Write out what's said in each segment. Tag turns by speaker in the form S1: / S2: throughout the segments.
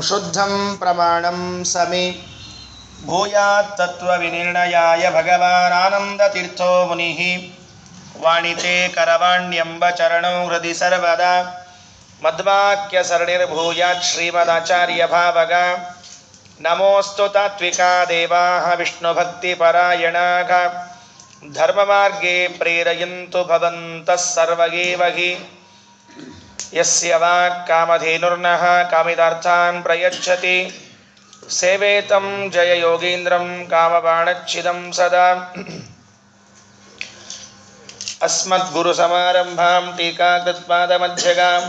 S1: ಶುದ್ಧಂ ಪ್ರಮಾಣಂ ಸಮಿ ಭೂಯಾತ್ ತತ್ವವಿನಿರ್ಣಯಾಯ ಭಗವಾನಾನಂದತೀರ್ಥೋ ಮುನಿಃ ವಾಣಿತೆ ಕರವಾಣ್ಯಂಬ ಚರಣೌ ಹೃದಿ ಸರ್ವದಾ ಮದ್ವಾಕ್ಯ ಸರಣಿರ್ಭೂಯಾತ್ ಶ್ರೀಮದಾಚಾರ್ಯ ಭಾವಗ ನಮೋಸ್ತು ತಾತ್ವಿಕಾ ದೇವಾಃ ವಿಷ್ಣುಭಕ್ತಿಪರಾಯಣಾಃ ಧರ್ಮಮಾರ್ಗೇ ಪ್ರೇರಯಂತು ಭವಂತಃ ಸರ್ವ ಏವ ಹಿ ಯಸ್ಯ ವಾಕ್ ಕಾಮಧೇನುರ್ನಃ ಕಾಮಿತಾರ್ಥಾನ್ ಪ್ರಯಚ್ಛತಿ ಸೇವೇತಂ ಜಯ ಯೋಗೀಂದ್ರಂ ಕಾಮಬಾಣಚ್ಛಿದಂ ಸದಾ ಅಸ್ಮದ್ಗುರುಸಮಾರಂಭಾಂ ಟೀಕಾಕೃತ್ಪಾದಮಧ್ಯಗಾಂ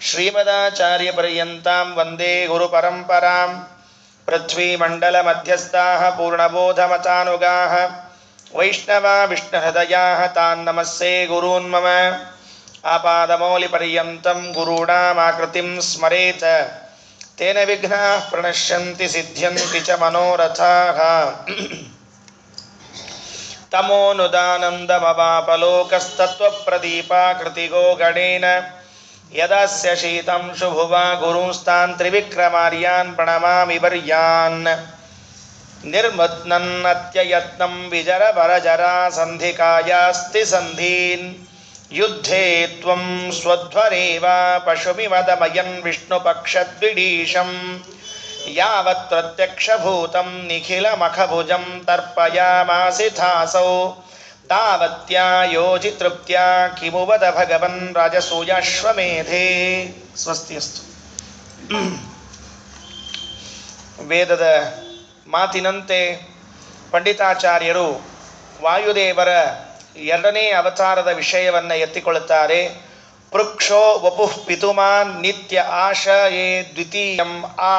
S1: ಶ್ರೀಮದಾಚಾರ್ಯಪರ್ಯಂತಾಂ ವಂದೇ ಗುರುಪರಂಪರಾಂ ಪೃಥ್ವೀಮಂಡಲಮಧ್ಯಸ್ಥಾಃ ಪೂರ್ಣಬೋಧಮತಾನುಗಾಃ ವೈಷ್ಣವಾ ವಿಷ್ಣುಹೃದಯಾಃ ತಾನ್ ನಮಸ್ಸೇ ಗುರೂನ್ ಮಮ ಆಪಾದಮೌಲಿಪರ್ಯಂತಂ ಗುರುಣಾಮಾಕೃತಿಂ ಸ್ಮರೇತ್ ತೇನ ವಿಘ್ನಾಃ ಪ್ರಣಶ್ಯಂತಿ ಸಿದ್ಧ್ಯಂತಿ ಚ ಮನೋರಥಾಃ ತಮೋನುದಾನಂದಮವಾಪಲೋಕಸ್ತತ್ವಪ್ರದೀಪಾಕೃತಿಗೋ ಗಣೇನ ಯದಸ್ಯ ಶೀತಂ ಶುಭುವಾ ಗುರುಂಸ್ತಾನ್ ತ್ರಿವಿಕ್ರಮಾರ್ಯಾನ್ ಪ್ರಣಮಾಮಿ ವರ್ಯಾನ್ ನಿರ್ಮತ್ನನ್ನತ್ಯಯತ್ನಂ ವಿಜರವರಜರಾ ಸಂಧಿಕಾಯಾಸ್ತಿ ಸಂಧೀನ್ ಯುದ್ಧೇ ತ್ವಂ ಸ್ವಧ್ವರೇವ ಪಶುಮಿವ ದಮಯನ್ ವಿಷ್ಣುಪಕ್ಷದ್ವಿಡೀಶಂ ಯಾವತ್ ಪ್ರತ್ಯಕ್ಷಭೂತಂ ನಿಖಿಲಮಖಭುಜಂ ತರ್ಪಯಾಮಾಸಿಥಾಸೌ ತಾವತ್ಯಾಯೋಜಿತೃಪ್ತ್ಯಾ ಕಿಮು ವದ ಭಗವನ್ ರಾಜಸೂಯಾಶ್ವಮೇಧೇ. ಸ್ವಸ್ತಿಯಸ್ತು. ವೇದದ ಮಾತಿನಂತೆ ಪಂಡಿತಾಚಾರ್ಯರು ವಾಯುದೇವರ ಎರಡನೇ ಅವತಾರದ ವಿಷಯವನ್ನು ಎತ್ತಿಕೊಳ್ಳುತ್ತಾರೆ. ಪೃಕ್ಷೋ ವಪುಃ ಪಿತುಮಾನ್ ನಿತ್ಯ ಆಶಯೇ ದ್ವಿತೀಯಂ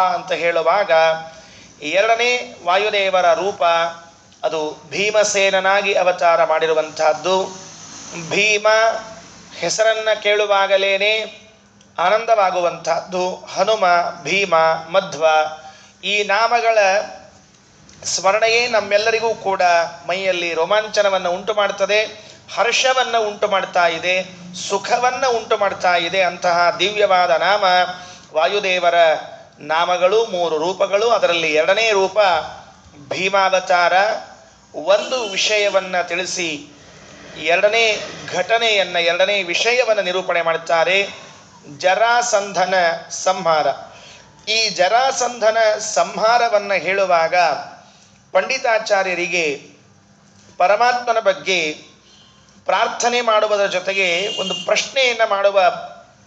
S1: ಅಂತ ಹೇಳುವಾಗ ಎರಡನೇ ವಾಯುದೇವರ ರೂಪ ಅದು ಭೀಮಸೇನನಾಗಿ ಅವತಾರ ಮಾಡಿರುವಂತಹದ್ದು. ಭೀಮ ಹೆಸರನ್ನು ಕೇಳುವಾಗಲೇ ಆನಂದವಾಗುವಂತಹದ್ದು. ಹನುಮ, ಭೀಮ, ಮಧ್ವ ಈ ನಾಮಗಳ ಸ್ಮರಣೆಯೇ ನಮ್ಮೆಲ್ಲರಿಗೂ ಕೂಡ ಮೈಯಲ್ಲಿ ರೋಮಾಂಚನವನ್ನು ಉಂಟು ಮಾಡ್ತದೆ, ಹರ್ಷವನ್ನು ಉಂಟು ಮಾಡ್ತಾ ಇದೆ, ಸುಖವನ್ನು ಉಂಟು ಮಾಡ್ತಾ ಇದೆ. ಅಂತಹ ದಿವ್ಯವಾದ ನಾಮ ವಾಯುದೇವರ ನಾಮಗಳು, 3 ರೂಪಗಳು. ಅದರಲ್ಲಿ ಎರಡನೇ ರೂಪ ಭೀಮಾವತಾರ. ಒಂದು ವಿಷಯವನ್ನು ತಿಳಿಸಿ ಎರಡನೇ ಘಟನೆಯನ್ನು, ಎರಡನೇ ವಿಷಯವನ್ನು ನಿರೂಪಣೆ ಮಾಡುತ್ತಾರೆ. ಜರಾಸಂಧನ ಸಂಹಾರ. ಈ ಜರಾಸಂಧನ ಸಂಹಾರವನ್ನು ಹೇಳುವಾಗ ಪಂಡಿತಾಚಾರ್ಯರಿಗೆ ಪರಮಾತ್ಮನ ಬಗ್ಗೆ ಪ್ರಾರ್ಥನೆ ಮಾಡುವುದರ ಜೊತೆಗೆ ಒಂದು ಪ್ರಶ್ನೆಯನ್ನು ಮಾಡುವ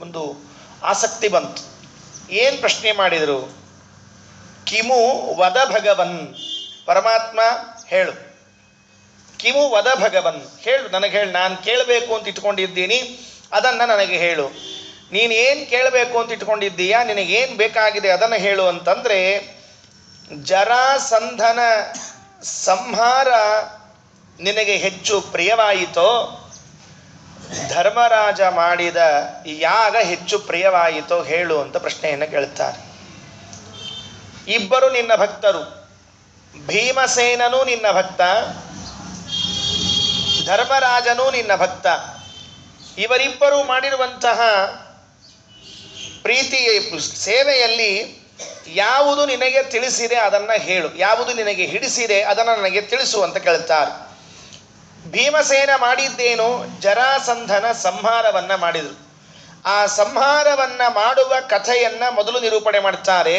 S1: ಒಂದು ಆಸಕ್ತಿ ಬಂತು. ಏನು ಪ್ರಶ್ನೆ ಮಾಡಿದರು? ಕಿಮು ವದ ಭಗವನ್, ಪರಮಾತ್ಮ ಹೇಳು, ಕಿಮು ವದ ಭಗವನ್, ಹೇಳು, ನನಗೆ ಹೇಳು, ನಾನು ಕೇಳಬೇಕು ಅಂತ ಇಟ್ಕೊಂಡಿದ್ದೀನಿ, ಅದನ್ನು ನನಗೆ ಹೇಳು. ನೀನು ಏನು ಕೇಳಬೇಕು ಅಂತ ಇಟ್ಕೊಂಡಿದ್ದೀಯಾ, ನಿನಗೇನು ಬೇಕಾಗಿದೆ ಅದನ್ನು ಹೇಳು ಅಂತಂದರೆ, ಜರಾಸಂಧನ ಸಂಹಾರ ನಿನಗೆ ಹೆಚ್ಚು ಪ್ರಿಯವಾಯಿತೋ, ಧರ್ಮರಾಜ ಮಾಡಿದ ಯಾಗ ಹೆಚ್ಚು ಪ್ರಿಯವಾಯಿತೋ ಹೇಳು ಅಂತ ಪ್ರಶ್ನೆಯನ್ನು ಕೇಳುತ್ತಾರೆ. ಇಬ್ಬರು ನಿನ್ನ ಭಕ್ತರು, ಭೀಮಸೇನನೂ ನಿನ್ನ ಭಕ್ತ, ಧರ್ಮರಾಜನೂ ನಿನ್ನ ಭಕ್ತ. ಇವರಿಬ್ಬರು ಮಾಡಿರುವಂತಹ ಪ್ರೀತಿಯ ಸೇವೆಯಲ್ಲಿ ಯಾವುದು ನಿನಗೆ ತಿಳಿಸಿದೆ ಅದನ್ನು ಹೇಳು, ಯಾವುದು ನಿನಗೆ ಹಿಡಿಸಿದೆ ಅದನ್ನು ನನಗೆ ತಿಳಿಸು ಅಂತ ಕೇಳುತ್ತಾರೆ. ಭೀಮಸೇನ ಮಾಡಿದ್ದೇನು? ಜರಾಸಂಧನ ಸಂಹಾರವನ್ನು ಮಾಡಿದರು. ಆ ಸಂಹಾರವನ್ನು ಮಾಡುವ ಕಥೆಯನ್ನು ಮೊದಲು ನಿರೂಪಣೆ ಮಾಡ್ತಾರೆ.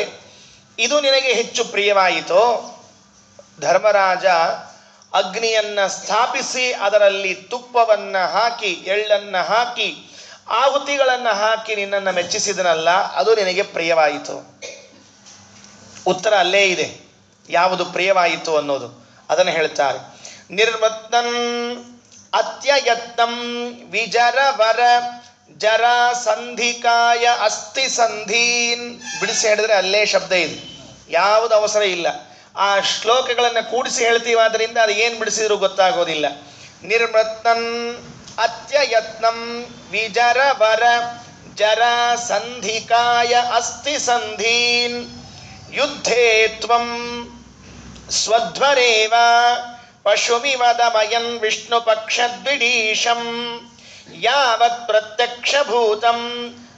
S1: ಇದು ನಿನಗೆ ಹೆಚ್ಚು ಪ್ರಿಯವಾಯಿತೋ? ಧರ್ಮರಾಜ ಅಗ್ನಿಯನ್ನು ಸ್ಥಾಪಿಸಿ ಅದರಲ್ಲಿ ತುಪ್ಪವನ್ನು ಹಾಕಿ, ಎಳ್ಳನ್ನು ಹಾಕಿ, ಆಹುತಿಗಳನ್ನು ಹಾಕಿ ನಿನ್ನನ್ನು ಮೆಚ್ಚಿಸಿದನಲ್ಲ, ಅದು ನಿನಗೆ ಪ್ರಿಯವಾಯಿತು? ಉತ್ತರ ಅಲ್ಲೇ ಇದೆ, ಯಾವುದು ಪ್ರಿಯವಾಯಿತು ಅನ್ನೋದು. ಅದನ್ನು ಹೇಳ್ತಾರೆ. ನಿರ್ಮತ್ನನ್ ಅತ್ಯಯತ್ನಂ ವಿಜರವರ ಜರಾಸಂಧಿಕಾಯ ಅಸ್ಥಿ ಸಂಧೀನ್. ಬಿಡಿಸಿ ಹೇಳಿದ್ರೆ ಅಲ್ಲೇ ಶಬ್ದ ಇದೆ, ಯಾವುದು ಅವಸರ ಇಲ್ಲ. ಆ ಶ್ಲೋಕಗಳನ್ನು ಕೂಡಿಸಿ ಹೇಳ್ತೀವಾದ್ರಿಂದ ಅದು ಏನು ಬಿಡಿಸಿದ್ರು ಗೊತ್ತಾಗೋದಿಲ್ಲ. ನಿರ್ಮತ್ನನ್ ಅತ್ಯಯತ್ನಂ ವಿಜರವರ ಜರಾಸಂಧಿಕಾಯ ಅಸ್ಥಿ ಸಂಧೀನ್ ಯುದ್ಧೇ ತ್ವಂ ಸ್ವಧ್ವರೇವ ಪಶುಮಿವ ದಮಯನ್ ವಿಷ್ಣುಪಕ್ಷದ್ವಿಡೀಶಂ ಯಾವತ್ ಪ್ರತ್ಯಕ್ಷಭೂತಂ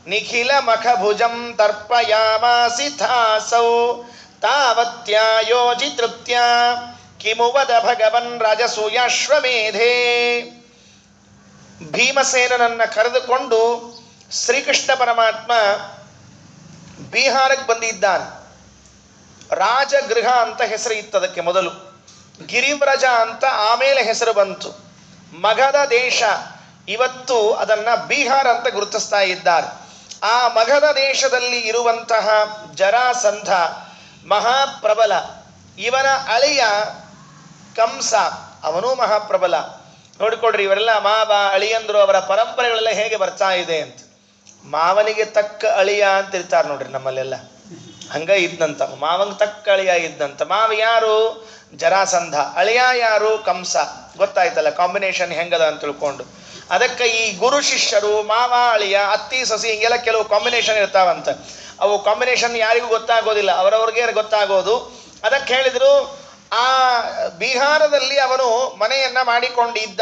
S1: ನಿಖಿಲ ಮಖಭುಜಂ ತರ್ಪಯಾಮಾಸಿಥಾಸೌ ತಾವತ್ಯಾಯೋಜಿ ತೃಪ್ತ್ಯ ಕಿಮುವದ ಭಗವನ್ ರಾಜಸೂಯಾಶ್ವಮೇಧೇ. ಭೀಮಸೇನನನ್ನ ಕರೆದುಕೊಂಡು ಶ್ರೀಕೃಷ್ಣ ಪರಮಾತ್ಮ ಬಿಹಾರಕ್ಕೆ ಬಂದಿದ್ದಾನೆ. ರಾಜಗೃಹ ಅಂತ ಹೆಸರು ಇತ್ತು ಅದಕ್ಕೆ ಮೊದಲು, ಗಿರಿವ್ರಜ ಅಂತ ಆಮೇಲೆ ಹೆಸರು ಬಂತು. ಮಗಧ ದೇಶ ಇವತ್ತು ಅದನ್ನು ಬಿಹಾರ ಅಂತ ಗುರುತಿಸ್ತಾ ಇದ್ದಾರೆ. ಆ ಮಗಧ ದೇಶದಲ್ಲಿ ಇರುವಂತಹ ಜರಾಸಂಧ ಮಹಾಪ್ರಬಲ, ಇವನ ಅಳಿಯ ಕಂಸ ಅವನೂ ಮಹಾಪ್ರಬಲ. ನೋಡಿಕೊಡ್ರಿ, ಇವರೆಲ್ಲ ಮಾವ ಅಳಿಯಂದ್ರು ಅವರ ಪರಂಪರೆಗಳೆಲ್ಲ ಹೇಗೆ ಬರ್ತಾ ಇದೆ ಅಂತ. ಮಾವನಿಗೆ ತಕ್ಕ ಅಳಿಯ ಅಂತ ಇರ್ತಾರೆ ನೋಡ್ರಿ ನಮ್ಮಲ್ಲೆಲ್ಲ, ಹಂಗ ಇದ್ದಂತ ಮಾವಂಗೆ ತಕ್ಕ ಅಳಿಯ ಇದ್ದಂತ. ಮಾವ ಯಾರು? ಜರಾಸಂಧ. ಅಳಿಯ ಯಾರು? ಕಂಸ. ಗೊತ್ತಾಯ್ತಲ್ಲ ಕಾಂಬಿನೇಷನ್ ಹೆಂಗದ ಅಂತ ತಿಳ್ಕೊಂಡು. ಅದಕ್ಕೆ ಈ ಗುರು ಶಿಷ್ಯರು, ಮಾವ ಅಳಿಯ, ಅತ್ತಿ ಸಸಿ, ಹಿಂಗೆಲ್ಲ ಕೆಲವು ಕಾಂಬಿನೇಷನ್ ಇರ್ತಾವಂತ. ಅವು ಕಾಂಬಿನೇಷನ್ ಯಾರಿಗೂ ಗೊತ್ತಾಗೋದಿಲ್ಲ, ಅವರವ್ರಿಗೆ ಗೊತ್ತಾಗೋದು. ಅದಕ್ಕೆ ಹೇಳಿದ್ರು, ಆ ಬಿಹಾರದಲ್ಲಿ ಅವನು ಮನೆಯನ್ನ ಮಾಡಿಕೊಂಡಿದ್ದ,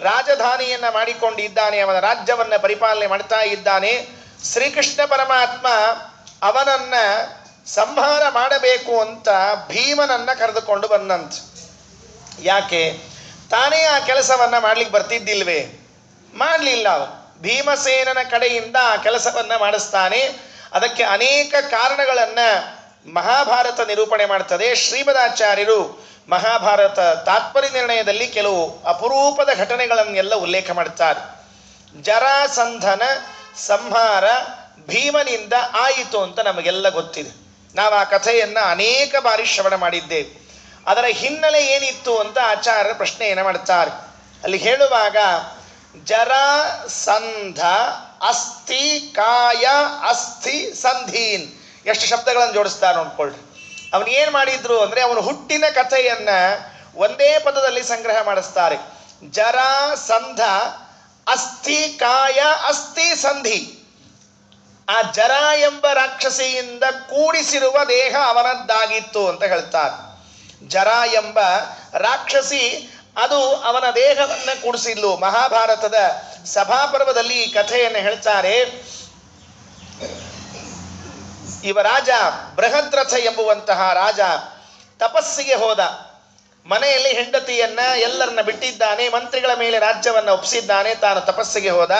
S1: ರಾಜಧಾನಿಯನ್ನ ಮಾಡಿಕೊಂಡಿದ್ದಾನೆ, ಅವನ ರಾಜ್ಯವನ್ನ ಪರಿಪಾಲನೆ ಮಾಡ್ತಾ ಇದ್ದಾನೆ. ಶ್ರೀಕೃಷ್ಣ ಪರಮಾತ್ಮ ಅವನನ್ನ ಸಂಹಾರ ಮಾಡಬೇಕು ಅಂತ ಭೀಮನನ್ನ ಕರೆದುಕೊಂಡು ಬಂದಂತ. ಯಾಕೆ? ತಾನೇ ಆ ಕೆಲಸವನ್ನ ಮಾಡ್ಲಿಕ್ಕೆ ಬರ್ತಿದ್ದಿಲ್ವೇ? ಮಾಡಲಿಲ್ಲ. ಅವನು ಭೀಮಸೇನನ ಕಡೆಯಿಂದ ಆ ಕೆಲಸವನ್ನ ಮಾಡಿಸ್ತಾನೆ. ಅದಕ್ಕೆ ಅನೇಕ ಕಾರಣಗಳನ್ನ ಮಹಾಭಾರತ ನಿರೂಪಣೆ ಮಾಡ್ತದೆ. ಶ್ರೀಮದಾಚಾರ್ಯರು ಮಹಾಭಾರತ ತಾತ್ಪರ್ಯ ನಿರ್ಣಯದಲ್ಲಿ ಕೆಲವು ಅಪರೂಪದ ಘಟನೆಗಳನ್ನೆಲ್ಲ ಉಲ್ಲೇಖ ಮಾಡ್ತಾರೆ. ಜರಾಸಂಧನ ಸಂಹಾರ ಭೀಮನಿಂದ ಆಯಿತು ಅಂತ ನಮಗೆಲ್ಲ ಗೊತ್ತಿದೆ. ನಾವು ಆ ಕಥೆಯನ್ನ ಅನೇಕ ಬಾರಿ ಶ್ರವಣ ಮಾಡಿದ್ದೇವೆ. ಅದರ ಹಿನ್ನೆಲೆ ಏನಿತ್ತು ಅಂತ ಆಚಾರ್ಯರ ಪ್ರಶ್ನೆಯನ್ನು ಮಾಡ್ತಾರೆ. ಅಲ್ಲಿ ಹೇಳುವಾಗ ಜರಾಸಂಧ ಅಸ್ಥಿ ಕಾಯ ಅಸ್ಥಿ ಸಂಧೀನ್, ಎಷ್ಟು ಶಬ್ದಗಳನ್ನು ಜೋಡಿಸ್ತಾರೆ ನೋಡ್ಕೊಳ್ರಿ. ಅವನು ಏನು ಮಾಡಿದ್ರು ಅಂದರೆ ಅವನು ಹುಟ್ಟಿನ ಕಥೆಯನ್ನ ಒಂದೇ ಪದದಲ್ಲಿ ಸಂಗ್ರಹ ಮಾಡಿಸ್ತಾರೆ. ಜರಾಸಂಧ ಅಸ್ಥಿ ಕಾಯ ಅಸ್ಥಿ ಸಂಧಿ. ಆ ಜರ ಎಂಬ ರಾಕ್ಷಸಿಯಿಂದ ಕೂಡಿಸಿರುವ ದೇಹ ಅವನದ್ದಾಗಿತ್ತು ಅಂತ ಹೇಳ್ತಾರೆ. ಜರ ಎಂಬ ರಾಕ್ಷಸಿ ಅದು ಅವನ ದೇಹವನ್ನು ಕೂಡಿಸಿದ್ಲು. ಮಹಾಭಾರತದ ಸಭಾಪರ್ವದಲ್ಲಿ ಈ ಕಥೆಯನ್ನು ಹೇಳ್ತಾರೆ. ಇವ ರಾಜ ಬೃಹದ್ರಥ ಎಂಬುವಂತಹ ರಾಜ ತಪಸ್ಸಿಗೆ ಹೋದ. ಮನೆಯಲ್ಲಿ ಹೆಂಡತಿಯನ್ನ ಎಲ್ಲರನ್ನ ಬಿಟ್ಟಿದ್ದಾನೆ, ಮಂತ್ರಿಗಳ ಮೇಲೆ ರಾಜ್ಯವನ್ನ ಒಪ್ಪಿಸಿದ್ದಾನೆ, ತಾನು ತಪಸ್ಸಿಗೆ ಹೋದ.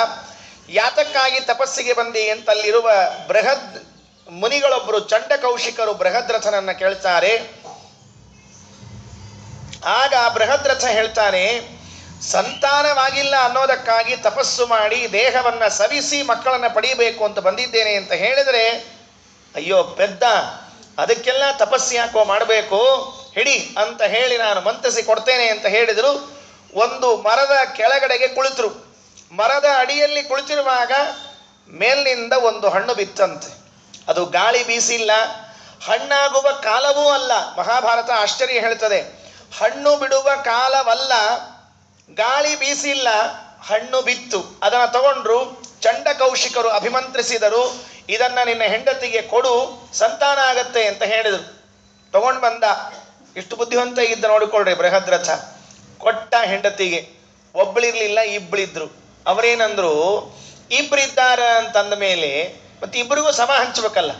S1: ಯಾತಕ್ಕಾಗಿ ತಪಸ್ಸಿಗೆ ಬಂದಿ ಅಂತ ಅಲ್ಲಿರುವ ಬೃಹದ್ ಮುನಿಗಳೊಬ್ಬರು ಚಂಡಕೌಶಿಕರು ಬೃಹದ್ರಥನನ್ನ ಕೇಳ್ತಾರೆ. ಆಗ ಬೃಹದ್ರಥ ಹೇಳ್ತಾನೆ, ಸಂತಾನವಾಗಿಲ್ಲ ಅನ್ನೋದಕ್ಕಾಗಿ ತಪಸ್ಸು ಮಾಡಿ ದೇಹವನ್ನ ಸವಿಸಿ ಮಕ್ಕಳನ್ನ ಪಡೀಬೇಕು ಅಂತ ಬಂದಿದ್ದೇನೆ ಅಂತ ಹೇಳಿದರೆ, ಅಯ್ಯೋ ಪೆದ್ದ, ಅದಕ್ಕೆಲ್ಲ ತಪಸ್ಸು ಯಾಕೋ ಮಾಡಬೇಕು, ಹಿಡಿ ಅಂತ ಹೇಳಿ ನಾನು ಮಂತ್ರಿಸಿ ಕೊಡ್ತೇನೆ ಅಂತ ಹೇಳಿದರು. ಒಂದು ಮರದ ಕೆಳಗಡೆಗೆ ಕುಳಿತರು. ಮರದ ಅಡಿಯಲ್ಲಿ ಕುಳಿತಿರುವಾಗ ಮೇಲಿನಿಂದ ಒಂದು ಹಣ್ಣು ಬಿತ್ತಂತೆ. ಅದು ಗಾಳಿ ಬೀಸಿಲ್ಲ, ಹಣ್ಣಾಗುವ ಕಾಲವೂ ಅಲ್ಲ. ಮಹಾಭಾರತ ಆಶ್ಚರ್ಯ ಹೇಳ್ತದೆ, ಹಣ್ಣು ಬಿಡುವ ಕಾಲವಲ್ಲ, ಗಾಳಿ ಬೀಸಿಲ್ಲ, ಹಣ್ಣು ಬಿತ್ತು. ಅದನ್ನು ತಗೊಂಡ್ರು. ಚಂಡಕೌಶಿಕರು ಅಭಿಮಂತ್ರಿಸಿದರು, ಇದನ್ನ ನಿನ್ನ ಹೆಂಡತಿಗೆ ಕೊಡು, ಸಂತಾನ ಆಗತ್ತೆ ಅಂತ ಹೇಳಿದರು. ತಗೊಂಡು ಬಂದ. ಇಷ್ಟು ಬುದ್ಧಿವಂತ ಇದ್ದ ನೋಡಿಕೊಳ್ಳ್ರಿ ಬೃಹದ್ರಥ. ಕೊಟ್ಟ ಹೆಂಡತಿಗೆ. ಒಬ್ಬಳಿರ್ಲಿಲ್ಲ, ಇಬ್ಬಳಿದ್ರು. ಅವರೇನಂದ್ರು, ಇಬ್ಬರಿದ್ದಾರ ಅಂತಂದ ಮೇಲೆ ಮತ್ತೆ ಇಬ್ಬರಿಗೂ ಸಮ ಹಂಚಬೇಕಲ್ಲ,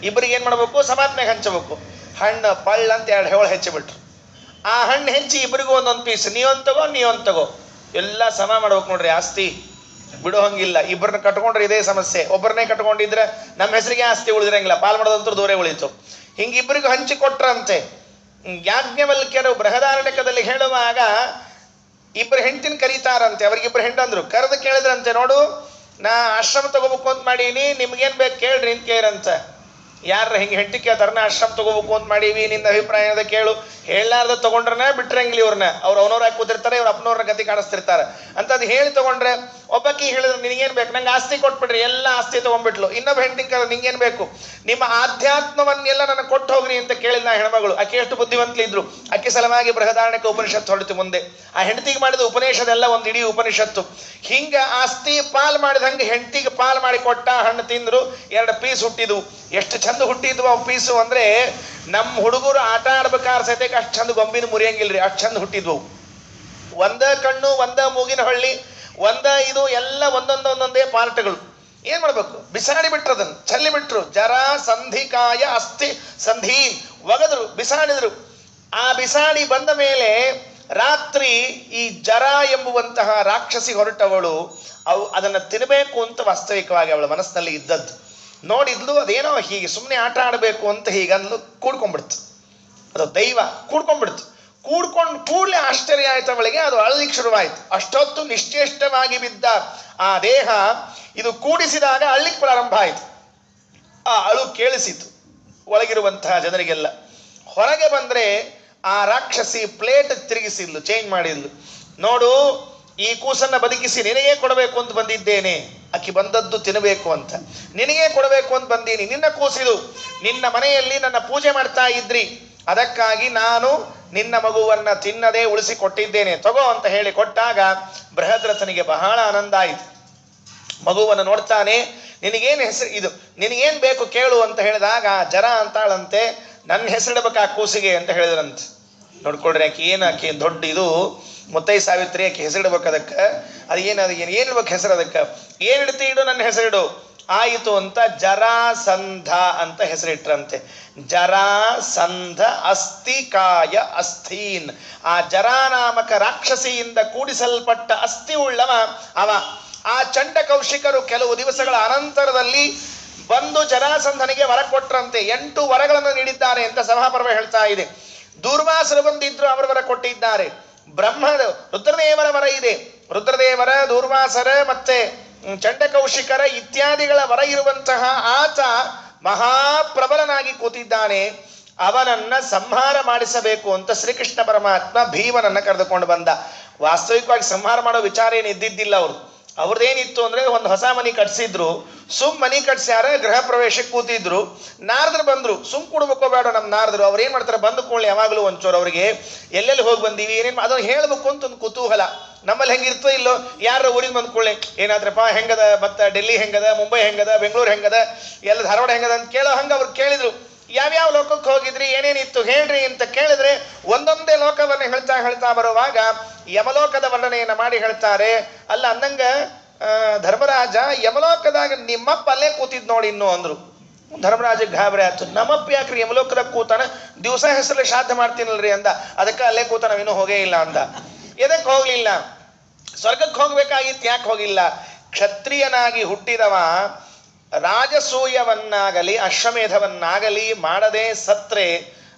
S1: ಇಬ್ಬರಿಗೆ ಏನು ಮಾಡಬೇಕು, ಸಮಾತ್ಮೆಗೆ ಹಂಚಬೇಕು. ಹಣ್ಣು ಪಳ್ಳ ಅಂತ 2 ಹೆವಳು ಹೆಚ್ಚಿಬಿಟ್ರು. ಆ ಹಣ್ಣು ಹೆಚ್ಚಿ ಇಬ್ಬರಿಗೂ ಒಂದೊಂದು ಪೀಸ್, ನೀವೊಂದು ತಗೋ ನೀವೊಂದು ತಗೋ, ಎಲ್ಲ ಸಮ ಮಾಡ್ಬೇಕು ನೋಡ್ರಿ. ಆಸ್ತಿ ಬಿಡೋ ಹಂಗಿಲ್ಲ. ಇಬ್ಬರನ್ನ ಕಟ್ಕೊಂಡ್ರೆ ಇದೇ ಸಮಸ್ಯೆ. ಒಬ್ಬರನ್ನೇ ಕಟ್ಕೊಂಡಿದ್ರೆ ನಮ್ಮ ಹೆಸರಿಗೆ ಆಸ್ತಿ ಉಳಿದಿರಂಗಿಲ್ಲ, ಪಾಲ್ ಮಾಡೋದಂತೂ ದೂರೇ ಉಳಿತು. ಹಿಂಗೆ ಇಬ್ಬರಿಗೂ ಹಂಚಿ ಕೊಟ್ರಂತೆ. ಯಾಜ್ಞವಲ್ಕ್ಯರು ಬೃಹದಾರಣ್ಯಕದಲ್ಲಿ ಹೇಳುವಾಗ ಇಬ್ಬರು ಹೆಂಡತಿನ ಕರೀತಾರಂತೆ. ಅವ್ರಿಗಿಬ್ಬರು ಹೆಂಡಂದ್ರು ಕರೆದು ಕೇಳಿದ್ರಂತೆ, ನೋಡು ನಾ ಆಶ್ರಮ ತಗೋಬೇಕು ಅಂತ ಮಾಡೀನಿ, ನಿಮ್ಗೇನು ಬೇಕು ಕೇಳ್ರಿ ಅಂತ ಕೇಳ್ರಂತ. ಯಾರ ಹಿಂಗೆ ಹೆಂಡತಿ ಕೇಳ್ತಾರನ ಆಶ್ರಮ ತಗೋಬೇಕು ಅಂತ ಮಾಡೀವಿ, ನಿನ್ನ ಅಭಿಪ್ರಾಯ ಏನದ ಕೇಳು. ಹೇಳಲಾರ್ದ ತಗೊಂಡ್ರನ ಬಿಟ್ರಂಗಿಲ್ಲ ಇವ್ರನ್ನ. ಅವ್ರು ಅವನವ್ರಾಗಿ ಕೂತಿರ್ತಾರೆ, ಇವ್ರ ಅಪ್ಪನವ್ರನ್ನ ಗತಿ ಕಾಣಿಸ್ತಿರ್ತಾರೆ ಅಂತ. ಅದು ಹೇಳಿ ತಗೊಂಡ್ರೆ, ಒಬ್ಬಕಿ ಹೇಳಿದ್ರು ನಿನಗೇನು ಬೇಕು, ನಂಗೆ ಆಸ್ತಿ ಕೊಟ್ಬಿಡ್ರಿ, ಎಲ್ಲ ಆಸ್ತಿ ತೊಗೊಂಡ್ಬಿಟ್ಲು. ಇನ್ನೊಬ್ಬ ಹೆಂಡತಿ ಕೇಳಿದ್ರು ನಿಂಗೇನು ಬೇಕು, ನಿಮ್ಮ ಆಧ್ಯಾತ್ಮವನ್ನೆಲ್ಲ ನನಗೆ ಕೊಟ್ಟು ಹೋಗ್ರಿ ಅಂತ ಕೇಳಿಲ್ಲ ಹೆಣ್ಮಗಳು. ಆಕೆ ಎಷ್ಟು ಬುದ್ಧಿವಂತಲಿದ್ರು. ಆಕೆ ಸಲವಾಗಿ ಬೃಹದಾರಣ್ಯಕ ಉಪನಿಷತ್ತು ಹೊರಟಿತು ಮುಂದೆ. ಆ ಹೆಂಡತಿಗೆ ಮಾಡಿದ ಉಪನಿಷದೆಲ್ಲ ಒಂದು ಇಡೀ ಉಪನಿಷತ್ತು. ಹಿಂಗ ಆಸ್ತಿ ಪಾಲ್ ಮಾಡಿದಂಗೆ ಹೆಂಡತಿಗೆ ಪಾಲ್ ಮಾಡಿ ಕೊಟ್ಟ. ಹಣ್ಣು ತಿಂದ್ರು, 2 ಪೀಸ್ ಹುಟ್ಟಿದ್ವು. ಎಷ್ಟು ಚಂದ ಹುಟ್ಟಿದ್ವು ಅವು ಪೀಸು ಅಂದ್ರೆ, ನಮ್ಮ ಹುಡುಗರು ಆಟ ಆಡ್ಬೇಕಾದ್ರೆ ಸಹಿತ ಅಷ್ಟು ಚಂದ ಗೊಂಬಿನ ಮುರಿಯಂಗಿಲ್ರಿ, ಅಷ್ಟು ಚಂದ ಹುಟ್ಟಿದ್ವು. ಒಂದ ಕಣ್ಣು, ಒಂದ ಮೂಗಿನ ಹೊಳ್ಳಿ, ಒಂದ ಇದು ಎಲ್ಲ ಒಂದೊಂದೇ ಪಾರ್ಟ್ಗಳು. ಏನ್ ಮಾಡ್ಬೇಕು? ಬಿಸಾಡಿ ಬಿಟ್ರು, ಅದನ್ನು ಚೆಲ್ಲಿ ಬಿಟ್ರು. ಜರ ಸಂಧಿಕಾಯ ಅಸ್ಥಿ ಸಂಧಿ ಒಗದ್ರು, ಬಿಸಾಡಿದ್ರು. ಆ ಬಿಸಾಡಿ ಬಂದ ಮೇಲೆ ರಾತ್ರಿ ಈ ಜರ ಎಂಬುವಂತಹ ರಾಕ್ಷಸಿ ಹೊರಟವಳು ಅದನ್ನು ತಿನ್ನಬೇಕು ಅಂತ ವಾಸ್ತವಿಕವಾಗಿ ಅವಳ ಮನಸ್ಸಿನಲ್ಲಿ ಇದ್ದದ್ದು. ನೋಡಿದ್ಲು, ಅದೇನೋ ಹೀಗೆ ಸುಮ್ಮನೆ ಆಟ ಆಡಬೇಕು ಅಂತ ಹೀಗಂದ್ಲು, ಕೂಡ್ಕೊಂಡ್ಬಿಡ್ತು. ಅದು ದೈವ ಕೂಡ್ಕೊಂಡ್ಬಿಡ್ತು. ಕೂಡಲೇ ಆಶ್ಚರ್ಯ ಆಯ್ತು ಅವಳಿಗೆ. ಅದು ಅಳಲಿಕ್ಕೆ ಶುರುವಾಯಿತು. ಅಷ್ಟೊತ್ತು ನಿಶ್ಚೇಷ್ಟವಾಗಿ ಬಿದ್ದ ಆ ದೇಹ ಇದು ಕೂಡಿಸಿದಾಗ ಅಳ್ಲಿಕ್ಕೆ ಪ್ರಾರಂಭ ಆಯಿತು. ಆ ಅಳು ಕೇಳಿಸಿತು ಒಳಗಿರುವಂತಹ ಜನರಿಗೆಲ್ಲ. ಹೊರಗೆ ಬಂದರೆ ಆ ರಾಕ್ಷಸಿ ಪ್ಲೇಟ್ ತಿರುಗಿಸಿದ್ಲು, ಚೇಂಜ್ ಮಾಡಿದ್ಲು. ನೋಡು, ಈ ಕೂಸನ್ನ ಬದುಕಿಸಿ ನಿನಗೇ ಕೊಡಬೇಕು ಅಂತ ಬಂದಿದ್ದೇನೆ. ಅಕ್ಕಿ ಬಂದದ್ದು ತಿನ್ನಬೇಕು ಅಂತ, ನಿನಗೇ ಕೊಡಬೇಕು ಅಂತ ಬಂದೀನಿ. ನಿನ್ನ ಕೂಸಿದು, ನಿನ್ನ ಮನೆಯಲ್ಲಿ ನನ್ನ ಪೂಜೆ ಮಾಡ್ತಾ ಇದ್ರಿ, ಅದಕ್ಕಾಗಿ ನಾನು ನಿನ್ನ ಮಗುವನ್ನ ತಿನ್ನದೇ ಉಳಿಸಿ ಕೊಟ್ಟಿದ್ದೇನೆ, ತಗೋ ಅಂತ ಹೇಳಿ ಕೊಟ್ಟಾಗ ಬೃಹದ್ರಥನಿಗೆ ಬಹಳ ಆನಂದ ಆಯಿತು. ಮಗುವನ್ನು ನೋಡ್ತಾನೆ. ನಿನಗೇನು ಹೆಸರು ಇದು, ನಿನಗೇನು ಬೇಕು ಕೇಳು ಅಂತ ಹೇಳಿದಾಗ ಜರ ಅಂತಾಳಂತೆ, ನನ್ನ ಹೆಸರಿಡಬೇಕು ಆ ಕೂಸಿಗೆ ಅಂತ ಹೇಳಿದ್ರಂತೆ. ನೋಡ್ಕೊಳ್ರಿ, ಆಕೆ ದೊಡ್ಡ ಇದು ಮುತ್ತೈ ಸಾವಿತ್ರಿ, ಆಕೆ ಹೆಸರಿಡ್ಬೇಕು ಅದಕ್ಕೆ. ಅದು ಏನು ಇಡ್ಬೇಕು ಹೆಸರು ಅದಕ್ಕೆ? ಏನಿಡ್ತಿ ಇಡು, ನನ್ನ ಹೆಸರಿಡು. ಆಯಿತು ಅಂತ ಜರಾಸಂಧ ಅಂತ ಹೆಸರಿಟ್ರಂತೆ. ಜರಾಸಂಧ ಅಸ್ಥಿಕಾಯ ಅಸ್ಥೀನ್. ಆ ಜರಾನಾಮಕ ರಾಕ್ಷಸಿಯಿಂದ ಕೂಡಿಸಲ್ಪಟ್ಟ ಅಸ್ಥಿ ಉಳ್ಳವ ಅವ. ಆ ಚಂಡ ಕೌಶಿಕರು ಕೆಲವು ದಿವಸಗಳ ಅನಂತರದಲ್ಲಿ ಬಂದು ಜರಾಸಂಧನಿಗೆ ವರ ಕೊಟ್ರಂತೆ. 8 ವರಗಳನ್ನು ನೀಡಿದ್ದಾರೆ ಅಂತ ಸಭಾಪರ್ವ ಹೇಳ್ತಾ ಇದೆ. ದೂರ್ವಾಸರು ಬಂದಿದ್ರು, ಅವರ ವರ ಕೊಟ್ಟಿದ್ದಾರೆ. ರುದ್ರದೇವರ ವರ ಇದೆ. ರುದ್ರದೇವರ, ದೂರ್ವಾಸರ ಮತ್ತೆ ಚಂಡಕೌಶಿಕರ ಇತ್ಯಾದಿಗಳ ವರ ಇರುವಂತಹ ಆತ ಮಹಾಪ್ರಬಲನಾಗಿ ಕೂತಿದ್ದಾನೆ. ಅವನನ್ನ ಸಂಹಾರ ಮಾಡಿಸಬೇಕು ಅಂತ ಶ್ರೀಕೃಷ್ಣ ಪರಮಾತ್ಮ ಭೀಮನನ್ನ ಕರೆದುಕೊಂಡು ಬಂದ. ವಾಸ್ತವಿಕವಾಗಿ ಸಂಹಾರ ಮಾಡೋ ವಿಚಾರ ಏನು ಇದ್ದಿದ್ದಿಲ್ಲ. ಅವ್ರದ್ದೇನಿತ್ತು ಅಂದ್ರೆ, ಒಂದು ಹೊಸ ಮನೆ ಕಟ್ಸಿದ್ರು, ಮನೆ ಕಟ್ಸ್ಯಾರ, ಗೃಹ ಪ್ರವೇಶಕ್ಕೆ ಕೂತಿದ್ರು. ನಾರದ್ರು ಬಂದ್ರು, ಕೊಡ್ಬೇಕೋ ಬೇಡ ನಮ್ಮ ನಾರದ್ರು. ಅವ್ರು ಏನ್ ಮಾಡ್ತಾರೆ, ಬಂದು ಕೊಳ್ಳಿ ಯಾವಾಗಲೂ ಒಂಚೂರು ಅವ್ರಿಗೆ ಎಲ್ಲೆಲ್ಲಿ ಹೋಗಿ ಬಂದೀವಿ, ಏನೇನು ಅದನ್ನು ಹೇಳ್ಬೇಕು ಅಂತ ಒಂದು ಕುತೂಹಲ. ನಮ್ಮಲ್ಲಿ ಹೆಂಗಿರ್ತೋ ಇಲ್ಲೋ, ಯಾರ ಊರಿಗೆ ಬಂದ್ಕೊಳ್ಳಿ, ಏನಾದ್ರಪ್ಪ ಹೆಂಗದ, ಮತ್ತೆ ಡೆಲ್ಲಿ ಹೆಂಗದ, ಮುಂಬೈ ಹೆಂಗದ, ಬೆಂಗಳೂರು ಹೆಂಗದ, ಎಲ್ಲ ಧಾರವಾಡ ಹೆಂಗದ ಅಂತ ಕೇಳೋ ಹಂಗ ಅವ್ರು ಕೇಳಿದ್ರು. ಯಾವ್ಯಾವ ಲೋಕಕ್ಕೆ ಹೋಗಿದ್ರಿ, ಏನೇನಿತ್ತು ಹೇಳ್ರಿ ಅಂತ ಕೇಳಿದ್ರೆ ಒಂದೊಂದೇ ಲೋಕವನ್ನು ಹೇಳ್ತಾ ಬರುವಾಗ ಯಮಲೋಕದ ವರ್ಣನೆಯನ್ನು ಮಾಡಿ ಹೇಳ್ತಾರೆ. ಅಲ್ಲ ಅಂದಂಗ ಧರ್ಮರಾಜ, ಯಮಲೋಕದಾಗ ನಿಮ್ಮಪ್ಪ ಅಲ್ಲೇ ಕೂತಿದ್ ನೋಡಿ ಇನ್ನು ಅಂದ್ರು. ಧರ್ಮರಾಜ ಗಾಬರಿ ಆಯ್ತು. ನಮ್ಮಪ್ಪ ಯಾಕ್ರಿ ಯಮಲೋಕದಾಗ ಕೂತಾನ? ದಿವಸ ಹೆಸರಲ್ಲಿ ಶ್ರಾದ್ದ ಮಾಡ್ತೀನಲ್ರಿ ಅಂದ. ಅದಕ್ಕೆ ಅಲ್ಲೇ ಕೂತ ನಾವಿನ್ನೂ ಹೋಗೇ ಇಲ್ಲ ಅಂದ. ಎದಕ್ಕೆ ಹೋಗ್ಲಿಲ್ಲ? ಸ್ವರ್ಗಕ್ಕೆ ಹೋಗ್ಬೇಕಾಗಿತ್ತು, ಯಾಕೆ ಹೋಗಿಲ್ಲ? ಕ್ಷತ್ರಿಯನಾಗಿ ಹುಟ್ಟಿದವ ರಾಜಸೂಯವನ್ನಾಗಲಿ ಅಶ್ವಮೇಧವನ್ನಾಗಲಿ ಮಾಡದೆ ಸತ್ರೆ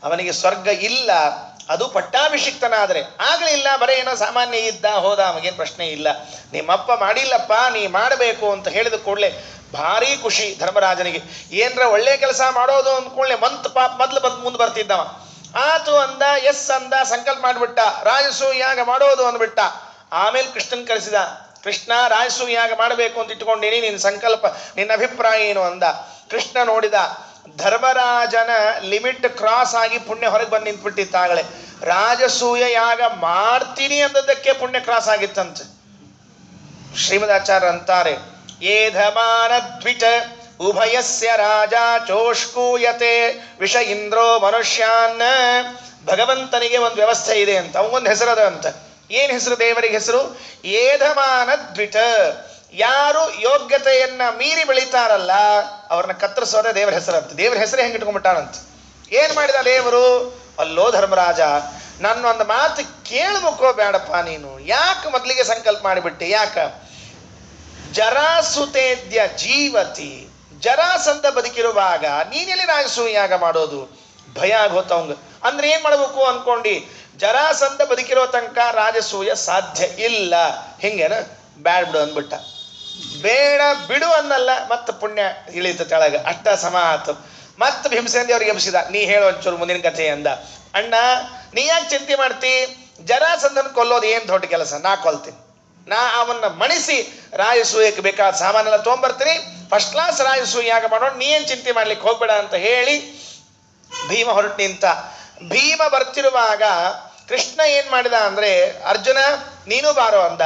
S1: ಅವನಿಗೆ ಸ್ವರ್ಗ ಇಲ್ಲ. ಅದು ಪಟ್ಟಾಭಿಷಿಕ್ತನಾದರೆ. ಆಗಲಿಲ್ಲ, ಬರೀ ಏನೋ ಸಾಮಾನ್ಯ ಇದ್ದ ಹೋದ, ಅವನಿಗೇನು ಪ್ರಶ್ನೆ ಇಲ್ಲ. ನಿಮ್ಮಪ್ಪ ಮಾಡಿಲ್ಲಪ್ಪ, ನೀ ಮಾಡಬೇಕು ಅಂತ ಹೇಳಿದ ಕೂಡಲೇ ಭಾರಿ ಖುಷಿ ಧರ್ಮರಾಜನಿಗೆ. ಏನರ ಒಳ್ಳೆ ಕೆಲಸ ಮಾಡೋದು ಅಂದ್ಕೊಳ್ಳೆ ಮೊದಲು ಮುಂದೆ ಬರ್ತಿದ್ದವ. ಆತು ಅಂದ, ಎಸ್ ಅಂದ, ಸಂಕಲ್ಪ ಮಾಡಿಬಿಟ್ಟ, ರಾಜಸೂಯಾಗ ಮಾಡೋದು ಅಂದ್ಬಿಟ್ಟ. ಆಮೇಲೆ ಕೃಷ್ಣನ್ ಕಳಿಸಿದ. ಕೃಷ್ಣ, ರಾಜಸೂಯಾಗ ಮಾಡಬೇಕು ಅಂತ ಇಟ್ಕೊಂಡಿನಿ, ನಿನ್ನ ಸಂಕಲ್ಪ, ನಿನ್ನ ಅಭಿಪ್ರಾಯ ಏನು ಅಂದ. ಕೃಷ್ಣ ನೋಡಿದ, ಧರ್ಮರಾಜನ ಲಿಮಿಟ್ ಕ್ರಾಸ್ ಆಗಿ ಪುಣ್ಯ ಹೊರಗೆ ಬಂದು ನಿಂತ್ಬಿಟ್ಟಿತ್ತಾಗಲೇ. ರಾಜಸೂಯ ಯಾಗ ಮಾಡ್ತೀನಿ ಅಂದದ್ದಕ್ಕೆ ಪುಣ್ಯ ಕ್ರಾಸ್ ಆಗಿತ್ತಂತೆ. ಶ್ರೀಮದಾಚಾರ್ಯ ಅಂತಾರೆ, ಏಧಮಾನ ದ್ವಿಟ ಉಭಯಸ್ಯ ರಾಜ ಚೋಷ್ಕೂಯತೆ ವಿಷ ಇಂದ್ರೋ ಮನುಷ್ಯಾನ್. ಭಗವಂತನಿಗೆ ಒಂದು ವ್ಯವಸ್ಥೆ ಇದೆ ಅಂತ, ಅವನೊಂದು ಹೆಸರದ ಅಂತ. ಏನ್ ಹೆಸರು? ದೇವರಿಗೆ ಹೆಸರು ಏಧಮಾನ ದ್ವಿಟ. ಯಾರು ಯೋಗ್ಯತೆಯನ್ನ ಮೀರಿ ಬೆಳೀತಾರಲ್ಲ ಅವ್ರನ್ನ ಕತ್ತರಿಸೋದೇ ದೇವರ ಹೆಸರಂತ. ದೇವರ ಹೆಸರೇ ಹೆಂಗೆ ಇಟ್ಕೊಂಡ್ಬಿಟ್ಟಾನಂತ. ಏನ್ ಮಾಡಿದ ದೇವರು? ಅಲ್ಲೋ ಧರ್ಮರಾಜ, ನನ್ನ ಒಂದು ಮಾತು ಕೇಳ್ಬೇಕೋ ಬೇಡಪ್ಪ ನೀನು? ಯಾಕೆ ಮೊದಲಿಗೆ ಸಂಕಲ್ಪ ಮಾಡಿಬಿಟ್ಟೆ? ಯಾಕ? ಜರಾಸುತೇದ್ಯ ಜೀವತಿ. ಜರಾಸಂಧ ಬದುಕಿರುವಾಗ ನೀನೆಲ್ಲಿ ರಾಜಸೂಯಾಗ ಮಾಡೋದು? ಭಯ ಆಗೋತವಂಗ. ಅಂದ್ರೆ ಏನ್ ಮಾಡ್ಬೇಕು ಅನ್ಕೊಂಡಿ? ಜರಾಸಂಧ ಬದುಕಿರೋ ತನಕ ರಾಜಸೂಯ ಸಾಧ್ಯ ಇಲ್ಲ. ಹಿಂಗೇನ? ಬ್ಯಾಡ್ ಬಿಡು ಅಂದ್ಬಿಟ್ಟ. ಬೇಡ ಬಿಡು ಅನ್ನಲ್ಲ, ಮತ್ತೆ ಪುಣ್ಯ ಇಳಿತ ತೆಳಗ. ಅಷ್ಟ ಸಮ ಆತು. ಮತ್ತೆ ಭೀಮಸೇನ ಅವ್ರಿಗೆ ಎಬ್ಸಿದ, ನೀ ಹೇಳು ಒಂಚೂರು ಮುಂದಿನ ಕಥೆ ಅಂದ. ಅಣ್ಣ, ನೀ ಯಾಕೆ ಚಿಂತೆ ಮಾಡ್ತಿ? ಜರಾಸಂಧನ ಕೊಲ್ಲೋದು ಏನ್ ದೊಡ್ಡ ಕೆಲಸ? ನಾ ಕೊಲ್ತೀನಿ. ನಾ ಅವನ್ನ ಮಣಿಸಿ ರಾಜಸೂಯಕ್ಕೆ ಬೇಕಾದ ಸಾಮಾನೆಲ್ಲ ತೊಗೊಂಬರ್ತೀನಿ. ಫಸ್ಟ್ ಕ್ಲಾಸ್ ರಾಜಸೂಯಾಗ ಮಾಡೋಣ, ನೀ ಏನ್ ಚಿಂತೆ ಮಾಡ್ಲಿಕ್ಕೆ ಹೋಗ್ಬೇಡ ಅಂತ ಹೇಳಿ ಭೀಮ ಹೊರಟು ನಿಂತ. ಭೀಮ ಬರ್ತಿರುವಾಗ ಕೃಷ್ಣ ಏನ್ ಮಾಡಿದ ಅಂದ್ರೆ, ಅರ್ಜುನ ನೀನು ಬಾರೋ ಅಂದ.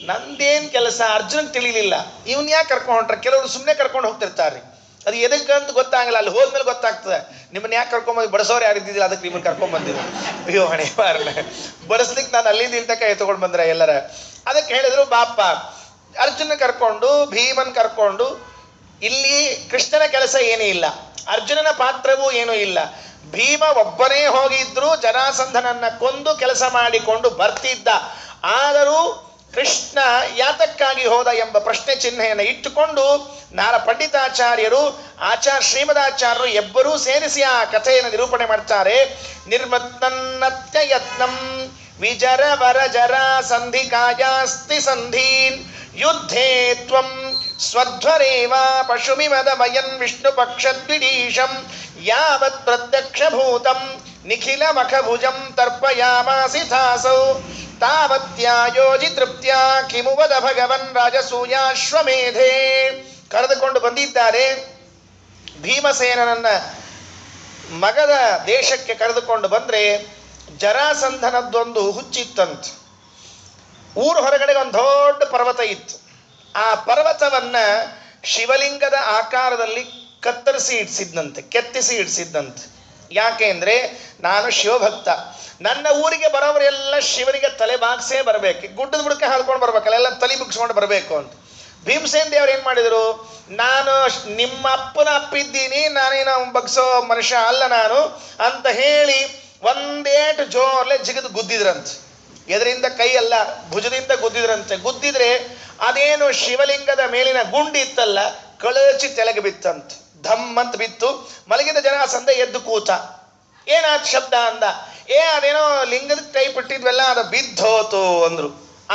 S1: ನಂದೇನ್ ಕೆಲಸ? ಅರ್ಜುನ್ ತಿಳಿಲಿಲ್ಲ. ಇವನ್ ಯಾಕೆ ಕರ್ಕೊಂಡು ಹೊಂಟ್ರ? ಕೆಲವರು ಸುಮ್ಮನೆ ಕರ್ಕೊಂಡು ಹೋಗ್ತಿರ್ತಾರ್ರಿ, ಅದು ಎದಕ್ಕಂತ ಗೊತ್ತಾಗಲ್ಲ. ಅಲ್ಲಿ ಹೋದ್ಮೇಲೆ ಗೊತ್ತಾಗ್ತದೆ. ನಿಮ್ಮನ್ನ ಯಾಕೆ ಕರ್ಕೊಂಬಂದು ಬಡಸೋರು ಯಾರು ಇದ್ದಿದ್ದಿಲ್ಲ, ಅದಕ್ಕೆ ನಿಮ್ಮನ್ನ ಕರ್ಕೊಂಡ್ಬಂದಿದ್ರು. ಅಯ್ಯೋ ಹಣೆ ಬಾರಲ್ಲ, ಬಡಸ್ಲಿಕ್ಕೆ ನಾನು ಅಲ್ಲಿಂದ ಇಲ್ಲಿ ತಕ ಎತ್ಕೊಂಡು ಬಂದ್ರೆ ಎಲ್ಲರ. ಅದಕ್ಕೆ ಹೇಳಿದ್ರು, ಬಾಪ ಅರ್ಜುನ ಕರ್ಕೊಂಡು ಭೀಮನ್ ಕರ್ಕೊಂಡು ಇಲ್ಲಿ ಕೃಷ್ಣನ ಕೆಲಸ ಏನೂ ಇಲ್ಲ, ಅರ್ಜುನನ ಪಾತ್ರವೂ ಏನೂ ಇಲ್ಲ. ಭೀಮ ಒಬ್ಬನೇ ಹೋಗಿದ್ರು ಜರಾಸಂಧನನ್ನ ಕೊಂದು ಕೆಲಸ ಮಾಡಿಕೊಂಡು ಬರ್ತಿದ್ದ. ಆದರೂ ಕೃಷ್ಣ ಯಾತಕ್ಕಾಗಿ ಹೋದ ಎಂಬ ಪ್ರಶ್ನೆ ಚಿಹ್ನೆಯನ್ನು ಇಟ್ಟುಕೊಂಡು ಪಂಡಿತಾಚಾರ್ಯರು ಶ್ರೀಮದಾಚಾರ್ಯರು ಇಬ್ಬರೂ ಸೇರಿಸಿ ಆ ಕಥೆಯನ್ನು ನಿರೂಪಣೆ ಮಾಡ್ತಾರೆ. ನಿರ್ಮತ್ನನ್ನತ್ಯ ಯತ್ನಂ ವಿಜರ ವರ ಜರಾ ಸಂಧಿ ಕಾಯಾಸ್ತಿ ಸಂಧೀನ್ ಯುದ್ಧೇ ತ್ವಂ ಸ್ವಧ್ವರೇವ ಪಶುಮಿಮದಮಯನ್ ವಿಷ್ಣು ಪಕ್ಷದ್ವಿಡೀಶಂ ಯಾವತ್ ಪ್ರತ್ಯಕ್ಷಭೂತಂ ನಿಖಿಲ ಮಖಭುಜಂ ತರ್ಪಯಾಮಾಸಿ ಥಾಸೌ ತಾವತ್ಯಾಯೋಜಿ ತೃಪ್ತ್ಯಾ ಕಿಮುವದ ಭಗವನ್ ರಾಜಸೂಯಾಶ್ವಮೇಧೆ. ಕರೆದುಕೊಂಡು ಬಂದಿದ್ದಾರೆ. ಭೀಮಸೇನನನ್ನ ಮಗದ ದೇಶಕ್ಕೆ ಕರೆದುಕೊಂಡು ಬಂದ್ರೆ ಜರಾಸಂಧನದ್ದೊಂದು ಹುಚ್ಚಿತ್ತಂತ. ಊರು ಹೊರಗಡೆ ಒಂದು ದೊಡ್ಡ ಪರ್ವತ ಇತ್ತು. ಆ ಪರ್ವತವನ್ನ ಶಿವಲಿಂಗದ ಆಕಾರದಲ್ಲಿ ಕತ್ತರಿಸಿ ಇಡ್ಸಿದ್ದಂತೆ, ಕೆತ್ತಿಸಿ ಇಡ್ಸಿದ್ದಂತೆ. ಯಾಕೆ ಅಂದ್ರೆ ನಾನು ಶಿವಭಕ್ತ, ನನ್ನ ಊರಿಗೆ ಬರೋವರೆಲ್ಲ ಶಿವನಿಗೆ ತಲೆ ಬಾಗ್ಸೇ ಬರಬೇಕು, ಗುಡ್ಡದ ಬುಡಕ್ಕೆ ಹಾಲ್ಕೊಂಡು ಬರ್ಬೇಕಲ್ಲ, ಎಲ್ಲ ತಲೆ ಮುಗಿಸ್ಕೊಂಡು ಬರಬೇಕು ಅಂತ. ಭೀಮಸೇನ ದೇವರು ಏನು ಮಾಡಿದರು, ನಾನು ನಿಮ್ಮ ಅಪ್ಪನ ಅಪ್ಪಿದ್ದೀನಿ, ನಾನೇನು ಬಗ್ಸೋ ಮನುಷ್ಯ ಅಲ್ಲ ನಾನು ಅಂತ ಹೇಳಿ ಒಂದೇಟು ಜೋರ್ಲೆ ಜಿಗಿದು ಗುದ್ದಿದ್ರಂತೆ. ಎದರಿಂದ ಕೈ ಅಲ್ಲ, ಭುಜದಿಂದ ಗುದ್ದಿದ್ರಂತೆ. ಗುದ್ದಿದ್ರೆ ಅದೇನು ಶಿವಲಿಂಗದ ಮೇಲಿನ ಗುಂಡಿ ಇತ್ತಲ್ಲ, ಕಳಚಿ ತೆಲಗೆ ಬಿತ್ತಂತೆ. ಧಮ್ ಅಂತ ಬಿತ್ತು. ಮಲಗಿದ ಜರಾಸಂಧ ಎದ್ದು ಕೂತ. ಏನಾದ ಶಬ್ದ ಅಂದ. ಅದೇನೋ ಲಿಂಗದ ಟೈಪ್ ಇಟ್ಟಿದ್ವಲ್ಲ, ಅದು ಬಿದ್ದೋತು ಅಂದ್ರು.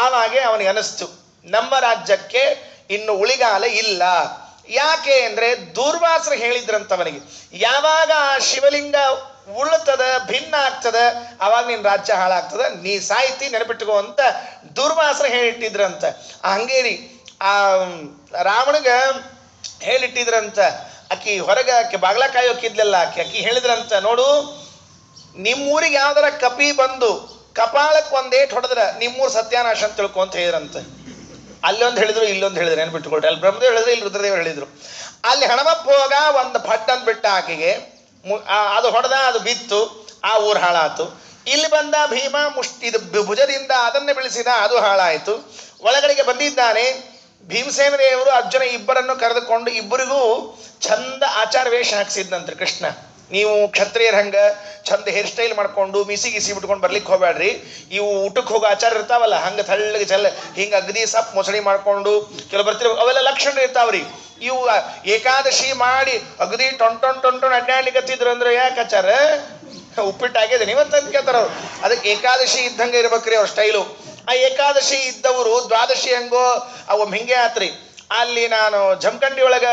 S1: ಆವಾಗೆ ಅವನಿಗೆ ಅನಿಸ್ತು, ನಮ್ಮ ರಾಜ್ಯಕ್ಕೆ ಇನ್ನು ಉಳಿಗಾಲ ಇಲ್ಲ. ಯಾಕೆ ಅಂದ್ರೆ ದೂರ್ವಾಸರು ಹೇಳಿದ್ರಂತವನಿಗೆ, ಯಾವಾಗ ಆ ಶಿವಲಿಂಗ ಉಳ್ತದ ಭಿನ್ನ ಆಗ್ತದ ಅವಾಗ ನಿನ್ನ ರಾಜ್ಯ ಹಾಳಾಗ್ತದ, ನೀ ಸಾಯ್ತಿ ನೆನಪಿಟ್ಟುಕೋ ಅಂತ ದುರ್ವಾಸರು ಹೇಳಿಟ್ಟಿದ್ರಂತ. ಹಂಗೇರಿ ಆ ರಾವಣಗ ಹೇಳಿಟ್ಟಿದ್ರಂತ. ಆಕಿ ಹೊರಗೆ ಆಕೆ ಬಾಗ್ಲ ಕಾಯೋಕಿದ್ಲಲ್ಲ, ಆಕಿ ಹೇಳಿದ್ರಂತ, ನೋಡು ನಿಮ್ಮೂರಿಗೆ ಯಾವ್ದಾರ ಕಪಿ ಬಂದು ಕಪಾಳಕ್ಕೆ ಒಂದೇಟ್ ಹೊಡೆದ್ರ ನಿಮ್ಮೂರು ಸತ್ಯಾನಾಶ ಅಂತ ತಿಳ್ಕೊ ಅಂತ ಹೇಳಿದ್ರಂತ. ಅಲ್ಲೊಂದು ಹೇಳಿದ್ರು, ಇಲ್ಲೊಂದು ಹೇಳಿದ್ರು, ನೆನ್ಪಿಟ್ಟುಕೊಳ್ರಿ. ಅಲ್ಲಿ ಬ್ರಹ್ಮದೇವ್ ಹೇಳಿದ್ರು, ಇಲ್ಲಿ ರುದ್ರದೇವರು ಹೇಳಿದ್ರು. ಅಲ್ಲಿ ಹಣಮಪ್ಪ ಹೋಗ ಒಂದು ಭಟ್ ಅಂದ್ಬಿಟ್ಟ ಆಕೆಗೆ, ಅದು ಹೊಡೆದ, ಅದು ಬಿತ್ತು, ಆ ಊರು ಹಾಳಾತು. ಇಲ್ಲಿ ಬಂದ ಭೀಮ ಇದು ಭುಜದಿಂದ ಅದನ್ನೇ ಬೆಳೆಸಿದ, ಅದು ಹಾಳಾಯಿತು. ಒಳಗಡೆಗೆ ಬಂದಿದ್ದಾನೆ ಭೀಮಸೇನ ದೇವರು ಅರ್ಜುನ ಇಬ್ಬರನ್ನು ಕರೆದುಕೊಂಡು ಇಬ್ಬರಿಗೂ ಚಂದ ಆಚಾರ ವೇಷ ಹಾಕ್ಸಿದ್ನಂತೆ ಕೃಷ್ಣ. ನೀವು ಕ್ಷತ್ರಿಯರ ಹಂಗ ಚಂದ ಹೇರ್ ಸ್ಟೈಲ್ ಮಾಡ್ಕೊಂಡು ಮಿಸಿ ಗಿಸಿ ಬಿಟ್ಕೊಂಡು ಬರ್ಲಿಕ್ಕೆ ಹೋಗ್ಬೇಡ್ರಿ. ಇವು ಊಟಕ್ಕೆ ಹೋಗೋ ಆಚಾರ ಇರ್ತಾವಲ್ಲ, ಹಂಗೆ ತಳ್ಳಗೆ ಹಿಂಗೆ ಅಗದಿ ಸಪ್ ಮೊಸಳಿ ಮಾಡ್ಕೊಂಡು ಕೆಲವು ಬರ್ತಿರ್, ಅವೆಲ್ಲ ಲಕ್ಷಣ ಇರ್ತಾವ್ರಿ. ಇವು ಏಕಾದಶಿ ಮಾಡಿ ಅಗದಿ ಟೊಂಟೊಂಟೊಂಟೊಂಡು ಅಡ್ಡಾಡ್ಲಿಕ್ಕತ್ತಿದ್ರು ಅಂದ್ರೆ ಯಾಕೆ ಆಚಾರ? ಉಪ್ಪಿಟ್ಟಾಗಿದೆ ನೀವಂತ ಕೇಳ್ತಾರ ಅವ್ರು. ಅದಕ್ಕೆ ಏಕಾದಶಿ ಇದ್ದಂಗೆ ಇರ್ಬೇಕ್ರಿ ಅವ್ರ ಸ್ಟೈಲು. ಆ ಏಕಾದಶಿ ಇದ್ದವರು ದ್ವಾದಶಿ ಹಂಗೋ ಅವು ಹಿಂಗೆ ಆತ್ರಿ. ಅಲ್ಲಿ ನಾನು ಜಮಖಂಡಿ ಒಳಗೆ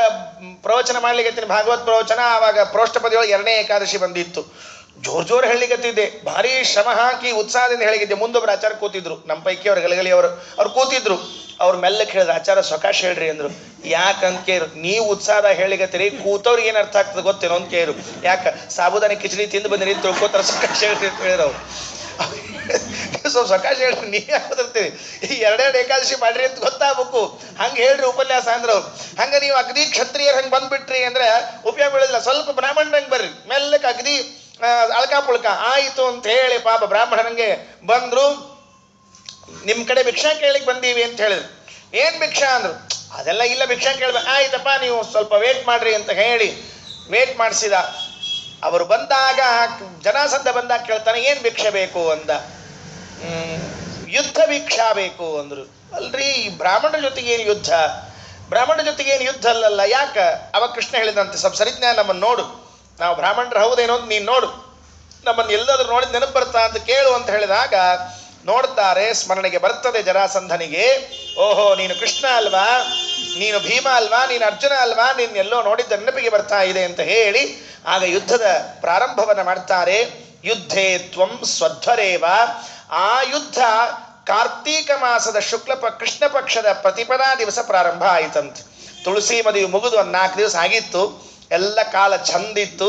S1: ಪ್ರವಚನ ಮಾಡ್ಲಿಕ್ಕೆ ಭಾಗವತ್ ಪ್ರವಚನ, ಆವಾಗ ಪ್ರೋಷ್ಠಪದಿ ಒಳಗೆ 2ನೇ ಏಕಾದಶಿ ಬಂದಿತ್ತು. ಜೋರ್ ಹೇಳಿಕತ್ತಿದ್ದೆ, ಭಾರಿ ಶ್ರಮ ಹಾಕಿ ಉತ್ಸಾಹದಿಂದ ಹೇಳಿದ್ದೆ. ಮುಂದೊಬ್ರು ಆಚಾರ ಕೂತಿದ್ರು, ನಮ್ಮ ಪೈಕಿ ಅವ್ರು ಗಲಗಲಿ ಅವ್ರು ಕೂತಿದ್ರು. ಅವ್ರು ಮೆಲ್ಲಕ್ಕೆ ಹೇಳಿದ್ರು, ಆಚಾರ ಸೊಕಾಶ್ ಹೇಳ್ರಿ ಅಂದ್ರು. ಯಾಕಂತ ಕೇರು, ನೀವು ಉತ್ಸಾಹದಾಗ ಹೇಳಿಕತ್ತೀರಿ, ಕೂತವ್ರಿಗೆ ಏನು ಅರ್ಥ ಆಗ್ತದೆ ಗೊತ್ತೇನೋ ಅಂತ ಕೇರು. ಯಾಕೆ ಸಾಬುದಾನಿ ಕಿಚಡಿ ತಿಂದು ಬಂದಿರಿ ತಿಳ್ಕೋತಾರ, ಸೊಕಾಶ್ ಹೇಳ್ರಿ ಅಂತ ಹೇಳಿದ್ರು ಅವ್ರು. ಸ್ವಲ್ಪ ಸೊಕಾಶ್ ಹೇಳ್ರಿ, ನೀ ಯಾವ್ದಿರ್ತೀವಿ, ಈ 2 ಏಕಾದಶಿ ಮಾಡ್ರಿ ಅಂತ ಗೊತ್ತಾಗಬೇಕು, ಹಂಗೆ ಹೇಳ್ರಿ ಉಪನ್ಯಾಸ ಅಂದ್ರೆ ಅವ್ರು. ಹಂಗೆ ನೀವು ಅಗದಿ ಕ್ಷತ್ರಿಯರ್ ಹಂಗೆ ಬಂದ್ಬಿಟ್ರಿ ಅಂದ್ರೆ ಉಪಯೋಗ ಬೀಳಿಲ್ಲ. ಸ್ವಲ್ಪ ಬ್ರಾಹ್ಮಣರಂಗೆ ಬರ್ರಿ, ಮೆಲ್ಲಕ್ಕೆ ಅಗದಿ ಅಳ್ಕಾ ಪುಳ್ಕ ಆಯಿತು ಅಂತ ಹೇಳಿ ಪಾಪ ಬ್ರಾಹ್ಮಣರಂಗೆ ಬಂದ್ರು. ನಿಮ್ಮ ಕಡೆ ಭಿಕ್ಷಾ ಕೇಳಿಕ್ ಬಂದೀವಿ ಅಂತ ಹೇಳಿದ್ರು. ಏನು ಭಿಕ್ಷಾ ಅಂದ್ರು. ಅದೆಲ್ಲ ಇಲ್ಲ, ಭಿಕ್ಷಾ ಕೇಳ್ಬೇಕು. ಆಯ್ತಪ್ಪ ನೀವು ಸ್ವಲ್ಪ ವೇಟ್ ಮಾಡ್ರಿ ಅಂತ ಹೇಳಿ ವೇಟ್ ಮಾಡಿಸಿದ. ಅವರು ಬಂದಾಗ ಜನಾಸಂಧ ಬಂದಾಗ ಕೇಳ್ತಾನೆ, ಏನು ಭಿಕ್ಷೆ ಬೇಕು ಅಂದ. ಯುದ್ಧ ಭಿಕ್ಷಾ ಬೇಕು ಅಂದ್ರು. ಅಲ್ರಿ ಬ್ರಾಹ್ಮಣರ ಜೊತೆಗೆ ಏನು ಯುದ್ಧ, ಬ್ರಾಹ್ಮಣರ ಜೊತೆಗೆ ಏನು ಯುದ್ಧ ಅಲ್ಲಲ್ಲ, ಯಾಕ? ಅವಾಗ ಕೃಷ್ಣ ಹೇಳಿದಂತೆ, ಸ್ವಲ್ಪ ಸರಿಜ್ಞಾನ ನಮ್ಮನ್ನು ನೋಡು, ನಾವು ಬ್ರಾಹ್ಮಣರು ಹೌದೇನೋ ಅಂತ ನೀನು ನೋಡು, ನಮ್ಮನ್ನು ಎಲ್ಲಾದ್ರೂ ನೋಡಿದ ನೆನಪು ಬರ್ತಾ ಅಂತ ಕೇಳು ಅಂತ ಹೇಳಿದಾಗ ನೋಡ್ತಾರೆ, ಸ್ಮರಣೆಗೆ ಬರ್ತದೆ ಜರಾಸಂಧನಿಗೆ. ಓಹೋ, ನೀನು ಕೃಷ್ಣ ಅಲ್ವಾ, ನೀನು ಭೀಮ ಅಲ್ವಾ, ನೀನು ಅರ್ಜುನ ಅಲ್ವಾ, ನೀನು ಎಲ್ಲೋ ನೋಡಿದ್ದ ನೆನಪಿಗೆ ಬರ್ತಾ ಇದೆ ಅಂತ ಹೇಳಿ ಆಗ ಯುದ್ಧದ ಪ್ರಾರಂಭವನ್ನು ಮಾಡ್ತಾರೆ. ಯುದ್ಧೇ ತ್ವಂ ಸ್ವಧ್ವರೇವ. ಆ ಯುದ್ಧ ಕಾರ್ತೀಕ ಮಾಸದ ಕೃಷ್ಣ ಪಕ್ಷದ ಪ್ರತಿಪದಾ ದಿವಸ ಪ್ರಾರಂಭ ಆಯಿತಂತೆ. ತುಳಸಿ ಮದುವೆ ಮುಗಿದು 4 ದಿವಸ ಆಗಿತ್ತು, ಎಲ್ಲ ಕಾಲ ಚಂದಿತ್ತು.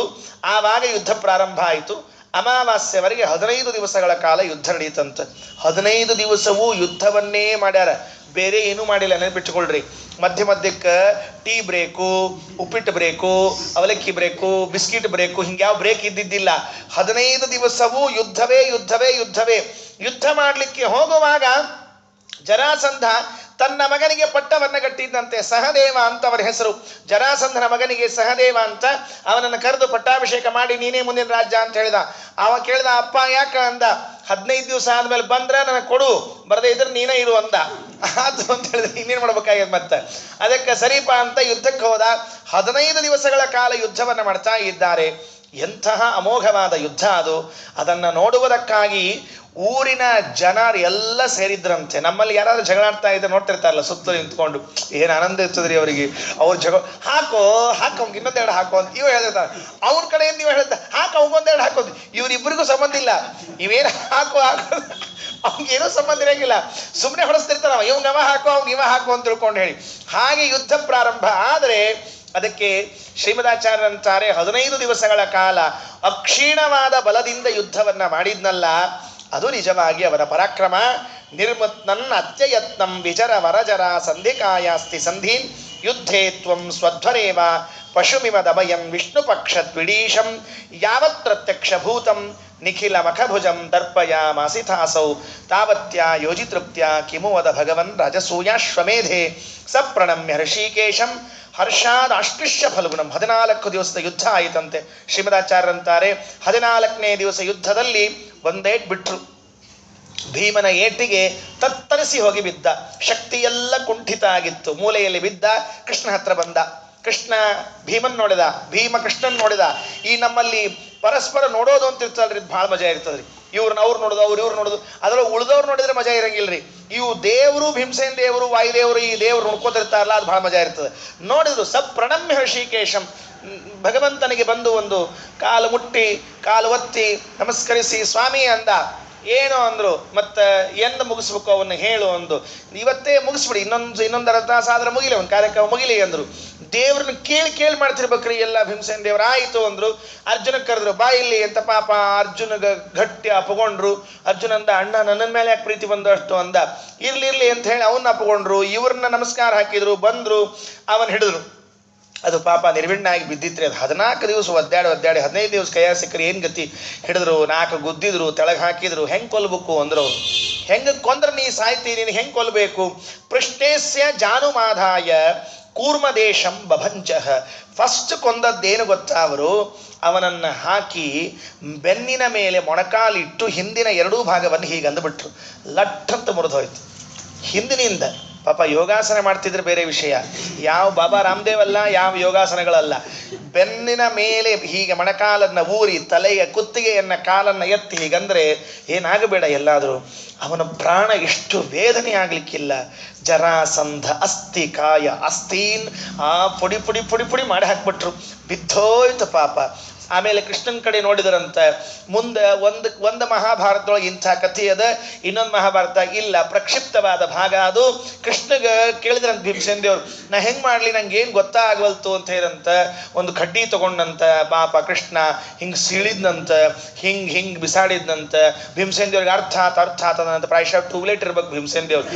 S1: ಆವಾಗ ಯುದ್ಧ ಪ್ರಾರಂಭ ಆಯಿತು. ಅಮಾವಾಸ್ಯವರೆಗೆ 15 ದಿವಸಗಳ ಕಾಲ ಯುದ್ಧ ನಡೀತಂತೆ. 15 ದಿವಸವೂ ಯುದ್ಧವನ್ನೇ ಮಾಡ್ಯಾರ, ಬೇರೆ ಏನೂ ಮಾಡಿಲ್ಲ. ನೆನಪಿಟ್ಟುಕೊಳ್ರಿ, ಮಧ್ಯ ಮಧ್ಯಕ್ಕೆ ಟೀ ಬ್ರೇಕು, ಉಪ್ಪಿಟ್ಟು ಬ್ರೇಕು, ಅವಲಕ್ಕಿ ಬ್ರೇಕು, ಬಿಸ್ಕಿಟ್ ಬ್ರೇಕು, ಹಿಂಗ್ಯಾವ ಬ್ರೇಕ್ ಇದ್ದಿದ್ದಿಲ್ಲ. 15 ದಿವಸವೂ ಯುದ್ಧವೇ ಯುದ್ಧವೇ ಯುದ್ಧವೇ. ಯುದ್ಧ ಮಾಡಲಿಕ್ಕೆ ಹೋಗುವಾಗ ಜರಾಸಂಧ ತನ್ನ ಮಗನಿಗೆ ಪಟ್ಟವನ್ನ ಕಟ್ಟಿದ್ದಂತೆ. ಸಹದೇವ ಅಂತ ಅವರ ಹೆಸರು. ಜರಾಸಂಧನ ಮಗನಿಗೆ ಸಹದೇವ ಅಂತ ಅವನನ್ನು ಕರೆದು ಪಟ್ಟಾಭಿಷೇಕ ಮಾಡಿ ನೀನೇ ಮುಂದಿನ ರಾಜ್ಯ ಅಂತ ಹೇಳಿದ. ಅವ ಕೇಳಿದ, ಅಪ್ಪ ಯಾಕ ಅಂದ. 15 ದಿವಸ ಆದ್ಮೇಲೆ ಬಂದ್ರೆ ನನಗೆ ಕೊಡು, ಬರದೇ ಇದ್ರೆ ನೀನೇ ಇರು ಅಂದ. ಅದು ಅಂತ ಹೇಳಿದ್ರೆ ಇನ್ನೇನು ಮಾಡ್ಬೇಕಾಗ್ಯದ ಮತ್ತೆ. ಅದಕ್ಕೆ ಸರಿಪ ಅಂತ ಯುದ್ಧಕ್ಕೆ ಹೋದ. 15 ದಿವಸಗಳ ಕಾಲ ಯುದ್ಧವನ್ನ ಮಾಡ್ತಾ ಇದ್ದಾರೆ. ಎಂತಹ ಅಮೋಘವಾದ ಯುದ್ಧ ಅದು. ಅದನ್ನು ನೋಡುವುದಕ್ಕಾಗಿ ಊರಿನ ಜನ ಎಲ್ಲ ಸೇರಿದ್ರಂತೆ. ನಮ್ಮಲ್ಲಿ ಯಾರಾದ್ರೂ ಜಗಳಾಡ್ತಾ ಇದ್ರೆ ನೋಡ್ತಿರ್ತಾರಲ್ಲ ಸುತ್ತಲೂ ನಿಂತ್ಕೊಂಡು, ಏನು ಆನಂದ ಇರ್ತದ್ರಿ ಅವರಿಗೆ. ಅವ್ರು ಹಾಕೋ ಅವ್ನಿಗೆ ಇನ್ನೊಂದೆರಡು ಹಾಕೋ ಅಂತ ಇವ್ ಹೇಳ್ತಾರೆ. ಅವ್ನ ಕಡೆಯಿಂದ ನೀವು ಹೇಳ್ತಾ ಹಾಕೋ ಅವ್ಗೊಂದೆರಡು ಹಾಕೋದು. ಇವ್ರಿಬ್ಬರಿಗೂ ಸಂಬಂಧ ಇಲ್ಲ. ಇವೇನು ಹಾಕೋ ಅವ್ನಿಗೇನೂ ಸಂಬಂಧ ಇರಂಗಿಲ್ಲ. ಸುಮ್ಮನೆ ಹೊಡೆಸ್ತಿರ್ತಾರ. ಇವ್ ಹಾಕೋ ಅಂತ ತಿಳ್ಕೊಂಡು ಹೇಳಿ. ಹಾಗೆ ಯುದ್ಧ ಪ್ರಾರಂಭ ಆದರೆ ಅದಕ್ಕೆ ಶ್ರೀಮದಾಚಾರ್ಯರಂತಾರೆ 15 ದಿವಸಗಳ ಕಾಲ ಅಕ್ಷೀಣವಾದ ಬಲದಿಂದ ಯುದ್ಧವನ್ನ ಮಾಡಿದ್ನಲ್ಲ, ಅದು ನಿಜವಾಗಿ ಅವರ ಪರಾಕ್ರಮ. ನಿರ್ಮತ್ನನ್ ಅತ್ಯಯತ್ನಂ ವಿಜರ ವರಜರ ಸಂಧಿಕಾಯಾಸ್ತಿ ಸಂಧೀನ್ ಯುದ್ಧೇ ತ್ವಂ ಸ್ವಧ್ವರೇವ ಪಶುಮಿವ ದಮಯಂ ವಿಷ್ಣು ಪಕ್ಷ ದ್ವಿಡೀಶಂ ಯಾವತ್ ಪ್ರತ್ಯಕ್ಷಭೂತಂ ನಿಖಿಲ ಮಖಭುಜಂ ದರ್ಪಯಾಮಾಸಿಥಾಸೌ ತಾವತ್ಯ ಯೋಜಿತೃಪ್ತ್ಯ ಕಿಮು ವದ ಭಗವನ್ ರಾಜಸೂಯಾಶ್ವಮೇಧೆ ಸಪ್ರಣಮ್ಯ ಹೃಷಿಕೇಶಂ ಹರ್ಷಾದಾಷ್ಟ್ರಿಶ್ಯ ಫಲ್ಗುಣಂ. 14 ದಿವಸದ ಯುದ್ಧ ಆಯಿತಂತೆ. ಶ್ರೀಮದಾಚಾರ್ಯರಂತಾರೆ 14ನೇ ದಿವಸ ಯುದ್ಧದಲ್ಲಿ ಒಂದೇಟ್ ಬಿಟ್ರು. ಭೀಮನ ಏಟಿಗೆ ತತ್ತರಿಸಿ ಹೋಗಿ ಬಿದ್ದ. ಶಕ್ತಿಯೆಲ್ಲ ಕುಂಠಿತ ಆಗಿತ್ತು. ಮೂಲೆಯಲ್ಲಿ ಬಿದ್ದ. ಕೃಷ್ಣ ಹತ್ರ ಬಂದ. ಕೃಷ್ಣ ಭೀಮನ್ ನೋಡಿದ, ಭೀಮ ಕೃಷ್ಣನ್ ನೋಡಿದ. ಈ ನಮ್ಮಲ್ಲಿ ಪರಸ್ಪರ ನೋಡೋದು ಅಂತ ಇರ್ತಲ್ರಿ, ಇದು ಭಾಳ ಮಜಾ ಇರ್ತದ್ರಿ. ಇವ್ರನ್ನ ಅವ್ರು ನೋಡೋದು, ಇವ್ರು ನೋಡೋದು. ಅದ್ರೊಳಗೆ ಉಳಿದವ್ರು ನೋಡಿದ್ರೆ ಮಜಾ ಇರಂಗಿಲ್ರಿ. ಇವು ದೇವರು, ಭೀಮಸೇನ ದೇವರು, ವಾಯುದೇವರು, ಈ ದೇವರು ನೋಡ್ಕೋತಿರ್ತಾರಲ್ಲ, ಅದು ಭಾಳ ಮಜಾ ಇರ್ತದೆ. ನೋಡಿದ್ರು. ಪ್ರಣಮ್ಯ ಹೃಷಿಕೇಶಂ, ಭಗವಂತನಿಗೆ ಬಂದು ಒಂದು ಕಾಲು ಮುಟ್ಟಿ ಕಾಲು ಒತ್ತಿ ನಮಸ್ಕರಿಸಿ ಸ್ವಾಮಿ ಅಂದ. ಏನು ಅಂದ್ರು. ಮತ್ತೆ ಎಂದು ಮುಗಿಸ್ಬೇಕು ಅವನ್ನ ಹೇಳು ಅಂದು. ಇವತ್ತೇ ಮುಗಿಸ್ಬಿಡಿ, ಇನ್ನೊಂದು ಅರ್ಧ ತಾಸು ಆದ್ರೆ ಮುಗಿಲಿ, ಒಂದು ಕಾರ್ಯಕ್ರಮ ಮುಗಿಲಿ ಅಂದ್ರು. ದೇವ್ರನ್ನ ಕೇಳಿ ಮಾಡ್ತಿರ್ಬೇಕ್ರಿ ಎಲ್ಲ. ಭೀಮಸೇನ ದೇವ್ರ ಆಯಿತು ಅಂದ್ರು. ಅರ್ಜುನ ಕರೆದ್ರು, ಬಾ ಇಲ್ಲಿ ಅಂತ. ಪಾಪ ಅರ್ಜುನಗ ಗಟ್ಟಿ ಅಪ್ಕೊಂಡ್ರು. ಅರ್ಜುನ ಅಂದ, ಅಣ್ಣ ನನ್ನ ಮೇಲೆ ಯಾಕೆ ಪ್ರೀತಿ ಬಂದಷ್ಟು ಅಂದ. ಇರ್ಲಿ ಅಂತ ಹೇಳಿ ಅವನ್ನ ಅಪ್ಕೊಂಡ್ರು. ಇವ್ರನ್ನ ನಮಸ್ಕಾರ ಹಾಕಿದ್ರು. ಬಂದ್ರು, ಅವನ್ ಹಿಡಿದ್ರು. ಅದು ಪಾಪ ನಿರ್ವಿಣ್ಣ ಆಗಿ ಬಿದ್ದಿತ್ರಿ. ಅದು 14 ದಿವಸ ಒದ್ದಾಡಿ 15 ದಿವಸ ಕೈಯಾಗ ಸಿಕ್ಕರಿ ಏನು ಗತಿ. ಹಿಡಿದ್ರು, 4 ಗುದ್ದಿದ್ರು, ತೆಳಗೆ ಹಾಕಿದ್ರು. ಹೆಂಗೆ ಕೊಲ್ಬೇಕು ಅಂದ್ರು. ಹೆಂಗೆ ಕೊಂದ್ರೆ ನೀ ಸಾಯ್ತಿ, ನೀನು ಹೆಂಗೆ ಕೊಲ್ಬೇಕು. ಪೃಷ್ಟೇಸ್ಯ ಜಾನುಮಾಧಾಯ ಕೂರ್ಮದೇಶಂ ಬಭಂಜ. ಫಸ್ಟ್ ಕೊಂದದ್ದೇನು ಗೊತ್ತಾ ಅವರು, ಅವನನ್ನು ಹಾಕಿ ಬೆನ್ನಿನ ಮೇಲೆ ಮೊಣಕಾಲಿಟ್ಟು ಹಿಂದಿನ 2 ಭಾಗವನ್ನು ಹೀಗೆ ಅಂದುಬಿಟ್ರು. ಲಟ್ಟಂತ ಮುರಿದೋಯ್ತು ಹಿಂದಿನಿಂದ. ಪಾಪ ಯೋಗಾಸನ ಮಾಡ್ತಿದ್ರೆ ಬೇರೆ ವಿಷಯ. ಯಾವ ಬಾಬಾ ರಾಮದೇವ್ ಅಲ್ಲ, ಯಾವ ಯೋಗಾಸನಗಳಲ್ಲ. ಬೆನ್ನಿನ ಮೇಲೆ ಹೀಗೆ ಮೊಣಕಾಲನ್ನು ಊರಿ ತಲೆಯ ಕುತ್ತಿಗೆಯನ್ನ ಕಾಲನ್ನು ಎತ್ತಿ ಹೀಗಂದ್ರೆ ಏನಾಗಬೇಡ ಎಲ್ಲಾದರೂ. ಅವನ ಪ್ರಾಣ ಎಷ್ಟು ವೇದನೆ ಆಗ್ಲಿಕ್ಕಿಲ್ಲ. ಜರಾಸಂಧ ಅಸ್ಥಿ ಕಾಯ ಅಸ್ಥೀನ್ ಆ ಪುಡಿ ಮಾಡಿ ಹಾಕ್ಬಿಟ್ರು. ಬಿದ್ದೋಯ್ತು ಪಾಪ. ಆಮೇಲೆ ಕೃಷ್ಣನ ಕಡೆ ನೋಡಿದರಂತೆ. ಮುಂದೆ ಒಂದು ಮಹಾಭಾರತದೊಳಗೆ ಇಂಥ ಕಥೆ ಅದ, ಇನ್ನೊಂದು ಮಹಾಭಾರತ ಇಲ್ಲ, ಪ್ರಕ್ಷಿಪ್ತವಾದ ಭಾಗ ಅದು. ಕೃಷ್ಣಗೆ ಕೇಳಿದ್ರಂತ ಭೀಮಸೇನ ದೇವ್ರು, ನಾ ಹೆಂಗೆ ಮಾಡಲಿ, ನಂಗೆ ಏನು ಗೊತ್ತಾಗವಲ್ತು ಅಂತ ಹೇಳಿದಂತ. ಒಂದು ಕಡ್ಡಿ ತಗೊಂಡಂತ ಪಾಪ ಕೃಷ್ಣ ಹಿಂಗೆ ಸೀಳಿದ್ನಂತ, ಹಿಂಗೆ ಬಿಸಾಡಿದ್ನಂತ. ಭೀಮಸೇನ ದೇವ್ರಿಗೆ ಅರ್ಥ ಆತ ಅಂತ. ಪ್ರಾಯಶಃ ಟ್ಯೂಬ್ಲೈಟ್ ಇರ್ಬೇಕು ಭೀಮಸೇನ ದೇವ್ರು.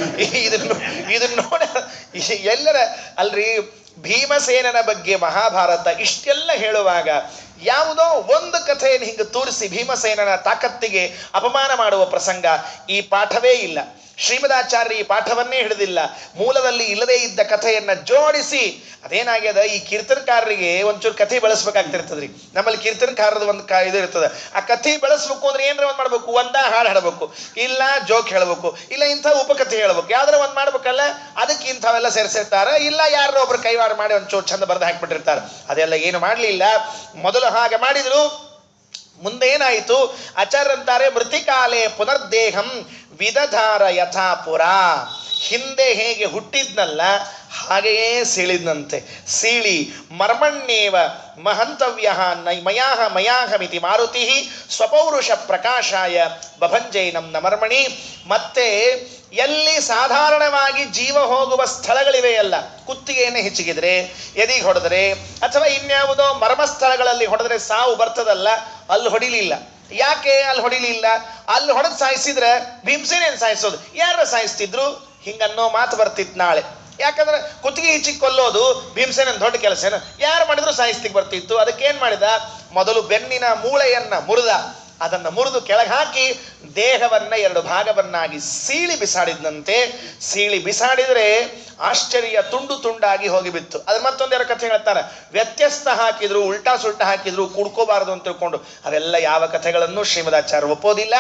S1: ಇದನ್ನ ನೋಡ ಎಲ್ಲರ ಅಲ್ರಿ. ಭೀಮಸೇನನ ಬಗ್ಗೆ ಮಹಾಭಾರತ ಇಷ್ಟೆಲ್ಲ ಹೇಳುವಾಗ ಯಾವುದೋ ಒಂದು ಕಥೆಯನ್ನು ಹಿಂಗೆ ತೋರಿಸಿ ಭೀಮಸೇನನ ತಾಕತ್ತಿಗೆ ಅಪಮಾನ ಮಾಡುವ ಪ್ರಸಂಗ ಈ ಪಾಠವೇ ಇಲ್ಲ. ಶ್ರೀಮದಾಚಾರ್ಯ ಈ ಪಾಠವನ್ನೇ ಹಿಡಿದಿಲ್ಲ. ಮೂಲದಲ್ಲಿ ಇಲ್ಲದೇ ಇದ್ದ ಕಥೆಯನ್ನ ಜೋಡಿಸಿ, ಅದೇನಾಗ್ಯದ, ಈ ಕೀರ್ತನಕಾರರಿಗೆ ಒಂಚೂರು ಕಥೆ ಬೆಳೆಸ್ಬೇಕಾಗ್ತಿರ್ತದ್ರಿ. ನಮ್ಮಲ್ಲಿ ಕೀರ್ತನಕಾರದ ಒಂದು ಇದು ಇರ್ತದೆ. ಆ ಕಥೆ ಬೆಳೆಸ್ಬೇಕು ಅಂದ್ರೆ ಏನಾರ ಒಂದು ಮಾಡ್ಬೇಕು. ಒಂದ ಹಾಡು ಹಾಡಬೇಕು, ಇಲ್ಲ ಜೋಕ್ ಹೇಳಬೇಕು, ಇಲ್ಲ ಇಂಥ ಉಪಕಥೆ ಹೇಳ್ಬೇಕು, ಯಾವ್ದಾರ ಒಂದು ಮಾಡ್ಬೇಕಲ್ಲ. ಅದಕ್ಕೆ ಇಂಥವೆಲ್ಲ ಸೇರಿಸಿರ್ತಾರ. ಇಲ್ಲ ಯಾರೋ ಒಬ್ರು ಕೈವಾರ ಮಾಡಿ ಒಂಚೂರು ಚಂದ ಬರೆದು ಹಾಕ್ಬಿಟ್ಟಿರ್ತಾರೆ. ಅದೆಲ್ಲ ಏನು ಮಾಡಲಿಲ್ಲ. ಮೊದಲು ಹಾಗೆ ಮಾಡಿದ್ರು. ಮುಂದೆ ಏನಾಯಿತು? ಆಚಾರ್ಯರಂತಾರೆ, ಮೃತಿಕಾಲೆ ಪುನರ್ದೇಹಂ ವಿದಧಾರ ಯಥಾಪುರ. ಹಿಂದೆ ಹೇಗೆ ಹುಟ್ಟಿದ್ನಲ್ಲ ಹಾಗೆಯೇ ಸೀಳಿದ್ನಂತೆ. ಸೀಳಿ ಮರ್ಮಣ್ಯೇವ ಮಹಂತವ್ಯ ಮಯಾಹಮಿತಿ ಮಾರುತಿ ಸ್ವಪೌರುಷ ಪ್ರಕಾಶಾಯ ಬಭಂಜೈನಂ ನಮರ್ಮಣಿ. ಮತ್ತೆ ಎಲ್ಲಿ ಸಾಧಾರಣವಾಗಿ ಜೀವ ಹೋಗುವ ಸ್ಥಳಗಳಿವೆಯಲ್ಲ, ಕುತ್ತಿಗೆಯನ್ನು ಹೆಚ್ಚಿಗಿದ್ರೆ, ಎದಿಗೆ ಹೊಡೆದ್ರೆ, ಅಥವಾ ಇನ್ಯಾವುದೋ ಮರ್ಮಸ್ಥಳಗಳಲ್ಲಿ ಹೊಡೆದ್ರೆ ಸಾವು ಬರ್ತದಲ್ಲ, ಅಲ್ಲಿ ಹೊಡಿಲಿಲ್ಲ. ಯಾಕೆ ಅಲ್ಲಿ ಹೊಡಿಲಿಲ್ಲ? ಅಲ್ಲಿ ಹೊಡೆದು ಸಾಯಿಸಿದ್ರೆ ಭೀಮಸೇನೇನು ಸಾಯಿಸೋದು, ಯಾರ ಸಾಯಿಸ್ತಿದ್ರು? ಹಿಂಗನ್ನೋ ಮಾತು ಬರ್ತಿತ್ತು ನಾಳೆ. ಯಾಕಂದ್ರೆ ಕುತ್ತಿಗೆ ಹೆಚ್ಚಿಗೆ ಕೊಲ್ಲೋದು ಭೀಮಸೇನ ದೊಡ್ಡ ಕೆಲಸ ಏನು, ಯಾರು ಮಾಡಿದ್ರು ಸಾಯಿಸ್ತಿಗೆ ಬರ್ತಿತ್ತು. ಅದಕ್ಕೇನು ಮಾಡಿದ? ಮೊದಲು ಬೆನ್ನಿನ ಮೂಳೆಯನ್ನ ಮುರಿದ. ಅದನ್ನು ಮುರಿದು ಕೆಳಗೆ ಹಾಕಿ ದೇಹವನ್ನ 2 ಭಾಗವನ್ನಾಗಿ ಸೀಳಿ ಬಿಸಾಡಿದಂತೆ. ಸೀಳಿ ಬಿಸಾಡಿದರೆ ಆಶ್ಚರ್ಯ ತುಂಡು ತುಂಡಾಗಿ ಹೋಗಿಬಿತ್ತು. ಅದು ಮತ್ತೊಂದೆರಡು ಕಥೆ ಹೇಳ್ತಾರೆ. ವ್ಯತ್ಯಸ್ತ ಹಾಕಿದ್ರು, ಉಲ್ಟಾ ಸುಲ್ಟಾ ಹಾಕಿದ್ರು, ಕುಡ್ಕೋಬಾರದು ಅಂತ ತಿಳ್ಕೊಂಡು ಅವೆಲ್ಲ ಯಾವ ಕಥೆಗಳನ್ನು ಶ್ರೀಮದಾಚಾರ್ಯ ಒಪ್ಪೋದಿಲ್ಲ.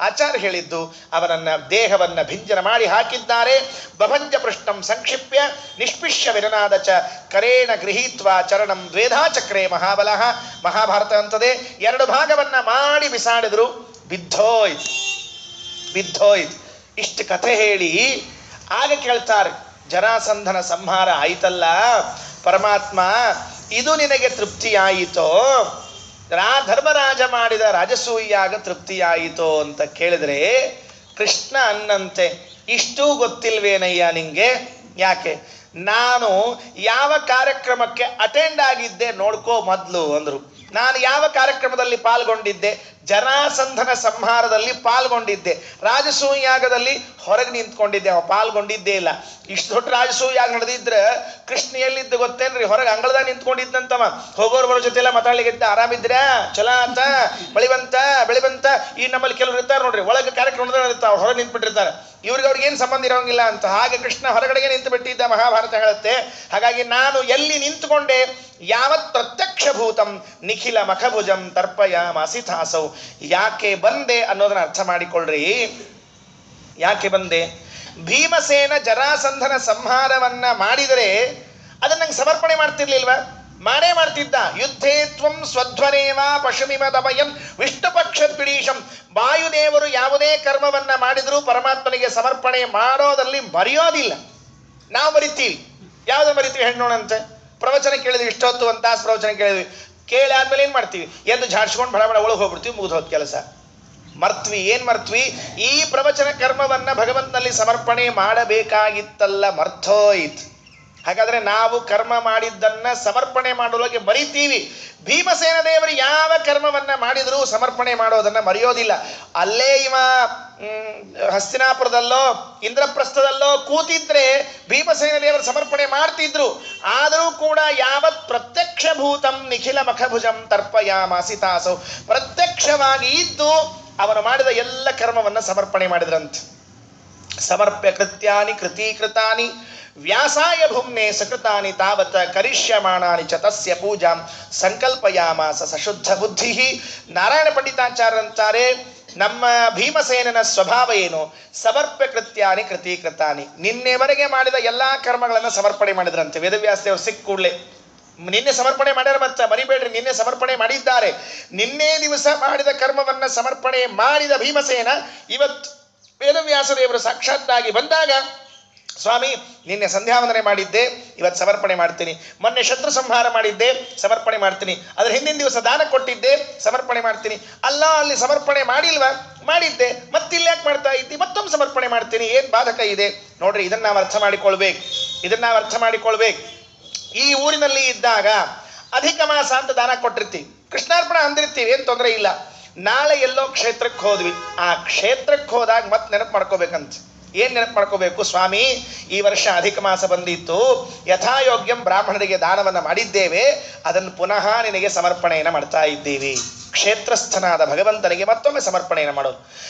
S1: ಆಚಾರ್ಯ ಹೇಳಿದ್ದು ಅವನನ್ನ ದೇಹವನ್ನ ಭಿಂಜನ ಮಾಡಿ ಹಾಕಿದ್ದಾರೆ. ಬಭಂಜ ಪೃಷ್ಠಂ ಸಂಕ್ಷಿಪ್ಯ ನಿಷ್ಪಿಷ್ಯ ವಿರನಾದ ಚ ಕರೇಣ ಗೃಹೀತ್ವ ಚರಣಂ ದ್ವೇಧಾ ಚಕ್ರೇ ಮಹಾಬಲಃ. ಮಹಾಭಾರತ ಅಂತದೆ. 2 ಭಾಗವನ್ನ ಮಾಡಿ ಬಿಸಾಡಿದ್ರು, ಬಿದ್ದೋಯ್ತು. ಇಷ್ಟು ಕಥೆ ಹೇಳಿ ಆಗ ಕೇಳ್ತಾರೆ, ಜರಾಸಂಧನ ಸಂಹಾರ ಆಯ್ತಲ್ಲ ಪರಮಾತ್ಮ, ಇದು ನಿನಗೆ ತೃಪ್ತಿಯಾಯಿತೋ? ಧರ್ಮರಾಜ ಮಾಡಿದ ರಾಜಸೂಯಾಗ ತೃಪ್ತಿಯಾಯಿತೋ ಅಂತ ಕೇಳಿದ್ರೆ ಕೃಷ್ಣ ಅನ್ನಂತೆ, ಇಷ್ಟೂ ಗೊತ್ತಿಲ್ವೇನಯ್ಯ ನಿಂಗೆ? ಯಾಕೆ? ನಾನು ಯಾವ ಕಾರ್ಯಕ್ರಮಕ್ಕೆ ಅಟೆಂಡ್ ಆಗಿದ್ದೆ ನೋಡ್ಕೋ ಮೊದಲು ಅಂದರು. ನಾನು ಯಾವ ಕಾರ್ಯಕ್ರಮದಲ್ಲಿ ಪಾಲ್ಗೊಂಡಿದ್ದೆ? ಜರಾಸಂಧನ ಸಂಹಾರದಲ್ಲಿ ಪಾಲ್ಗೊಂಡಿದ್ದೆ. ರಾಜಸೂಯಾಗದಲ್ಲಿ ಹೊರಗೆ ನಿಂತ್ಕೊಂಡಿದ್ದೆ, ಅವ ಪಾಲ್ಗೊಂಡಿದ್ದೇ ಇಲ್ಲ. ಇಷ್ಟು ದೊಡ್ಡ ರಾಜಸೂಯಾಗ ನಡೆದಿದ್ರೆ ಕೃಷ್ಣ ಎಲ್ಲಿದ್ದು ಗೊತ್ತೇನ್ರಿ? ಹೊರಗೆ ಅಂಗಳದಾಗ ನಿಂತ್ಕೊಂಡಿದ್ದಂತವ. ಹೋಗೋರು ಬರೋ ಜೊತೆ ಎಲ್ಲ ಮಾತಾಡ್ಲಿಕ್ಕೆ ಆರಾಮಿದ್ರೆ ಚಲೋ ಅಂತ ಬೆಳಿಬಂತ. ಈ ನಮ್ಮಲ್ಲಿ ಕೆಲವರು ಇರ್ತಾರೆ ನೋಡ್ರಿ, ಒಳಗೆ ಕಾರ್ಯಕ್ರಮದ ಇರ್ತಾವ, ಹೊರಗೆ ನಿಂತ್ಬಿಟ್ಟಿರ್ತಾರೆ. ಅವ್ರಿಗೆ ಏನು ಸಂಬಂಧ ಇರೋಂಗಿಲ್ಲ ಅಂತ. ಹಾಗೆ ಕೃಷ್ಣ ಹೊರಗಡೆಗೆ ನಿಂತು ಬಿಟ್ಟಿದ್ದ ಮಹಾಭಾರತ ಹೇಳುತ್ತೆ. ಹಾಗಾಗಿ ನಾನು ಎಲ್ಲಿ ನಿಂತುಕೊಂಡೆ? ಯಾವತ್ ಪ್ರತ್ಯಕ್ಷಭೂತಂ ನಿಖಿಲ ಮಖಭುಜಂ ತರ್ಪಯ ಮಾಸಿತಾಸೌ. ಯಾಕೆ ಬಂದೆ ಅನ್ನೋದನ್ನ ಅರ್ಥ ಮಾಡಿಕೊಳ್ಳ್ರಿ. ಯಾಕೆ ಬಂದೆ? ಭೀಮಸೇನ ಜರಾಸಂಧನ ಸಂಹಾರವನ್ನ ಮಾಡಿದರೆ ಅದನ್ನ ನಂಗೆ ಸಮರ್ಪಣೆ ಮಾಡ್ತಿರ್ಲಿಲ್ವಾ? ಮಾಡೇ ಮಾಡ್ತಿದ್ದ. ಯುದ್ಧೇ ತ್ವಂ ಸ್ವಧ್ವನೇವ ಪಶುಮಿಮ ದಮಯಂ ವಿಷ್ಣುಪಕ್ಷ ಪಿಡೀಶಂ. ವಾಯುದೇವರು ಯಾವುದೇ ಕರ್ಮವನ್ನ ಮಾಡಿದರೂ ಪರಮಾತ್ಮನಿಗೆ ಸಮರ್ಪಣೆ ಮಾಡೋದಲ್ಲಿ ಮರೆಯೋದಿಲ್ಲ. ನಾವು ಮರಿತೀವಿ. ಯಾವ್ದು ಮರಿತೀವಿ? ಹೆಣ್ಣೋಣಂತೆ ಪ್ರವಚನ ಕೇಳಿದ್ವಿ, ಇಷ್ಟೊತ್ತು ಒಂದು ತಾಸು ಪ್ರವಚನ ಕೇಳಿದ್ವಿ. ಕೇಳಿ ಆದ್ಮೇಲೆ ಏನ್ ಮಾಡ್ತೀವಿ? ಎದ್ದು ಝಾಡ್ಸ್ಕೊಂಡು ಬಡ ಒಳಗೆ ಹೋಗ್ಬಿಡ್ತೀವಿ, ಮುಗಿದು ಹೋದ ಕೆಲಸ. ಮರ್ತ್ವಿ. ಏನ್ ಮರ್ತ್ವಿ? ಈ ಪ್ರವಚನ ಕರ್ಮವನ್ನ ಭಗವಂತನಲ್ಲಿ ಸಮರ್ಪಣೆ ಮಾಡಬೇಕಾಗಿತ್ತಲ್ಲ, ಮರ್ತೋಯ್ತು. ಹಾಗಾದ್ರೆ ನಾವು ಕರ್ಮ ಮಾಡಿದ್ದನ್ನ ಸಮರ್ಪಣೆ ಮಾಡೋದಕ್ಕೆ ಮರಿತೀವಿ. ಭೀಮಸೇನ ದೇವರು ಯಾವ ಕರ್ಮವನ್ನ ಮಾಡಿದರೂ ಸಮರ್ಪಣೆ ಮಾಡೋದನ್ನ ಮರೆಯೋದಿಲ್ಲ. ಅಲ್ಲೇ ಇವ ಹಸ್ತಿನಾಪುರದಲ್ಲೋ ಇಂದ್ರಪ್ರಸ್ಥದಲ್ಲೋ ಕೂತಿದ್ರೆ ಭೀಮಸೇನ ದೇವರು ಸಮರ್ಪಣೆ ಮಾಡ್ತಿದ್ರು. ಆದರೂ ಕೂಡ ಯಾವತ್ ಪ್ರತ್ಯಕ್ಷ ಭೂತಂ ನಿಖಿಲ ಮಖಭುಜಂ ತರ್ಪಯಾಮಾಸಿತಾಸೌ. ಪ್ರತ್ಯಕ್ಷವಾಗಿ ಇದ್ದು ಅವನು ಮಾಡಿದ ಎಲ್ಲ ಕರ್ಮವನ್ನ ಸಮರ್ಪಣೆ ಮಾಡಿದ್ರಂತೆ. ಸಮರ್ಪ್ಯ ಕೃತ್ಯಾನಿ ಕೃತೀಕೃತಾನಿ ವ್ಯಾಸಾಯ ಭುಮ್ನೆ ಸಕೃತಾನಿ ತಾವತ ಕರಿಷ್ಯಮಾಣಾನಿ ಚ ತಸ್ಯ ಪೂಜಾಂ ಸಂಕಲ್ಪಯಾಮಾಸ ಸಶುದ್ಧ ಬುದ್ಧಿ. ನಾರಾಯಣ ಪಂಡಿತಾಚಾರ್ಯರಂತಾರೆ, ನಮ್ಮ ಭೀಮಸೇನನ ಸ್ವಭಾವ ಏನು? ಸಮರ್ಪ್ಯ ಕೃತ್ಯಾನಿ ಕೃತೀಕೃತಾನಿ. ನಿನ್ನೆವರೆಗೆ ಮಾಡಿದ ಎಲ್ಲಾ ಕರ್ಮಗಳನ್ನು ಸಮರ್ಪಣೆ ಮಾಡಿದ್ರಂತೆ. ವೇದವ್ಯಾಸದೇವರು ಸಿಕ್ಕ ಕೂಡಲೇ ನಿನ್ನೆ ಸಮರ್ಪಣೆ ಮಾಡ್ಯಾರ, ಮತ್ತ ಮರಿಬೇಡ್ರಿ, ನಿನ್ನೆ ಸಮರ್ಪಣೆ ಮಾಡಿದ್ದಾರೆ. ನಿನ್ನೆ ದಿವಸ ಮಾಡಿದ ಕರ್ಮವನ್ನ ಸಮರ್ಪಣೆ ಮಾಡಿದ ಭೀಮಸೇನ ಇವತ್ತು ವೇದವ್ಯಾಸದೇವರು ಸಾಕ್ಷಾತ್ತಾಗಿ ಬಂದಾಗ, ಸ್ವಾಮಿ ನಿನ್ನೆ ಸಂಧ್ಯಾವಂದನೆ ಮಾಡಿದ್ದೆ, ಇವತ್ತು ಸಮರ್ಪಣೆ ಮಾಡ್ತೀನಿ. ಮೊನ್ನೆ ಶತ್ರು ಸಂಹಾರ ಮಾಡಿದ್ದೆ, ಸಮರ್ಪಣೆ ಮಾಡ್ತೀನಿ. ಅದ್ರ ಹಿಂದಿನ ದಿವಸ ದಾನ ಕೊಟ್ಟಿದ್ದೆ, ಸಮರ್ಪಣೆ ಮಾಡ್ತೀನಿ. ಅಲ್ಲ, ಅಲ್ಲಿ ಸಮರ್ಪಣೆ ಮಾಡಿಲ್ವಾ? ಮಾಡಿದ್ದೆ. ಮತ್ತಿಲ್ಯಾಕೆ ಮಾಡ್ತಾ ಇದ್ದಿ? ಮತ್ತೊಮ್ಮೆ ಸಮರ್ಪಣೆ ಮಾಡ್ತೀನಿ. ಏನ್ ಬಾಧಕ ಇದೆ ನೋಡ್ರಿ. ಇದನ್ನ ನಾವು ಅರ್ಥ ಮಾಡಿಕೊಳ್ಬೇಕು. ಈ ಊರಿನಲ್ಲಿ ಇದ್ದಾಗ ಅಧಿಕ ಮಾಸ ಅಂತ ದಾನ ಕೊಟ್ಟಿರ್ತೀವಿ, ಕೃಷ್ಣಾರ್ಪಣ ಅಂದಿರ್ತೀವಿ, ಏನ್ ತೊಂದರೆ ಇಲ್ಲ. ನಾಳೆ ಎಲ್ಲೋ ಕ್ಷೇತ್ರಕ್ಕೆ ಹೋದ್ವಿ, ಆ ಕ್ಷೇತ್ರಕ್ಕೆ ಹೋದಾಗ ಮತ್ತೆ ನೆನಪು ಮಾಡ್ಕೋಬೇಕಂತ. ಏನ್ ನೆನಪು ಮಾಡ್ಕೋಬೇಕು? ಸ್ವಾಮಿ ಈ ವರ್ಷ ಅಧಿಕ ಮಾಸ ಬಂದಿತ್ತು, ಯಥಾಯೋಗ್ಯಂ ಬ್ರಾಹ್ಮಣರಿಗೆ ದಾನವನ್ನ ಮಾಡಿದ್ದೇವೆ, ಅದನ್ನು ಪುನಃ ನಿನಗೆ ಸಮರ್ಪಣೆಯನ್ನು ಮಾಡ್ತಾ ಇದ್ದೀವಿ. ಕ್ಷೇತ್ರಸ್ಥನಾದ ಭಗವಂತನಿಗೆ ಮತ್ತೊಮ್ಮೆ ಸಮರ್ಪಣೆಯನ್ನು ಮಾಡೋದು.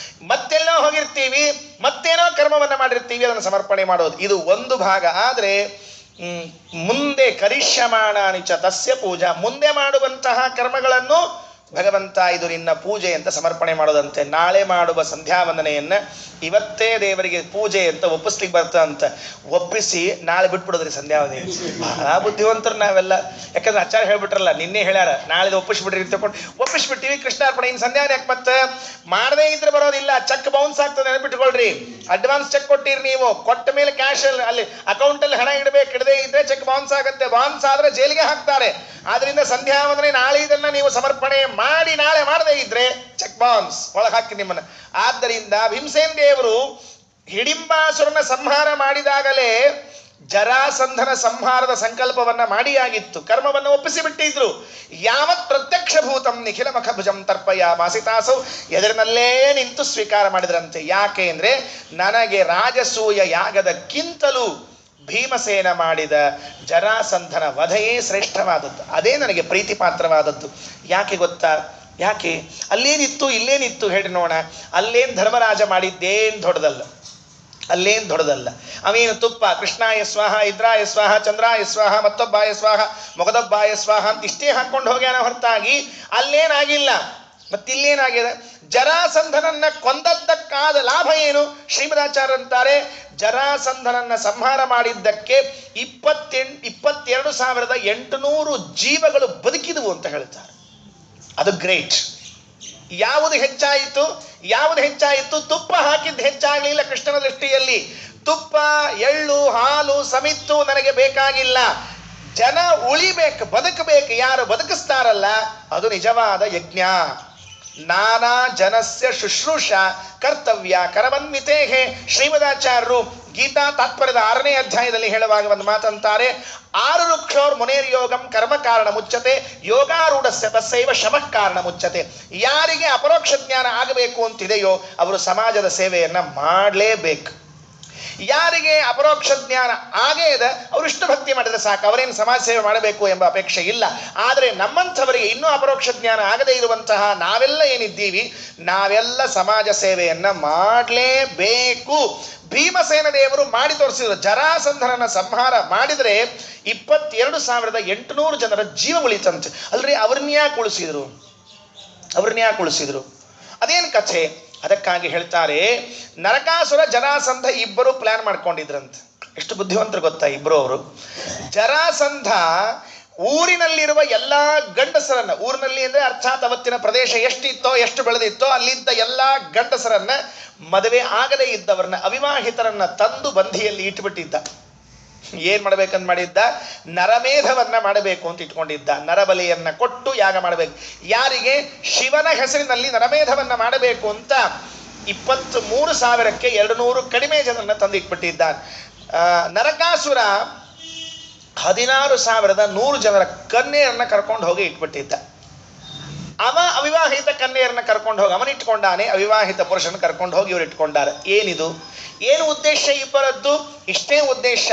S1: ಮತ್ತೆಲ್ಲೋ ಹೋಗಿರ್ತೀವಿ, ಮತ್ತೇನೋ ಕರ್ಮವನ್ನ ಮಾಡಿರ್ತೀವಿ, ಅದನ್ನು ಸಮರ್ಪಣೆ ಮಾಡೋದು. ಇದು ಒಂದು ಭಾಗ. ಆದ್ರೆ ಮುಂದೆ ಕರಿಷ್ಯಮಾಣಾನಿ ಚ ತಸ್ಯ ಪೂಜಾ, ಮುಂದೆ ಮಾಡುವಂತಹ ಕರ್ಮಗಳನ್ನು ಭಗವಂತ ಇದು ನಿನ್ನ ಪೂಜೆ ಅಂತ ಸಮರ್ಪಣೆ ಮಾಡೋದಂತೆ. ನಾಳೆ ಮಾಡುವ ಸಂಧ್ಯಾವಂದನೆಯನ್ನ ಇವತ್ತೇ ದೇವರಿಗೆ ಪೂಜೆ ಅಂತ ಒಪ್ಪಿಸ್ಲಿಕ್ಕೆ ಬರ್ತಾ ಅಂತ ಒಪ್ಪಿಸಿ ನಾಳೆ ಬಿಟ್ಬಿಡೋದ್ರಿ ಸಂಧ್ಯಾವಂದನೆ. ಬಹಳ ಬುದ್ಧಿವಂತರು ನಾವೆಲ್ಲ. ಯಾಕಂದ್ರೆ ಆಚಾರ್ಯ ಹೇಳ್ಬಿಟ್ರಲ್ಲ, ನಿನ್ನೆ ಹೇಳ್ಯಾರ, ನಾಳೆ ಒಪ್ಪಿಸ್ಬಿಡ್ರಿ ತಗೊಂಡು ಒಪ್ಪಿಸ್ಬಿಟ್ಟಿವಿ. ಕೃಷ್ಣಾರ್ಪಣೆ ಇನ್ನು ಸಂಧ್ಯಾವನೆ ಯಾಕೆ ಮತ್ತೆ ಮಾಡದೇ ಇದ್ರೆ ಬರೋದಿಲ್ಲ, ಚೆಕ್ ಬೌನ್ಸ್ ಆಗ್ತದೆ, ನೆನಪಿಟ್ಕೊಳ್ರಿ. ಅಡ್ವಾನ್ಸ್ ಚೆಕ್ ಕೊಟ್ಟಿರಿ, ನೀವು ಕೊಟ್ಟ ಮೇಲೆ ಕ್ಯಾಶ್ ಅಲ್ಲಿ ಅಕೌಂಟ್ ಅಲ್ಲಿ ಹಣ ಇಡಬೇಕು, ಇಡದೇ ಇದ್ರೆ ಚೆಕ್ ಬೌನ್ಸ್ ಆಗುತ್ತೆ. ಬೌನ್ಸ್ ಆದ್ರೆ ಜೈಲಿಗೆ ಹಾಕ್ತಾರೆ. ಆದ್ರಿಂದ ಸಂಧ್ಯಾವಂದನೆ ನಾಳೆ ಇದನ್ನ ನೀವು ಸಮರ್ಪಣೆ ಮಾಡಿ ನಾಳೆ ಮಾಡದೇ ಇದ್ರೆ ಚೆಕ್ ಬೌನ್ಸ್ ಒಳಗೆ ಹಾಕಿ ನಿಮ್ಮನ್ನ. ಆದ್ದರಿಂದ ಭೀಮಸೇನ ದೇವರು ಹಿಡಿಂಬಾಸುರನ ಸಂಹಾರ ಮಾಡಿದಾಗಲೇ ಜರಾಸಂಧನ ಸಂಹಾರದ ಸಂಕಲ್ಪವನ್ನ ಮಾಡಿಯಾಗಿತ್ತು, ಕರ್ಮವನ್ನ ಒಪ್ಪಿಸಿ ಬಿಟ್ಟಿದ್ರು. ಯಾವತ್ ಪ್ರತ್ಯಕ್ಷ ಭೂತಂ ನಿಖಿಲ ಮಖಭುಜಂ ತರ್ಪಯ ಮಾಸಿತಾಸೌ, ಎದುರಿನಲ್ಲೇ ನಿಂತು ಸ್ವೀಕಾರ ಮಾಡಿದ್ರಂತೆ. ಯಾಕೆ ಅಂದ್ರೆ ನನಗೆ ರಾಜಸೂಯ ಯಾಗದಕ್ಕಿಂತಲೂ ಭೀಮಸೇನ ಮಾಡಿದ ಜರಾಸಂಧನ ವಧೆಯೇ ಶ್ರೇಷ್ಠವಾದದ್ದು, ಅದೇ ನನಗೆ ಪ್ರೀತಿ ಪಾತ್ರವಾದದ್ದು. ಯಾಕೆ ಗೊತ್ತಾ? ಯಾಕೆ? ಅಲ್ಲೇನಿತ್ತು ಇಲ್ಲೇನಿತ್ತು ಹೇಳಿ ನೋಡೋಣ. ಅಲ್ಲೇನು ಧರ್ಮರಾಜ ಮಾಡಿದ್ದೇನು ದೊಡ್ಡದಲ್ಲ, ಅಲ್ಲೇನು ದೊಡ್ಡದಲ್ಲ. ಅವೇನು ತುಪ್ಪ ಕೃಷ್ಣಾಯ ಸ್ವಾಹ, ಇಂದ್ರಾಯ ಸ್ವಾಹ, ಚಂದ್ರಾಯ ಸ್ವಾಹ, ಮತ್ತೊಬ್ಬಾಯ ಸ್ವಾಹ, ಮೊಗದೊಬ್ಬಾಯ ಸ್ವಾಹ ಅಂತ ಇಷ್ಟೇ ಹಾಕೊಂಡು ಹೋಗ್ಯಾನ ಹೊರತಾಗಿ ಅಲ್ಲೇನಾಗಿಲ್ಲ. ಮತ್ತಿಲ್ಲೇನಾಗಿದೆ? ಜರಾಸಂಧನನ್ನ ಕೊಂದದ್ದಕ್ಕಾದ ಲಾಭ ಏನು? ಶ್ರೀಮದಾಚಾರ್ಯರಂತಾರೆ, ಜರಾಸಂಧನನ್ನ ಸಂಹಾರ ಮಾಡಿದ್ದಕ್ಕೆ 22,800 ಜೀವಗಳು ಬದುಕಿದವು ಅಂತ ಹೇಳ್ತಾರೆ. ಅದು ಗ್ರೇಟ್. ಯಾವುದು ಹೆಚ್ಚಾಯಿತು? ಯಾವುದು ಹೆಚ್ಚಾಯಿತು? ತುಪ್ಪ ಹಾಕಿದ್ದು ಹೆಚ್ಚಾಗಲಿಲ್ಲ ಕೃಷ್ಣನ ದೃಷ್ಟಿಯಲ್ಲಿ. ತುಪ್ಪ, ಎಳ್ಳು, ಹಾಲು, ಸಮಿತ್ತು ನನಗೆ ಬೇಕಾಗಿಲ್ಲ. ಜನ ಉಳಿಬೇಕು, ಬದುಕಬೇಕು. ಯಾರು ಬದುಕಿಸ್ತಾರಲ್ಲ ಅದು ನಿಜವಾದ ಯಜ್ಞ. ನಾನಾ ಜನಸ್ಯ ಶುಶ್ರೂಷ ಕರ್ತವ್ಯ ಕರವನ್ವಿತೇಹೆ. ಶ್ರೀಮದಾಚಾರ್ಯರು ಗೀತಾ ತಾತ್ಪರ್ಯದ 6ನೇ ಅಧ್ಯಾಯದಲ್ಲಿ ಹೇಳುವಾಗ ಒಂದು ಮಾತಂತಾರೆ, 6 ವೃಕ್ಷೋರ್ ಮುನೇರ್ ಯೋಗಂ ಕರ್ಮ ಕಾರಣ ಮುಚ್ಚತೆ, ಯೋಗಾರೂಢಸ್ಯ ತಸ್ಸೈವ ಶಮಃ ಕಾರಣ ಮುಚ್ಚತೆ. ಯಾರಿಗೆ ಅಪರೋಕ್ಷ ಜ್ಞಾನ ಆಗಬೇಕು ಅಂತಿದೆಯೋ ಅವರು ಸಮಾಜದ ಸೇವೆಯನ್ನ ಮಾಡಲೇಬೇಕು. ಯಾರಿಗೆ ಅಪರೋಕ್ಷ ಜ್ಞಾನ ಆಗೇ ಇದೆ ಅವರು ಇಷ್ಟು ಭಕ್ತಿ ಮಾಡಿದ್ರೆ ಸಾಕು, ಅವರೇನು ಸಮಾಜ ಸೇವೆ ಮಾಡಬೇಕು ಎಂಬ ಅಪೇಕ್ಷೆ ಇಲ್ಲ. ಆದರೆ ನಮ್ಮಂಥವರಿಗೆ ಇನ್ನೂ ಅಪರೋಕ್ಷ ಜ್ಞಾನ ಆಗದೇ ಇರುವಂತಹ ನಾವೆಲ್ಲ ಏನಿದ್ದೀವಿ, ನಾವೆಲ್ಲ ಸಮಾಜ ಸೇವೆಯನ್ನ ಮಾಡಲೇಬೇಕು. ಭೀಮಸೇನ ದೇವರು ಮಾಡಿ ತೋರಿಸಿದ್ರು. ಜರಾಸಂಧನನ ಸಂಹಾರ ಮಾಡಿದರೆ 22,800 ಜನರ ಜೀವ ಉಳಿತಂತೆ. ಅಲ್ರಿ, ಅವ್ರನ್ನ ಯಾಕೆ ಉಳಿಸಿದ್ರು? ಅದೇನು ಕಥೆ? ಅದಕ್ಕಾಗಿ ಹೇಳ್ತಾರೆ, ನರಕಾಸುರ ಜರಾಸಂಧ ಇಬ್ಬರು ಪ್ಲಾನ್ ಮಾಡ್ಕೊಂಡಿದ್ರಂತೆ. ಎಷ್ಟು ಬುದ್ಧಿವಂತರು ಗೊತ್ತಾ ಇಬ್ಬರು ಅವರು. ಜರಾಸಂಧ ಊರಿನಲ್ಲಿರುವ ಎಲ್ಲ ಗಂಡಸರನ್ನ, ಊರಿನಲ್ಲಿ ಅಂದ್ರೆ ಅರ್ಥಾತ್ ಅವತ್ತಿನ ಪ್ರದೇಶ ಎಷ್ಟಿತ್ತೋ, ಎಷ್ಟು ಬೆಳೆದಿತ್ತೋ ಅಲ್ಲಿದ್ದ ಎಲ್ಲ ಗಂಡಸರನ್ನ, ಮದುವೆ ಆಗದೇ ಇದ್ದವರನ್ನ, ಅವಿವಾಹಿತರನ್ನ ತಂದು ಬಂಧಿಯಲ್ಲಿ ಇಟ್ಬಿಟ್ಟಿದ್ದ. ಏನ್ ಮಾಡ್ಬೇಕಂತ ಮಾಡಿದ್ದ? ನರಮೇಧವನ್ನ ಮಾಡಬೇಕು ಅಂತ ಇಟ್ಕೊಂಡಿದ್ದ. ನರಬಲಿಯನ್ನ ಕೊಟ್ಟು ಯಾಗ ಮಾಡಬೇಕು. ಯಾರಿಗೆ? ಶಿವನ ಹೆಸರಿನಲ್ಲಿ ನರಮೇಧವನ್ನ ಮಾಡಬೇಕು ಅಂತ 23,000ಕ್ಕೆ 200 ಕಡಿಮೆ ಜನರನ್ನ ತಂದಿಟ್ಬಿಟ್ಟಿದ್ದಾನೆ. ನರಕಾಸುರ 16,100 ಜನರ ಕನ್ಯೆಯರನ್ನ ಕರ್ಕೊಂಡು ಹೋಗಿ ಇಟ್ಬಿಟ್ಟಿದ್ದ. ಅವ ಅವಿವಾಹಿತ ಕನ್ಯೆಯರನ್ನ ಕರ್ಕೊಂಡು ಹೋಗಿ ಅವನಿಟ್ಕೊಂಡಾನೆ, ಅವಿವಾಹಿತ ಪುರುಷನ ಕರ್ಕೊಂಡು ಹೋಗಿ ಇವರು ಇಟ್ಕೊಂಡಾರೆ. ಏನಿದು? ಏನು ಉದ್ದೇಶ ಇಬ್ಬರದ್ದು? ಇಷ್ಟೇ ಉದ್ದೇಶ.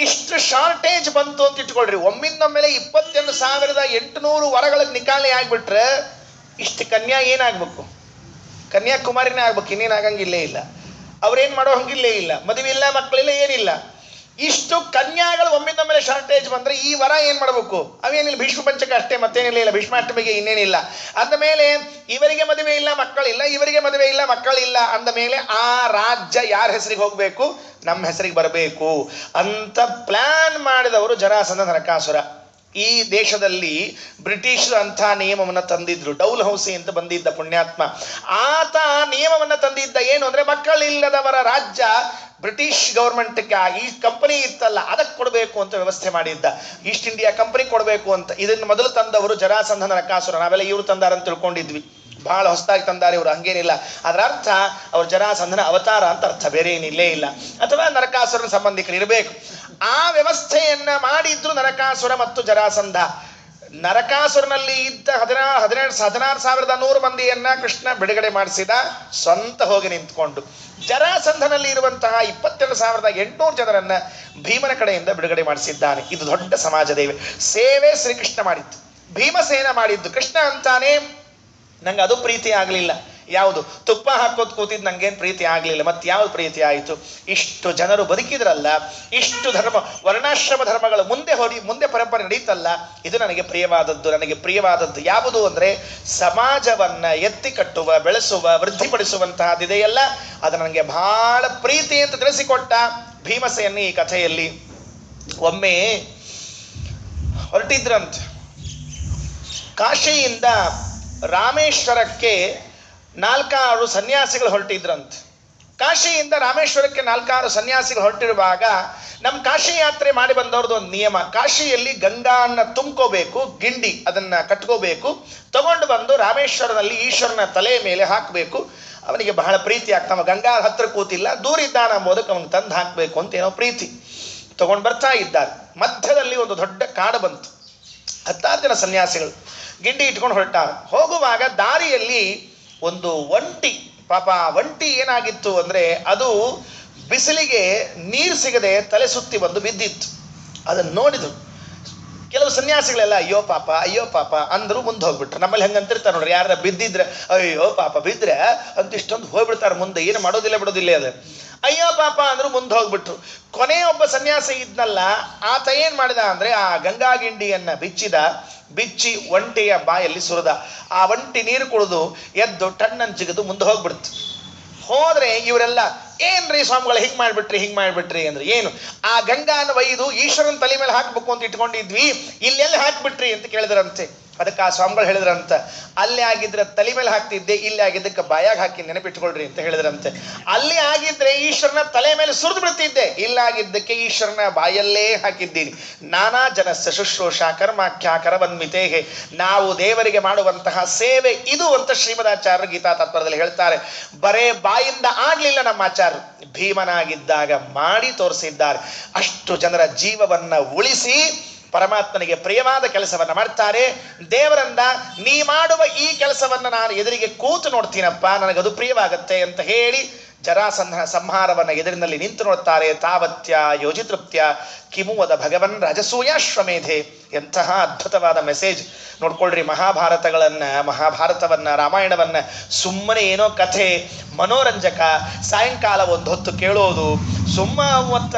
S1: ಇಷ್ಟು ಶಾರ್ಟೇಜ್ ಬಂತು ಅಂತ ಇಟ್ಕೊಳ್ರಿ. ಒಮ್ಮಿಂದೊಮ್ಮೆಲೆ 22,800 ವರಗಳಿಗೆ ನಿಕಾಲಿ ಆಗ್ಬಿಟ್ರೆ ಇಷ್ಟು ಕನ್ಯಾ ಏನಾಗ್ಬೇಕು? ಕನ್ಯಾಕುಮಾರಿನೇ ಆಗ್ಬೇಕು, ಇನ್ನೇನಾಗಂಗಿಲ್ಲೇ ಇಲ್ಲ. ಅವ್ರೇನ್ ಮಾಡೋ ಹಂಗಿಲ್ಲೇ ಇಲ್ಲ, ಮದುವೆ ಇಲ್ಲ, ಮಕ್ಕಳಿಲ್ಲ, ಏನಿಲ್ಲ. ಇಷ್ಟು ಕನ್ಯಾಗಳು ಒಮ್ಮಿಂದೊಮ್ಮೆಲೆ ಶಾರ್ಟೇಜ್ ಬಂದ್ರೆ ಈ ವರ ಏನ್ ಮಾಡ್ಬೇಕು? ಅವೇನಿಲ್ಲ, ಭೀಷ್ಮ ಪಂಚಕ ಅಷ್ಟೇ, ಮತ್ತೇನಿಲ್ಲ. ಭೀಷ್ಮಾಷ್ಟಮಿಗೆ ಇನ್ನೇನಿಲ್ಲ. ಅಂದ ಮೇಲೆ ಇವರಿಗೆ ಮದುವೆ ಇಲ್ಲ, ಮಕ್ಕಳಿಲ್ಲ, ಇವರಿಗೆ ಮದುವೆ ಇಲ್ಲ, ಮಕ್ಕಳಿಲ್ಲ ಅಂದ ಮೇಲೆ ಆ ರಾಜ್ಯ ಯಾರ ಹೆಸರಿಗೆ ಹೋಗ್ಬೇಕು? ನಮ್ಮ ಹೆಸರಿಗೆ ಬರಬೇಕು ಅಂತ ಪ್ಲಾನ್ ಮಾಡಿದವರು ಜರಾಸಂಧ ನರಕಾಸುರ. ಈ ದೇಶದಲ್ಲಿ ಬ್ರಿಟಿಷರು ಅಂಥ ನಿಯಮವನ್ನು ತಂದಿದ್ರು. ಡೌಲ್ ಹೌಸಿ ಅಂತ ಬಂದಿದ್ದ ಪುಣ್ಯಾತ್ಮ. ಆತ ನಿಯಮವನ್ನು ತಂದಿದ್ದ. ಏನು ಅಂದ್ರೆ, ಮಕ್ಕಳಿಲ್ಲದವರ ರಾಜ್ಯ ಬ್ರಿಟಿಷ್ ಗೌರ್ಮೆಂಟ್ಗೆ, ಈ ಕಂಪನಿ ಇತ್ತಲ್ಲ ಅದಕ್ಕೆ ಕೊಡಬೇಕು ಅಂತ ವ್ಯವಸ್ಥೆ ಮಾಡಿದ್ದ. ಈಸ್ಟ್ ಇಂಡಿಯಾ ಕಂಪನಿ ಕೊಡಬೇಕು ಅಂತ. ಇದನ್ನು ಮೊದಲು ತಂದವರು ಜರಾಸಂಧ ನರಕಾಸುರ. ನಾವೆಲ್ಲ ಇವರು ತಂದಾರಂತ ತಿಳ್ಕೊಂಡಿದ್ವಿ. ಬಹಳ ಹೊಸದಾಗಿ ತಂದಾರೆ ಇವರು, ಹಂಗೇನಿಲ್ಲ. ಅದರ ಅರ್ಥ ಅವ್ರು ಜರಾಸಂಧನ ಅವತಾರ ಅಂತ ಅರ್ಥ, ಬೇರೆ ಏನಿಲ್ಲೇ ಇಲ್ಲ. ಅಥವಾ ನರಕಾಸುರನ ಸಂಬಂಧಿಕರು ಇರಬೇಕು. ಆ ವ್ಯವಸ್ಥೆಯನ್ನ ಮಾಡಿದ್ರು ನರಕಾಸುರ ಮತ್ತು ಜರಾಸಂಧ. ನರಕಾಸುರನಲ್ಲಿ ಇದ್ದ 16,100 ಮಂದಿಯನ್ನ ಕೃಷ್ಣ ಬಿಡುಗಡೆ ಮಾಡಿಸಿದ, ಸ್ವಂತ ಹೋಗಿ ನಿಂತ್ಕೊಂಡು. ಜರಾಸಂಧನಲ್ಲಿ ಇರುವಂತಹ 22,800 ಜನರನ್ನ ಭೀಮನ ಕಡೆಯಿಂದ ಬಿಡುಗಡೆ ಮಾಡಿಸಿದ್ದಾನೆ. ಇದು ದೊಡ್ಡ ಸಮಾಜ ಸೇವೆ ಶ್ರೀಕೃಷ್ಣ ಮಾಡಿದ್ದು, ಭೀಮಸೇನ ಮಾಡಿದ್ದು. ಕೃಷ್ಣ ಅಂತಾನೆ, ನಂಗೆ ಅದು ಪ್ರೀತಿ ಆಗಲಿಲ್ಲ. ಯಾವುದು? ತುಪ್ಪ ಹಾಕೋದು ಕೂತಿದ್ದು ನಂಗೇನು ಪ್ರೀತಿ ಆಗಲಿಲ್ಲ. ಮತ್ತೆ ಯಾವ್ದು ಪ್ರೀತಿ ಆಯಿತು? ಇಷ್ಟು ಜನರು ಬದುಕಿದ್ರಲ್ಲ, ಇಷ್ಟು ವರ್ಣಾಶ್ರಮ ಧರ್ಮಗಳು ಮುಂದೆ ಪರಂಪರೆ ನಡೀತಲ್ಲ, ಇದು ನನಗೆ ಪ್ರಿಯವಾದದ್ದು. ನನಗೆ ಪ್ರಿಯವಾದದ್ದು ಯಾವುದು ಅಂದರೆ, ಸಮಾಜವನ್ನ ಎತ್ತಿ ಕಟ್ಟುವ, ಬೆಳೆಸುವ, ವೃದ್ಧಿಪಡಿಸುವಂತಹದ್ದಿದೆಯಲ್ಲ, ಅದು ನನಗೆ ಬಹಳ ಪ್ರೀತಿ ಅಂತ ತಿಳಿಸಿಕೊಟ್ಟ ಭೀಮಸೇನ ಈ ಕಥೆಯಲ್ಲಿ. ಒಮ್ಮೆ ಹೊರಟಿದ್ರಂತೆ, ಕಾಶಿಯಿಂದ ರಾಮೇಶ್ವರಕ್ಕೆ 4-6 ಸನ್ಯಾಸಿಗಳು ಹೊರಟಿದ್ರಂತೆ. ಕಾಶಿಯಿಂದ ರಾಮೇಶ್ವರಕ್ಕೆ 4-6 ಸನ್ಯಾಸಿಗಳು ಹೊರಟಿರುವಾಗ ನಮ್ಮ ಕಾಶಿ ಯಾತ್ರೆ ಮಾಡಿ ಬಂದವ್ರದ್ದು ಒಂದು ನಿಯಮ. ಕಾಶಿಯಲ್ಲಿ ಗಂಗಾನ್ನ ತುಂಬ್ಕೋಬೇಕು, ಗಿಂಡಿ ಅದನ್ನ ಕಟ್ಕೋಬೇಕು, ತಗೊಂಡು ಬಂದು ರಾಮೇಶ್ವರದಲ್ಲಿ ಈಶ್ವರನ ತಲೆ ಮೇಲೆ ಹಾಕಬೇಕು. ಅವನಿಗೆ ಬಹಳ ಪ್ರೀತಿ ಆಗ್ತಾವ. ಗಂಗಾ ಹತ್ರ ಕೂತಿಲ್ಲ, ದೂರ ಇದ್ದಾನ ಅಂಬೋದಕ್ಕೆ ಅವನಿಗೆ ತಂದು ಹಾಕಬೇಕು ಅಂತ ಏನೋ ಪ್ರೀತಿ. ತಗೊಂಡು ಬರ್ತಾ ಇದ್ದಾರೆ. ಮಧ್ಯದಲ್ಲಿ ಒಂದು ದೊಡ್ಡ ಕಾಡು ಬಂತು. 10 ಜನ ಸನ್ಯಾಸಿಗಳು ಗಿಂಡಿ ಇಟ್ಕೊಂಡು ಹೊರಟಾರ. ಹೋಗುವಾಗ ದಾರಿಯಲ್ಲಿ ಒಂದು ಒಂಟಿ, ಪಾಪ ಒಂಟಿ ಏನಾಗಿತ್ತು ಅಂದ್ರೆ, ಅದು ಬಿಸಿಲಿಗೆ ನೀರು ಸಿಗದೆ ತಲೆ ಸುತ್ತಿ ಬಂದು ಬಿದ್ದಿತ್ತು. ಅದನ್ನು ನೋಡಿದ್ರು. ಕೆಲವು ಸನ್ಯಾಸಿಗಳೆಲ್ಲ ಅಯ್ಯೋ ಪಾಪ ಅಂದ್ರು ಮುಂದೆ ಹೋಗ್ಬಿಟ್ರು. ನಮ್ಮಲ್ಲಿ ಹಂಗಂತಿರ್ತಾರೆ ನೋಡ್ರಿ, ಯಾರ ಬಿದ್ದಿದ್ರೆ ಅಯ್ಯೋ ಪಾಪ ಬಿದ್ರೆ ಅಂತ ಇಷ್ಟೊಂದು ಹೋಗ್ಬಿಡ್ತಾರೆ, ಮುಂದೆ ಏನು ಮಾಡೋದಿಲ್ಲ ಬಿಡೋದಿಲ್ಲ. ಅದು ಅಯ್ಯೋ ಪಾಪ ಅಂದ್ರು ಮುಂದೆ ಹೋಗ್ಬಿಟ್ರು. ಕೊನೆ ಒಬ್ಬ ಸನ್ಯಾಸಿ ಇದ್ನಲ್ಲ, ಆತ ಏನ್ ಮಾಡಿದ ಅಂದ್ರೆ ಆ ಗಂಗಾ ಗಿಂಡಿಯನ್ನ ಬಿಚ್ಚಿ ಒಂಟೆಯ ಬಾಯಲ್ಲಿ ಸುರಿದ. ಆ ಒಂಟಿ ನೀರು ಕುಡಿದು ಎದ್ದು ಟಣ್ಣನ್ ಜಿಗಿದು ಮುಂದೆ ಹೋಗ್ಬಿಡ್ತು. ಹೋದ್ರೆ ಇವರೆಲ್ಲ ಏನ್ರಿ ಸ್ವಾಮಿಗಳು ಹಿಂಗ್ ಮಾಡ್ಬಿಟ್ರಿ ಅಂದ್ರೆ, ಏನು ಆ ಗಂಗಾನ ಒಯ್ದು ಈಶ್ವರನ ತಲೆ ಮೇಲೆ ಹಾಕ್ಬೇಕು ಅಂತ ಇಟ್ಕೊಂಡಿದ್ವಿ, ಇಲ್ಲೆಲ್ಲಿ ಹಾಕ್ಬಿಟ್ರಿ ಅಂತ ಕೇಳಿದ್ರಂತೆ. ಅದಕ್ಕೆ ಆ ಸ್ವಾಮಿಗಳು ಹೇಳಿದ್ರಂತ, ಅಲ್ಲಿ ಆಗಿದ್ರೆ ತಲೆ ಮೇಲೆ ಹಾಕ್ತಿದ್ದೆ, ಇಲ್ಲಿ ಆಗಿದ್ದಕ್ಕೆ ಬಾಯಾಗ ಹಾಕಿ ನೆನಪಿಟ್ಕೊಳ್ರಿ ಅಂತ ಹೇಳಿದ್ರಂತೆ. ಅಲ್ಲಿ ಆಗಿದ್ರೆ ಈಶ್ವರನ ತಲೆ ಮೇಲೆ ಸುರಿದು ಬಿಡ್ತಿದ್ದೆ, ಇಲ್ಲಾಗಿದ್ದಕ್ಕೆ ಈಶ್ವರನ ಬಾಯಲ್ಲೇ ಹಾಕಿದ್ದೀನಿ. ನಾನಾ ಜನಸ್ಸ ಶುಶ್ರೂಷಾ ಕರ್ಮಾಖ್ಯ ಕರವನ್ಮಿತೇಹೆ, ನಾವು ದೇವರಿಗೆ ಮಾಡುವಂತಹ ಸೇವೆ ಇದು ಅಂತ ಶ್ರೀಮದಾಚಾರ್ಯರು ಗೀತಾ ತತ್ವದಲ್ಲಿ ಹೇಳ್ತಾರೆ. ಬರೇ ಬಾಯಿಂದ ಆಗ್ಲಿಲ್ಲ ನಮ್ಮ ಆಚಾರ್ಯರು, ಭೀಮನಾಗಿದ್ದಾಗ ಮಾಡಿ ತೋರಿಸಿದ್ದಾರೆ. ಅಷ್ಟು ಜನರ ಜೀವವನ್ನ ಉಳಿಸಿ ಪರಮಾತ್ಮನಿಗೆ ಪ್ರಿಯವಾದ ಕೆಲಸವನ್ನ ಮಾಡ್ತಾರೆ. ದೇವರನ್ನ ನೀ ಮಾಡುವ ಈ ಕೆಲಸವನ್ನ ನಾನು ಎದುರಿಗೆ ಕೂತು ನೋಡ್ತೀನಪ್ಪ, ನನಗದು ಪ್ರಿಯವಾಗತ್ತೆ ಅಂತ ಹೇಳಿ ಜರಾಸಂಧ ಸಂಹಾರವನ್ನ ಎದುರಿನಲ್ಲಿ ನಿಂತು ನೋಡ್ತಾರೆ. ತಾವತ್ಯ ಯೋಜಿತೃಪ್ತ್ಯ ಕಿಮುವದ ಭಗವನ್ ರಜಸೂಯಾಶ್ವಮೇಧೆ. ಎಂತಹ ಅದ್ಭುತವಾದ ಮೆಸೇಜ್ ನೋಡ್ಕೊಳ್ರಿ. ಮಹಾಭಾರತವನ್ನ ರಾಮಾಯಣವನ್ನ ಸುಮ್ಮನೆ ಏನೋ ಕಥೆ ಮನೋರಂಜಕ ಸಾಯಂಕಾಲ ಒಂದು ಹೊತ್ತು ಕೇಳೋದು, ಮತ್ತ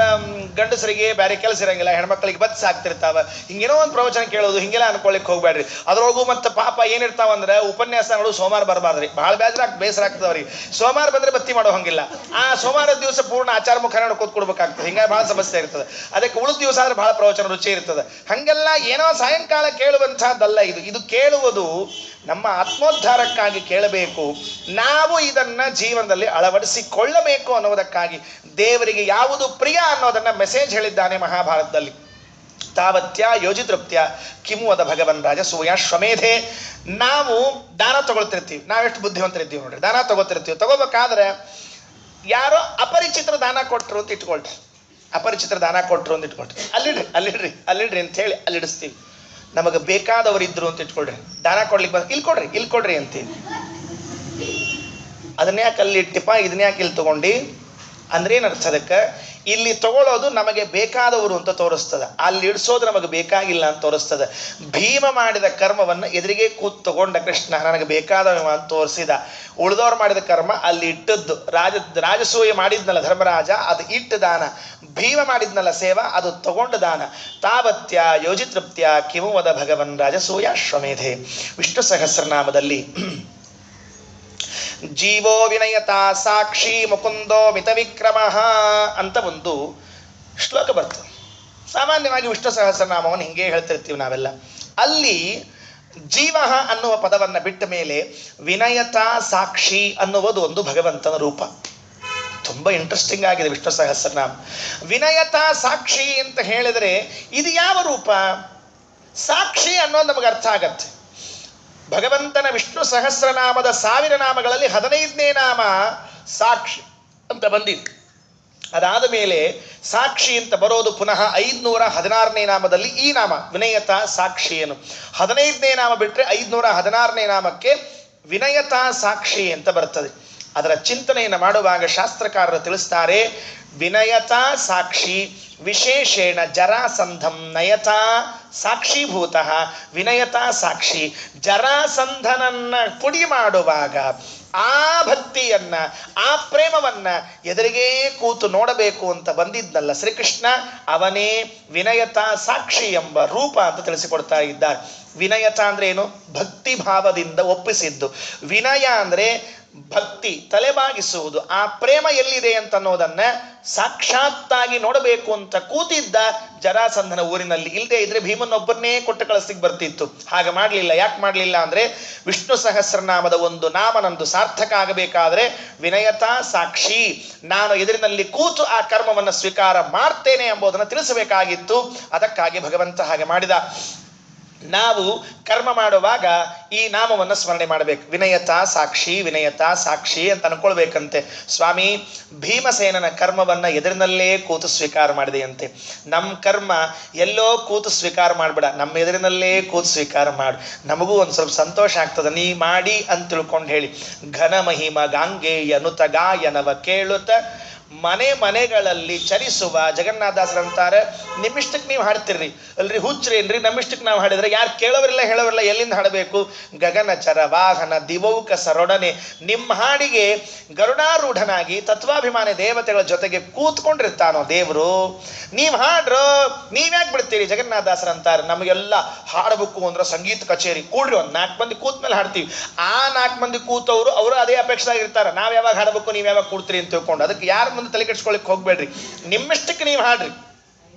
S1: ಗಂಡಸರಿಗೆ ಬೇರೆ ಕೆಲಸ ಇರಂಗಿಲ್ಲ, ಹೆಣ್ಮಕ್ಳಿಗೆ ಬಸ್ ಆಗ್ತಿರ್ತಾವ, ಹಿಂಗೇನೋ ಒಂದು ಪ್ರವಚನ ಕೇಳೋದು, ಹಿಂಗೆಲ್ಲ ಅನ್ಕೊಳ್ಳಿಕ್ ಹೋಗ್ಬೇಡ್ರಿ. ಅದ್ರೊಳಗೂ ಮತ್ತೆ ಪಾಪ ಏನಿರ್ತಾವಂದ್ರೆ ಉಪನ್ಯಾಸಗಳು ಸೋಮವಾರ ಬರಬಾರ್ದ್ರಿ, ಬಹಳ ಬೇಸರ ಆಗ್ತದವ್ರಿ. ಸೋಮವಾರ ಬಂದ್ರೆ ಬತ್ತಿ ಮಾಡೋ ಹಂಗಿಲ್ಲ, ಆ ಸೋಮವಾರದ ದಿವಸ ಪೂರ್ಣ ಆಚಾರ ಮುಖ ನೋಡ್ಕೋತ್ ಕೊಡ್ಬೇಕಾಗ್ತದೆ. ಹಿಂಗಾಗಿ ಬಹಳ ಸಮಸ್ಯೆ ಇರ್ತದೆ. ಅದಕ್ಕೆ ಉಳಿದ ದಿವಸ ಆದ್ರೆ ಬಹಳ ಪ್ರವಚನ ರುಚಿ ಇರ್ತದೆ. ಹಂಗೆಲ್ಲ ಏನೋ ಸಾಯಂಕಾಲ ಕೇಳುವಂತಹದ್ದಲ್ಲ ಇದು ಕೇಳುವುದು ನಮ್ಮ ಆತ್ಮೋದ್ಧಾರಕ್ಕಾಗಿ ಕೇಳಬೇಕು. ನಾವು ಇದನ್ನ ಜೀವನದಲ್ಲಿ ಅಳವಡಿಸಿಕೊಳ್ಳಬೇಕು ಅನ್ನೋದಕ್ಕಾಗಿ ದೇವರಿಗೆ ಯಾವುದು ಪ್ರಿಯ ಅನ್ನೋದನ್ನ ಮೆಸೇಜ್ ಹೇಳಿದ್ದಾನೆ ಮಹಾಭಾರತದಲ್ಲಿ. ತಾವತ್ಯ ಯೋಜಿತೃಪ್ತ್ಯ ಕಿಮುವದ ಭಗವನ್ ರಾಜಸೂಯಾಶ್ವಮೇಧೆ. ನಾವು ದಾನ ತಗೊಳ್ತಿರ್ತೀವಿ, ನಾವೆಷ್ಟು ಬುದ್ಧಿವಂತರಿದ್ದೀವಿ ನೋಡ್ರಿ. ದಾನ ತಗೋಬೇಕಾದ್ರೆ ಯಾರೋ ಅಪರಿಚಿತರ ದಾನ ಕೊಟ್ರು ಅಂತ ಇಟ್ಕೊಳ್ರಿ, ಅಲ್ಲಿಡ್ರಿ ಅಂತ ಹೇಳಿ ಅಲ್ಲಿಡಿಸ್ತೀವಿ. ನಮಗೆ ಬೇಕಾದವರು ಇದ್ರು ಅಂತ ಇಟ್ಕೊಳ್ರಿ, ದಾನ ಕೊಡ್ಲಿಕ್ಕೆ ಇಲ್ಲಿ ಕೊಡ್ರಿ ಅಂತೀವಿ. ಅದನ್ಯಾಕೆ ಅಲ್ಲಿ ಇಟ್ಟಿಪ್ಪ, ಇದನ್ಯಾಕೆ ಇಲ್ಲಿ ತಗೊಂಡು ಅಂದ್ರೆ ಏನರ್ಥ ಅದಕ್ಕೆ? ಇಲ್ಲಿ ತಗೊಳ್ಳೋದು ನಮಗೆ ಬೇಕಾದವರು ಅಂತ ತೋರಿಸ್ತದ, ಅಲ್ಲಿ ಇಡಿಸೋದು ನಮಗೆ ಬೇಕಾಗಿಲ್ಲ ಅಂತ ತೋರಿಸ್ತದ. ಭೀಮ ಮಾಡಿದ ಕರ್ಮವನ್ನು ಎದುರಿಗೆ ಕೂತ್ ತಗೊಂಡ ಕೃಷ್ಣ ನನಗೆ ಬೇಕಾದವ ಅಂತ ತೋರಿಸಿದ. ಉಳಿದವ್ರು ಮಾಡಿದ ಕರ್ಮ ಅಲ್ಲಿ ಇಟ್ಟದ್ದು. ರಾಜಸೂಯ ಮಾಡಿದ್ನಲ್ಲ ಧರ್ಮರಾಜ, ಅದು ಇಟ್ಟು ದಾನ. ಭೀಮ ಮಾಡಿದ್ನಲ್ಲ ಸೇವಾ, ಅದು ತಗೊಂಡ ದಾನ. ತಾವತ್ಯ ಯೋಜಿತೃಪ್ತ್ಯ ಕಿಮುವದ ಭಗವನ್ ರಾಜಸೂಯಾಶ್ವಮೇಧೆ. ವಿಷ್ಣು ಸಹಸ್ರನಾಮದಲ್ಲಿ ಜೀವೋ ವಿನಯತಾ ಸಾಕ್ಷಿ ಮುಕುಂದೋ ಮಿತ ವಿಕ್ರಮ ಅಂತ ಒಂದು ಶ್ಲೋಕ ಬರ್ತದೆ. ಸಾಮಾನ್ಯವಾಗಿ ವಿಷ್ಣು ಸಹಸ್ರನಾಮವನ್ನು ಹಿಂಗೆ ಹೇಳ್ತಿರ್ತೀವಿ ನಾವೆಲ್ಲ. ಅಲ್ಲಿ ಜೀವ ಅನ್ನುವ ಪದವನ್ನ ಬಿಟ್ಟ ಮೇಲೆ ವಿನಯತಾ ಸಾಕ್ಷಿ ಅನ್ನುವುದು ಒಂದು ಭಗವಂತನ ರೂಪ. ತುಂಬಾ ಇಂಟ್ರೆಸ್ಟಿಂಗ್ ಆಗಿದೆ ವಿಷ್ಣು ಸಹಸ್ರನಾಮ. ವಿನಯತಾ ಸಾಕ್ಷಿ ಅಂತ ಹೇಳಿದರೆ ಇದು ಯಾವ ರೂಪ? ಸಾಕ್ಷಿ ಅನ್ನೋದು ನಮಗೆ ಅರ್ಥ ಆಗತ್ತೆ. ಭಗವಂತನ ವಿಷ್ಣು ಸಹಸ್ರನಾಮದ 1000 ನಾಮಗಳಲ್ಲಿ 15ನೇ ನಾಮ ಸಾಕ್ಷಿ ಅಂತ ಬಂದಿದೆ. ಅದಾದ ಮೇಲೆ ಸಾಕ್ಷಿ ಅಂತ ಬರೋದು ಪುನಃ 516ನೇ ನಾಮದಲ್ಲಿ ಈ ನಾಮ ವಿನಯತಾ ಸಾಕ್ಷಿಯನ್ನು. 15ನೇ ನಾಮ ಬಿಟ್ಟರೆ 516ನೇ ನಾಮಕ್ಕೆ ವಿನಯತಾ ಸಾಕ್ಷಿ ಅಂತ ಬರ್ತದೆ. ಅದರ ಚಿಂತನೆಯನ್ನು ಮಾಡುವಾಗ ಶಾಸ್ತ್ರಕಾರರು ತಿಳಿಸ್ತಾರೆ, ವಿನಯತಾ ಸಾಕ್ಷಿ ವಿಶೇಷೇಣ ಜರಾಸಂಧಂ ನಯತಾ ಸಾಕ್ಷೀಭೂತ. ವಿನಯತಾ ಸಾಕ್ಷಿ ಜರಾಸಂಧನನ್ನ ಪುಡಿ ಮಾಡುವಾಗ ಆ ಭಕ್ತಿಯನ್ನ ಆ ಪ್ರೇಮವನ್ನ ಎದುರಿಗೆ ಕೂತು ನೋಡಬೇಕು ಅಂತ ಬಂದಿದ್ನಲ್ಲ ಶ್ರೀಕೃಷ್ಣ, ಅವನೇ ವಿನಯತಾ ಸಾಕ್ಷಿ ಎಂಬ ರೂಪ ಅಂತ ತಿಳಿಸಿಕೊಡ್ತಾ ಇದ್ದಾರೆ. ವಿನಯತ ಅಂದ್ರೆ ಏನು? ಭಕ್ತಿ ಭಾವದಿಂದ ಒಪ್ಪಿಸಿದ್ದು. ವಿನಯ ಅಂದ್ರೆ ಭಕ್ತಿ, ತಲೆಬಾಗಿಸುವುದು. ಆ ಪ್ರೇಮ ಎಲ್ಲಿದೆ ಅಂತ ಅನ್ನೋದನ್ನ ಸಾಕ್ಷಾತ್ತಾಗಿ ನೋಡಬೇಕು ಅಂತ ಕೂತಿದ್ದ ಜರಾಸಂಧನ ಊರಿನಲ್ಲಿ. ಇಲ್ಲದೆ ಇದ್ರೆ ಭೀಮನೊಬ್ಬರನ್ನೇ ಕೊಟ್ಟು ಕಳಿಸ್ಲಿಕ್ಕೆ ಬರ್ತಿತ್ತು. ಹಾಗೆ ಮಾಡಲಿಲ್ಲ. ಯಾಕೆ ಮಾಡಲಿಲ್ಲ ಅಂದ್ರೆ ವಿಷ್ಣು ಸಹಸ್ರನಾಮದ ಒಂದು ನಾಮ ನಂದು ಸಾರ್ಥಕ ಆಗಬೇಕಾದ್ರೆ ವಿನಯತಾ ಸಾಕ್ಷಿ, ನಾನು ಎದುರಿನಲ್ಲಿ ಕೂತು ಆ ಕರ್ಮವನ್ನು ಸ್ವೀಕಾರ ಮಾಡ್ತೇನೆ ಎಂಬುದನ್ನು ತಿಳಿಸಬೇಕಾಗಿತ್ತು. ಅದಕ್ಕಾಗಿ ಭಗವಂತ ಹಾಗೆ ಮಾಡಿದ. ನಾವು ಕರ್ಮ ಮಾಡುವಾಗ ಈ ನಾಮವನ್ನು ಸ್ಮರಣೆ ಮಾಡಬೇಕು. ವಿನಯತಾ ಸಾಕ್ಷಿ, ವಿನಯತಾ ಸಾಕ್ಷಿ ಅಂತ ಅನ್ಕೊಳ್ಬೇಕಂತೆ. ಸ್ವಾಮಿ ಭೀಮಸೇನನ ಕರ್ಮವನ್ನ ಎದುರಿನಲ್ಲೇ ಕೂತು ಸ್ವೀಕಾರ ಮಾಡಿದೆಯಂತೆ. ನಮ್ಮ ಕರ್ಮ ಎಲ್ಲೋ ಕೂತು ಸ್ವೀಕಾರ ಮಾಡ್ಬೇಡ, ನಮ್ಮ ಎದುರಿನಲ್ಲೇ ಕೂತು ಸ್ವೀಕಾರ ಮಾಡು. ನಮಗೂ ಒಂದು ಸ್ವಲ್ಪ ಸಂತೋಷ ಆಗ್ತದೆ ನೀ ಮಾಡಿ ಅಂತ ತಿಳ್ಕೊಂಡು ಹೇಳಿ. ಘನ ಮಹಿಮ ಗಾಂಗೇಯ ನುತ ಗಾಯನವ ಕೇಳುತ್ತ ಮನೆಗಳಲ್ಲಿ ಚರಿಸುವ ಜಗನ್ನಾಥದಾಸರಂತಾರೆ, ನಿಮ್ಮಿಷ್ಟಕ್ಕೆ ನೀವು ಹಾಡ್ತಿರ್ರಿ ಅಲ್ರಿ, ಹುಚ್ಚ್ರೇನ್ರಿ, ನಮ್ಮಿಷ್ಟಕ್ಕೆ ನಾವು ಹಾಡಿದ್ರೆ ಯಾರು ಕೇಳೋರಿಲ್ಲ ಹೇಳೋರಿಲ್ಲ, ಎಲ್ಲಿಂದ ಹಾಡಬೇಕು? ಗಗನಚರ ವಾಹನ ದಿವೌಕ ಸರೊಡನೆ, ನಿಮ್ಮ ಹಾಡಿಗೆ ಗರುಡಾರೂಢನಾಗಿ ತತ್ವಾಭಿಮಾನಿ ದೇವತೆಗಳ ಜೊತೆಗೆ ಕೂತ್ಕೊಂಡಿರ್ತಾನೋ ದೇವರು. ನೀವು ಹಾಡ್ರೋ, ನೀವ್ಯಾಕೆ ಬಿಡ್ತೀರಿ? ಜಗನ್ನಾಥದಾಸರಂತಾರೆ, ನಮಗೆಲ್ಲ ಹಾಡಬೇಕು ಅಂದ್ರೆ ಸಂಗೀತ ಕಚೇರಿ ಕೂಡ್ರಿ, ಒಂದು 4 ಮಂದಿ ಕೂತ್ ಮೇಲೆ ಹಾಡ್ತೀವಿ. ಆ 4 ಮಂದಿ ಕೂತವರು ಅವರು ಅದೇ ಅಪೇಕ್ಷೆಯಾಗಿರ್ತಾರೆ, ನಾವು ಯಾವಾಗ ಹಾಡಬೇಕು, ನೀವು ಯಾವಾಗ ಕೂಡ್ತೀರಿ ಅಂತ ತಿಳ್ಕೊಂಡು. ಅದಕ್ಕೆ ಯಾರ ಮುಂದೆ ತಲೆ ಕೆಡ್ಸ್ಕೊಳಕ್ಕೆ ಹೋಗ್ಬೇಡ್ರಿ, ನಿಮ್ಮಿಷ್ಟಕ್ಕೆ ನೀವು ಹಾಡ್ರಿ.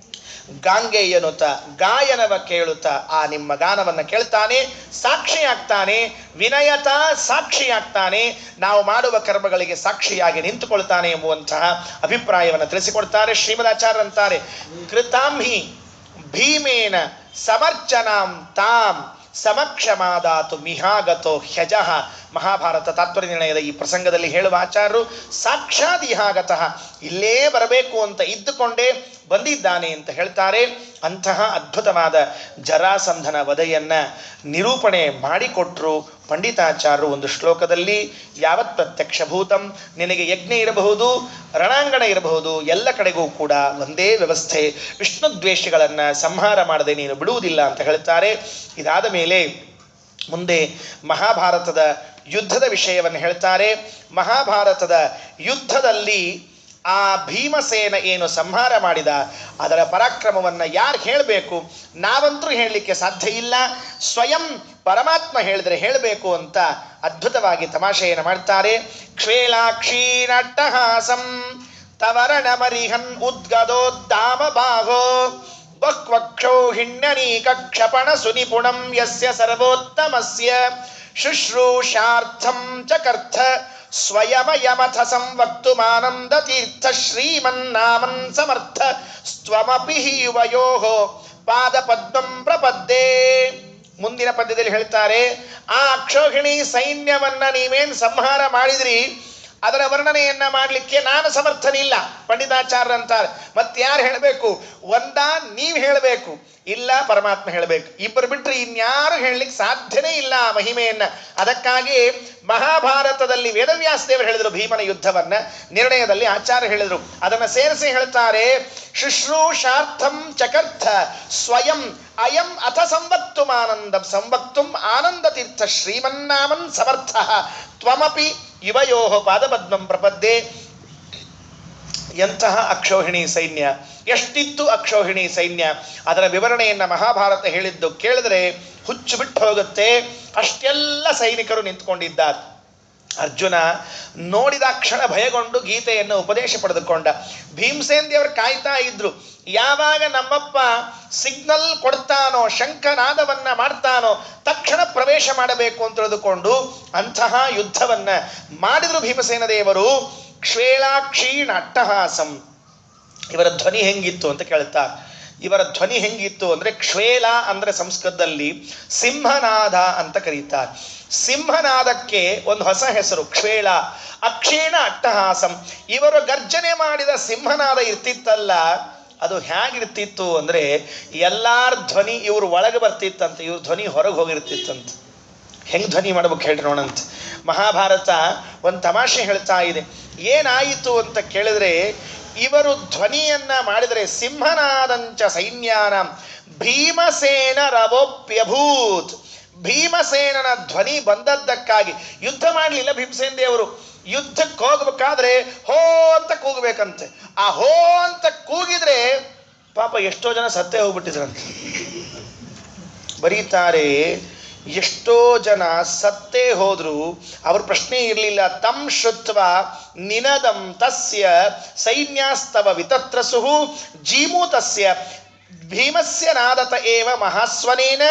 S1: ಗಾಂಗೆಯನುತ ಗಾಯನವ ಕೇಳುತ್ತ ಆ ನಿಮ್ಮ ಗಾನವನ್ನು ಕೇಳ್ತಾನೆ, ಸಾಕ್ಷಿಯಾಗ್ತಾನೆ. ವಿನಯತ ಸಾಕ್ಷಿಯಾಗ್ತಾನೆ, ನಾವು ಮಾಡುವ ಕರ್ಮಗಳಿಗೆ ಸಾಕ್ಷಿಯಾಗಿ ನಿಂತುಕೊಳ್ತಾನೆ ಎಂಬುವಂತಹ ಅಭಿಪ್ರಾಯವನ್ನು ತಿಳಿಸಿಕೊಡ್ತಾರೆ. ಶ್ರೀಮದಾಚಾರ್ಯರಂತಾರೆ, ಕೃತಾಂಹಿ ಭೀಮೇನ ಸಮರ್ಚನಾಂ ತಾಂ ಸಮಕ್ಷಮಾದಾತು ಮಿಹಾಗತೋ ಹ್ಯಜಃ. ಮಹಾಭಾರತ ತಾತ್ಪರ್ಯ ನಿರ್ಣಯದ ಈ ಪ್ರಸಂಗದಲ್ಲಿ ಹೇಳುವ ಆಚಾರ್ಯರು ಸಾಕ್ಷಾತ್ ಇಹಾಗತಃ, ಇಲ್ಲೇ ಬರಬೇಕು ಅಂತ ಇದ್ದುಕೊಂಡೇ ಬಂದಿದ್ದಾನೆ ಅಂತ ಹೇಳ್ತಾರೆ. ಅಂತಹ ಅದ್ಭುತವಾದ ಜರಾಸಂಧನ ವಧೆಯನ್ನ ನಿರೂಪಣೆ ಮಾಡಿಕೊಟ್ರು ಪಂಡಿತಾಚಾರ್ಯರು ಒಂದು ಶ್ಲೋಕದಲ್ಲಿ. ಯಾವತ್ ಪ್ರತ್ಯಕ್ಷಭೂತಂ, ನಿನಗೆ ಯಜ್ಞ ಇರಬಹುದು, ರಣಾಂಗಣ ಇರಬಹುದು, ಎಲ್ಲ ಕಡೆಗೂ ಕೂಡ ಒಂದೇ ವ್ಯವಸ್ಥೆ, ವಿಷ್ಣುದ್ವೇಷಿಗಳನ್ನು ಸಂಹಾರ ಮಾಡದೆ ನೀನು ಬಿಡುವುದಿಲ್ಲ ಅಂತ ಹೇಳ್ತಾರೆ. ಇದಾದ ಮೇಲೆ ಮುಂದೆ ಮಹಾಭಾರತದ ಯುದ್ಧದ ವಿಷಯವನ್ನು ಹೇಳ್ತಾರೆ. ಮಹಾಭಾರತದ ಯುದ್ಧದಲ್ಲಿ ಆ ಭೀಮಸೇನ ಏನು ಸಂಹಾರ ಮಾಡಿದ ಅದರ ಪರಾಕ್ರಮವನ್ನು ಯಾರು ಹೇಳಬೇಕು? ನಾವಂತರೂ ಹೇಳಲಿಕ್ಕೆ ಸಾಧ್ಯ ಇಲ್ಲ, ಸ್ವಯಂ ಪರಮಾತ್ಮ ಹೇಳಿದ್ರೆ ಹೇಳಬೇಕು ಅಂತ ಅದ್ಭುತವಾಗಿ ತಮಾಷೆಯನ್ನು ಮಾಡ್ತಾರೆ. ಕ್ಷೇಲಾಕ್ಷೀ ನಟ್ಟಹಾಸಂ ತವರಣ ಮರಿಹನ್ ಉದ್ಗದೋದ್ದಾಮ ಬಾಹೋ ಬಕ್ವಕ್ಷೋ ಹಿಣ್ಯನೀಕ ಕ್ಷಪಣ ಸುನಿಪುಣಂ ಯಸ್ಯ ಸರ್ವೋತ್ತಮಸ್ಯ ಶುಶ್ರೂಷಾರ್ಥಂ ಚಕರ್ಥ ಸ್ವಯಮಯಮಥ ಸಂವಕ್ತುಮಾನಂದ ತೀರ್ಥ ಶ್ರೀಮನ್ನಾಮನ್ ಸಮರ್ಥ ಸ್ತ್ವಮಪಿ ಯುವಯೋಃ ಪಾದ ಪದ್ಮಂ ಪ್ರಪದ್ದೇ. ಮುಂದಿನ ಪದ್ಯದಲ್ಲಿ ಹೇಳ್ತಾರೆ, ಆ ಅಕ್ಷೋಹಿಣಿ ಸೈನ್ಯವನ್ನ ನೀವೇನು ಸಂಹಾರ ಮಾಡಿದ್ರಿ ಅದರ ವರ್ಣನೆಯನ್ನ ಮಾಡಲಿಕ್ಕೆ ನಾನು ಸಮರ್ಥನಿಲ್ಲ. ಪಂಡಿತಾಚಾರ್ಯರಂತಾರೆ, ಮತ್ತಾರು ಹೇಳಬೇಕು? ಒಂದಾ ನೀವು ಹೇಳಬೇಕು, ಇಲ್ಲ ಪರಮಾತ್ಮ ಹೇಳಬೇಕು. ಇಬ್ಬರು ಬಿಟ್ಟರೆ ಇನ್ಯಾರು ಹೇಳಲಿಕ್ಕೆ ಸಾಧ್ಯನೇ ಇಲ್ಲ ಆ ಮಹಿಮೆಯನ್ನ. ಅದಕ್ಕಾಗಿ ಮಹಾಭಾರತದಲ್ಲಿ ವೇದವ್ಯಾಸ ದೇವರು ಹೇಳಿದರು ಭೀಮನ ಯುದ್ಧವನ್ನ, ನಿರ್ಣಯದಲ್ಲಿ ಆಚಾರ್ಯ ಹೇಳಿದರು. ಅದನ್ನು ಸೇರಿಸಿ ಹೇಳ್ತಾರೆ, ಶುಶ್ರೂಷಾರ್ಥಂ ಚಕರ್ಥ ಸ್ವಯಂ ಅಯಂ ಅಥ ಸಂವಕ್ತುಂ ಆನಂದಂ ಸಂವಕ್ತುಂ ಆನಂದ ತೀರ್ಥ ಶ್ರೀಮನ್ನಾಮನ್ ಸಮರ್ಥ ತ್ವಮಪಿ ಯುವಯೋಃ ಪಾದಪದ್ಮಂ ಪ್ರಪದ್ದೆ. ಎಂತಹ ಅಕ್ಷೋಹಿಣಿ ಸೈನ್ಯ, ಎಷ್ಟಿತ್ತು ಅಕ್ಷೋಹಿಣಿ ಸೈನ್ಯ, ಅದರ ವಿವರಣೆಯನ್ನು ಮಹಾಭಾರತ ಹೇಳಿದ್ದು ಕೇಳಿದ್ರೆ ಹುಚ್ಚು ಬಿಟ್ಟು ಹೋಗುತ್ತೆ. ಅಷ್ಟೆಲ್ಲ ಸೈನಿಕರು ನಿಂತ್ಕೊಂಡಿದ್ದಾರೆ. ಅರ್ಜುನ ನೋಡಿದ ಕ್ಷಣ ಭಯಗೊಂಡು ಗೀತೆಯನ್ನು ಉಪದೇಶ ಪಡೆದುಕೊಂಡ. ಭೀಮಸೇನ್ ದೇವರು ಕಾಯ್ತಾ ಇದ್ರು, ಯಾವಾಗ ನಮ್ಮಪ್ಪ ಸಿಗ್ನಲ್ ಕೊಡ್ತಾನೋ, ಶಂಖನಾದವನ್ನ ಮಾಡ್ತಾನೋ, ತಕ್ಷಣ ಪ್ರವೇಶ ಮಾಡಬೇಕು ಅಂತ ತಿಳಿದುಕೊಂಡು ಅಂತಹ ಯುದ್ಧವನ್ನ ಮಾಡಿದ್ರು ಭೀಮಸೇನ ದೇವರು. ಕ್ಷೇಲಾಕ್ಷೀಣ ಅಟ್ಟಹಾಸಂ. ಇವರ ಧ್ವನಿ ಹೆಂಗಿತ್ತು ಅಂತ ಕೇಳ್ತಾ, ಇವರ ಧ್ವನಿ ಹೆಂಗಿತ್ತು ಅಂದ್ರೆ, ಕ್ಷೇಲ ಅಂದ್ರೆ ಸಂಸ್ಕೃತದಲ್ಲಿ ಸಿಂಹನಾದ ಅಂತ ಕರೀತಾರೆ. ಸಿಂಹನಾದಕ್ಕೆ ಒಂದು ಹೊಸ ಹೆಸರು ಕ್ಷೇಳ. ಅಕ್ಷೀಣ ಅಟ್ಟಹಾಸಂ. ಇವರು ಗರ್ಜನೆ ಮಾಡಿದ ಸಿಂಹನಾದ ಇರ್ತಿತ್ತಲ್ಲ, ಅದು ಹೇಗಿರ್ತಿತ್ತು ಅಂದ್ರೆ ಎಲ್ಲಾರ ಧ್ವನಿ ಇವ್ರ ಒಳಗೆ ಬರ್ತಿತ್ತಂತೆ, ಇವ್ರ ಧ್ವನಿ ಹೊರಗೆ ಹೋಗಿರ್ತಿತ್ತಂತ. ಹೆಂಗ್ ಧ್ವನಿ ಮಾಡ್ಬೇಕು ಹೇಳ್ರಿ ನೋಡಂತ. ಮಹಾಭಾರತ ಒಂದು ತಮಾಷೆ ಹೇಳ್ತಾ ಇದೆ. ಏನಾಯಿತು ಅಂತ ಕೇಳಿದ್ರೆ, ಇವರು ಧ್ವನಿಯನ್ನ ಮಾಡಿದರೆ ಸಿಂಹನಾದಂಚ ಸೈನ್ಯಾನ ಭೀಮಸೇನ ರವೋಪ್ಯಭೂತ್. ಭೀಮಸೇನನ ಧ್ವನಿ ಬಂದದ್ದಕ್ಕಾಗಿ ಯುದ್ಧ ಮಾಡಲಿಲ್ಲ ಭೀಮಸೇನ ದೇವರು. ಯುದ್ಧಕ್ಕೆ ಹೋಗ್ಬೇಕಾದ್ರೆ ಹೋ ಅಂತ ಕೂಗಬೇಕಂತೆ. ಆ ಹೋ ಅಂತ ಕೂಗಿದ್ರೆ ಪಾಪ ಎಷ್ಟೋ ಜನ ಸತ್ತೇ ಹೋಗ್ಬಿಟ್ಟಿದ್ರಂತೆ. ಬರೀತಾರೆ, ಎಷ್ಟೋ ಜನ ಸತ್ತೇ ಹೋದ್ರು, ಅವ್ರ ಪ್ರಶ್ನೆ ಇರಲಿಲ್ಲ. ತಂ ಶ್ರುತ್ವ ನಿನದಂ ತಸ್ಯ ಸೈನ್ಯಾಸ್ತವ ವಿತತ್ರಸುಹು ಜೀಮೂತಸ್ಯ ಭೀಮಸ್ಯ ನಾದತ ಏವ ಮಹಾಸ್ವನೇನ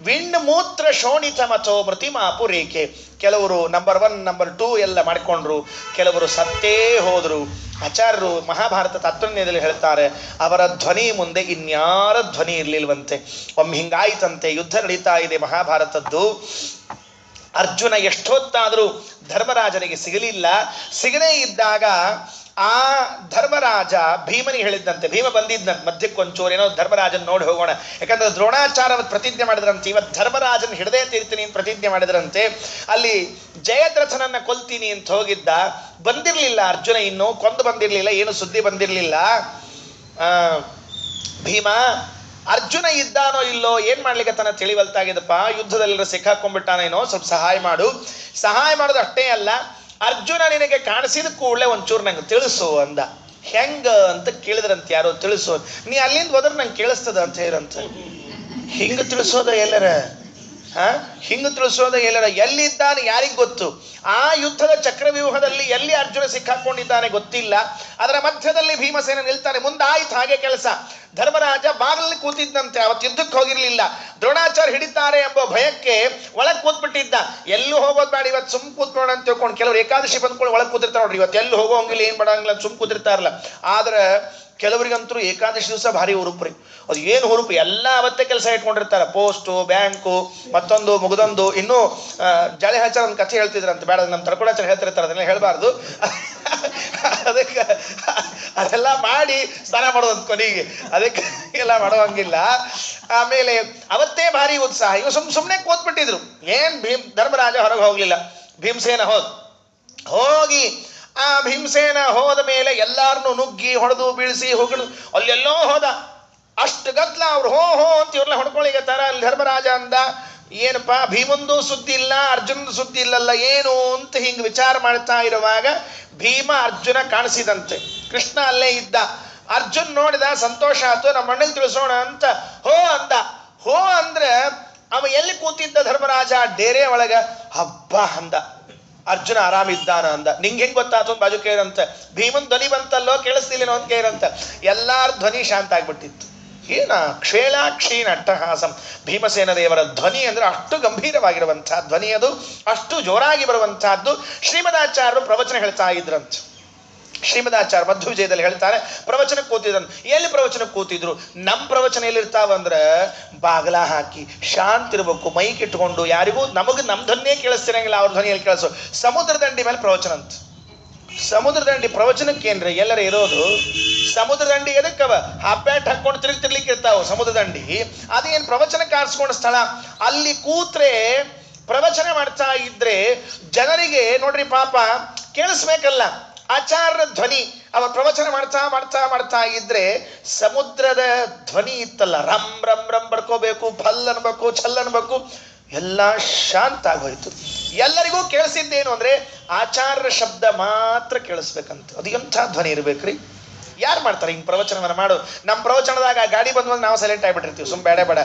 S1: ವಿಣ್ಮೂತ್ರ ಶೋಣಿತ ಮಥೋ ಮೃತಿಮಾಪು ರೇಖೆ. ಕೆಲವರು ನಂಬರ್ 1 ನಂಬರ್ 2 ಎಲ್ಲ ಮಾಡಿಕೊಂಡ್ರು, ಕೆಲವರು ಸತ್ತೇ ಹೋದರು. ಆಚಾರ್ಯರು ಮಹಾಭಾರತ ತತ್ವಜ್ಞಾನದಲ್ಲಿ ಹೇಳ್ತಾರೆ, ಅವರ ಧ್ವನಿ ಮುಂದೆ ಇನ್ಯಾರ ಧ್ವನಿ ಇರಲಿಲ್ವಂತೆ. ಒಮ್ಮೆ ಹಿಂಗಾಯ್ತಂತೆ, ಯುದ್ಧ ನಡೀತಾ ಇದೆ ಮಹಾಭಾರತದ್ದು. ಅರ್ಜುನ ಎಷ್ಟೊತ್ತಾದರೂ ಧರ್ಮರಾಜನಿಗೆ ಸಿಗಲಿಲ್ಲ. ಸಿಗದೇ ಇದ್ದಾಗ ಆ ಧರ್ಮರಾಜ ಭೀಮನಿಗೆ ಹೇಳಿದ್ದಂತೆ, ಭೀಮ ಬಂದಿದ್ದಂತೆ ಮಧ್ಯಕ್ಕೆ ಒಂಚೂರು ಏನೋ ಧರ್ಮರಾಜನ್ ನೋಡಿ ಹೋಗೋಣ, ಯಾಕಂದ್ರೆ ದ್ರೋಣಾಚಾರ್ಯ ಪ್ರತಿಜ್ಞೆ ಮಾಡಿದ್ರಂತೆ ಇವತ್ತು ಧರ್ಮರಾಜನ್ ಹಿಡದೇ ತೀರ್ತೀನಿ ಅಂತ ಪ್ರತಿಜ್ಞೆ ಮಾಡಿದ್ರಂತೆ. ಅಲ್ಲಿ ಜಯದ್ರಥನನ್ನ ಕೊಲ್ತೀನಿ ಅಂತ ಹೋಗಿದ್ದ, ಬಂದಿರ್ಲಿಲ್ಲ ಅರ್ಜುನ, ಇನ್ನು ಕೊಂದು ಬಂದಿರ್ಲಿಲ್ಲ, ಏನು ಸುದ್ದಿ ಬಂದಿರ್ಲಿಲ್ಲ. ಭೀಮ ಅರ್ಜುನ ಇದ್ದಾನೋ ಇಲ್ಲೋ ಏನ್ ಮಾಡ್ಲಿಕ್ಕೆ ತನ್ನ ತಿಳಿವಲ್ತಾಗಿದಪ್ಪ, ಯುದ್ಧದಲ್ಲೆಲ್ಲ ಸಿಕ್ಕಾಕೊಂಡ್ಬಿಟ್ಟಾನೇನೋ, ಸ್ವಲ್ಪ ಸಹಾಯ ಮಾಡು. ಸಹಾಯ ಮಾಡೋದು ಅಷ್ಟೇ ಅಲ್ಲ, ಅರ್ಜುನ ನಿನಗೆ ಕಾಣಿಸಿದ ಕೂಡಲೇ ಒಂಚೂರು ನಂಗೆ ತಿಳಿಸು ಅಂದ. ಹೆಂಗ ಅಂತ ಕೇಳಿದ್ರಂತ ಯಾರೋ, ತಿಳಿಸು, ನೀ ಅಲ್ಲಿಂದ ಹೋದ್ರೆ ನಂಗೆ ಕೇಳಿಸ್ತದ ಅಂತ ಹೇಳಿರಂತ. ಹಿಂಗ ತಿಳಿಸೋದ ಎಲ್ಲರ, ಹಿಂಗ ತಿಳಿಸೋದ ಎಲ್ಲರ, ಎಲ್ಲಿದ್ದಾನೆ ಯಾರಿಗ್ ಗೊತ್ತು? ಆ ಯುದ್ಧದ ಚಕ್ರವ್ಯೂಹದಲ್ಲಿ ಎಲ್ಲಿ ಅರ್ಜುನ ಸಿಕ್ಕಾಕೊಂಡಿದ್ದಾನೆ ಗೊತ್ತಿಲ್ಲ. ಅದರ ಮಧ್ಯದಲ್ಲಿ ಭೀಮಸೇನ ನಿಲ್ತಾನೆ. ಮುಂದಾಯ್ತು ಹಾಗೆ ಕೆಲಸ. ಧರ್ಮರಾಜ ಬಾಗಿಲಲ್ಲಿ ಕೂತಿದ್ದಂತೆ, ಅವತ್ತು ಯುದ್ಧಕ್ಕೆ ಹೋಗಿರ್ಲಿಲ್ಲ. ದ್ರೋಣಾಚಾರ್ಯ ಹಿಡಿತಾರೆ ಎಂಬ ಭಯಕ್ಕೆ ಒಳಗೆ ಕೂತ್ಬಿಟ್ಟಿದ್ದ. ಎಲ್ಲೂ ಹೋಗೋದು ಬೇಡ, ಇವತ್ತು ಸುಮ್ ಕೂತ್ಕೊಳ್ಳೋಣ ಅಂತ ತಿಳ್ಕೊಂಡು ಕೆಲವರು ಏಕಾದಶಿ ಬಂದ್ಕೊಂಡು ಒಳಗೆ ಕೂತಿರ್ತಾರೆ ನೋಡ್ರಿ. ಇವತ್ತು ಎಲ್ಲೂ ಹೋಗೋಂಗಿಲ್ಲ, ಏನ್ ಮಾಡಂಗಿಲ್ಲ, ಸುಮ್ ಕೂತಿರ್ತಾರಲ್ಲ. ಆದ್ರೆ ಕೆಲವರಿಗಂತೂ ಏಕಾದಶಿ ದಿವಸ ಭಾರಿ ಹುರುಪ್ರಿ. ಅದು ಏನು ಹುರುಪು, ಎಲ್ಲ ಅವತ್ತೇ ಕೆಲಸ ಇಟ್ಕೊಂಡಿರ್ತಾರೆ. ಪೋಸ್ಟು, ಬ್ಯಾಂಕು, ಮತ್ತೊಂದು ಮುಗ್ದೊಂದು, ಇನ್ನೂ ಜಳೆ ಹಚ್ಚಾರ ಒಂದು ಕಥೆ ಹೇಳ್ತಿದ್ರಂತೆ, ಬೇಡ ನಮ್ಮ ತಡ್ಕೊಳಾಚಾರ ಹೇಳ್ತಿರ್ತಾರೆ, ಅದನ್ನೆಲ್ಲ ಹೇಳಬಾರ್ದು. ಅದಕ್ಕೆ ಅದೆಲ್ಲ ಮಾಡಿ ಸ್ನಾನ ಮಾಡೋದು ಕೊನೆಗೆ, ಅದಕ್ಕೆ ಎಲ್ಲ ಮಾಡುವಂಗಿಲ್ಲ. ಆಮೇಲೆ ಅವತ್ತೇ ಭಾರಿ ಉತ್ಸಾಹ. ಇವ ಸುಮ್ಮನೆ ಕೂತ್ಬಿಟ್ಟಿದ್ರು. ಏನ್ ಧರ್ಮರಾಜ ಹೊರಗೆ ಹೋಗ್ಲಿಲ್ಲ. ಭೀಮಸೇನ ಹೋಗಿ ಆ ಭೀಮಸೇನ ಹೋದ ಮೇಲೆ ಎಲ್ಲಾರನ್ನು ನುಗ್ಗಿ ಹೊಡೆದು ಬೀಳಿಸಿ ಹೊಗಳು ಅಲ್ಲೆಲ್ಲೋ ಹೋದ. ಅಷ್ಟು ಗದ್ಲ ಅವ್ರು ಹೋ ಅಂತ ಇವ್ರನ್ನ ಹೊಡ್ಕೊಳ್ಳಿಗತ್ತಾರ. ಅಲ್ಲಿ ಧರ್ಮರಾಜ ಅಂದ, ಏನಪ್ಪ ಭೀಮಂದು ಸುದ್ದಿ ಇಲ್ಲ, ಅರ್ಜುನಂದು ಸುದ್ದಿ ಇಲ್ಲಲ್ಲ, ಏನು ಅಂತ ಹಿಂಗೆ ವಿಚಾರ ಮಾಡ್ತಾ ಇರುವಾಗ ಭೀಮ ಅರ್ಜುನ ಕಾಣಿಸಿದಂತೆ. ಕೃಷ್ಣ ಅಲ್ಲೇ ಇದ್ದ. ಅರ್ಜುನ್ ನೋಡಿದ, ಸಂತೋಷ ಆಯ್ತು, ನಮ್ಮ ಅಣ್ಣಗೆ ತಿಳಿಸೋಣ ಅಂತ ಹೋ ಅಂದ. ಹೋ ಅಂದ್ರೆ ಅವ ಎಲ್ಲಿ ಕೂತಿದ್ದ ಧರ್ಮರಾಜ ಡೇರೆ ಒಳಗ. ಹಬ್ಬ ಅಂದ. ಅರ್ಜುನ ಆರಾಮಿದ್ದಾನ ಅಂದ. ನಿಂಗೆ ಹೆಂಗ್ ಗೊತ್ತಾಯ್ತು ಅಂತ ಬಾಜು ಕೇಳಂತ. ಭೀಮನ್ ಧ್ವನಿ ಬಂತಲ್ಲೋ, ಕೇಳಿಸ್ತಿಲ್ಲೇನೋ ಅಂತ ಕೇಳಂತ. ಎಲ್ಲಾರ ಧ್ವನಿ ಶಾಂತ ಆಗ್ಬಿಟ್ಟಿತ್ತು. ಏನ ಕ್ಷೇಳಾಕ್ಷೀಣ ಅಟ್ಟಹಾಸಂ. ಭೀಮಸೇನ ದೇವರ ಧ್ವನಿ ಅಂದ್ರೆ ಅಷ್ಟು ಗಂಭೀರವಾಗಿರುವಂತಹ ಧ್ವನಿ, ಅದು ಅಷ್ಟು ಜೋರಾಗಿ ಬರುವಂತಹದ್ದು. ಶ್ರೀಮದಾಚಾರ್ಯರು ಪ್ರವಚನ ಹೇಳ್ತಾ ಇದ್ರಂತ. ಶ್ರೀಮದಾಚಾರ್ಯ ಮಧ್ವ ವಿಜಯದಲ್ಲಿ ಹೇಳ್ತಾರೆ, ಪ್ರವಚನಕ್ಕೆ ಕೂತಿದ್ರಂತ. ಎಲ್ಲಿ ಪ್ರವಚನಕ್ಕೆ ಕೂತಿದ್ರು? ನಮ್ಮ ಪ್ರವಚನ ಎಲ್ಲಿರ್ತಾವಂದ್ರೆ ಬಾಗಲ ಹಾಕಿ ಶಾಂತಿ ಇರ್ಬೇಕು, ಮೈಕ್ ಇಟ್ಕೊಂಡು, ಯಾರಿಗೂ ನಮಗೆ ನಮ್ಮ ಧ್ವನಿಯೇ ಕೇಳಿಸ್ತಿರಂಗಿಲ್ಲ, ಅವ್ರ ಧ್ವನಿಯಲ್ಲಿ ಕೇಳಿಸೋ. ಸಮುದ್ರ ದಂಡಿ ಮೇಲೆ ಪ್ರವಚನ ಅಂತ. ಸಮುದ್ರ ದಂಡಿ ಪ್ರವಚನಕ್ಕೇನ್ರಿ ಎಲ್ಲರ ಇರೋದು? ಸಮುದ್ರ ದಂಡಿ ಎದಕ್ಕವ? ಹಾಫ್ ಪ್ಯಾಂಟ್ ಹಾಕೊಂಡು ತಿರ್ಲಿಕ್ಕೆ ಇರ್ತಾವ ಸಮುದ್ರ ದಂಡಿ. ಅದೇನು ಪ್ರವಚನಕ್ಕೆ ಆರಿಸ್ಕೊಂಡ ಸ್ಥಳ. ಅಲ್ಲಿ ಕೂತ್ರೆ ಪ್ರವಚನ ಮಾಡ್ತಾ ಇದ್ರೆ ಜನರಿಗೆ ನೋಡ್ರಿ ಪಾಪ ಕೇಳಿಸ್ಬೇಕಲ್ಲ, ಆಚಾರ್ಯ ಧ್ವನಿ. ಅವ ಪ್ರವಚನ ಮಾಡ್ತಾ ಇದ್ರೆ ಸಮುದ್ರದ ಧ್ವನಿ ಇತ್ತಲ್ಲ, ರಮ್ ರಮ್ ರಮ್ ಬರ್ಕೋಬೇಕು, ಫಲ್ ಅನ್ಬೇಕು, ಛಲ್ ಅನ್ಬೇಕು, ಎಲ್ಲ ಶಾಂತ ಆಗೋಯ್ತು. ಎಲ್ಲರಿಗೂ ಕೇಳಿಸಿದ್ದೇನು ಅಂದ್ರೆ ಆಚಾರ್ಯ ಶಬ್ದ ಮಾತ್ರ ಕೇಳಿಸ್ಬೇಕಂತ. ಅದು ಎಂಥ ಧ್ವನಿ ಇರ್ಬೇಕ್ರಿ? ಯಾರು ಮಾಡ್ತಾರೆ ಹಿಂಗೆ ಪ್ರವಚನವನ್ನ ಮಾಡು? ನಮ್ಮ ಪ್ರವಚನದಾಗ ಗಾಡಿ ಬಂದ್ಮೇಲೆ ನಾವು ಸೈಲೆಂಟ್ ಆಗಿಬಿಟ್ಟಿರ್ತೀವಿ, ಸುಮ್ ಬೇಡ